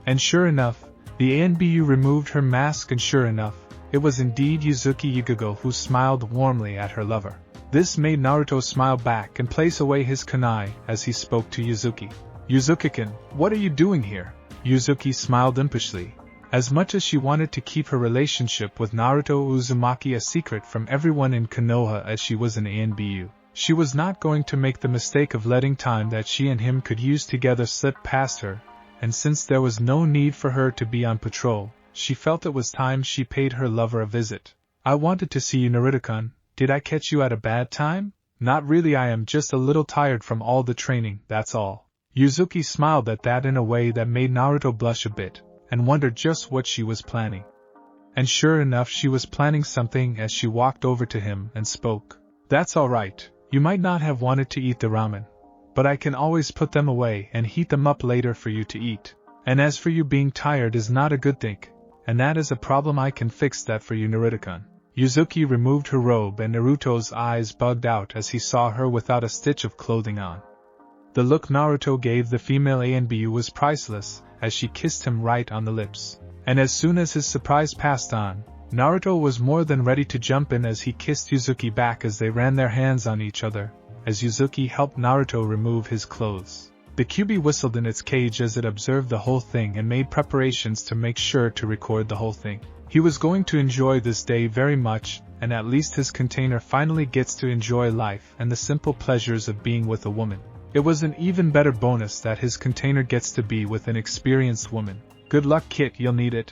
And sure enough, the ANBU removed her mask, and sure enough, it was indeed Yuzuki Yugogo who smiled warmly at her lover. This made Naruto smile back and place away his kunai as he spoke to Yuzuki. Yuzuki-kun, what are you doing here? Yuzuki smiled impishly. As much as she wanted to keep her relationship with Naruto Uzumaki a secret from everyone in Konoha as she was an ANBU, she was not going to make the mistake of letting time that she and him could use together slip past her, and since there was no need for her to be on patrol, she felt it was time she paid her lover a visit. I wanted to see you, Naruto-kun. Did I catch you at a bad time? Not really, I am just a little tired from all the training, that's all. Yuzuki smiled at that in a way that made Naruto blush a bit, and wondered just what she was planning. And sure enough, she was planning something as she walked over to him and spoke. That's alright, you might not have wanted to eat the ramen, but I can always put them away and heat them up later for you to eat. And as for you being tired is not a good thing, and that is a problem. I can fix that for you, Naruto-kun. Yuzuki removed her robe, and Naruto's eyes bugged out as he saw her without a stitch of clothing on. The look Naruto gave the female ANBU was priceless, as she kissed him right on the lips. And as soon as his surprise passed on, Naruto was more than ready to jump in as he kissed Yuzuki back as they ran their hands on each other, as Yuzuki helped Naruto remove his clothes. The QB whistled in its cage as it observed the whole thing and made preparations to make sure to record the whole thing. He was going to enjoy this day very much, and at least his container finally gets to enjoy life and the simple pleasures of being with a woman. It was an even better bonus that his container gets to be with an experienced woman. Good luck, kid, you'll need it.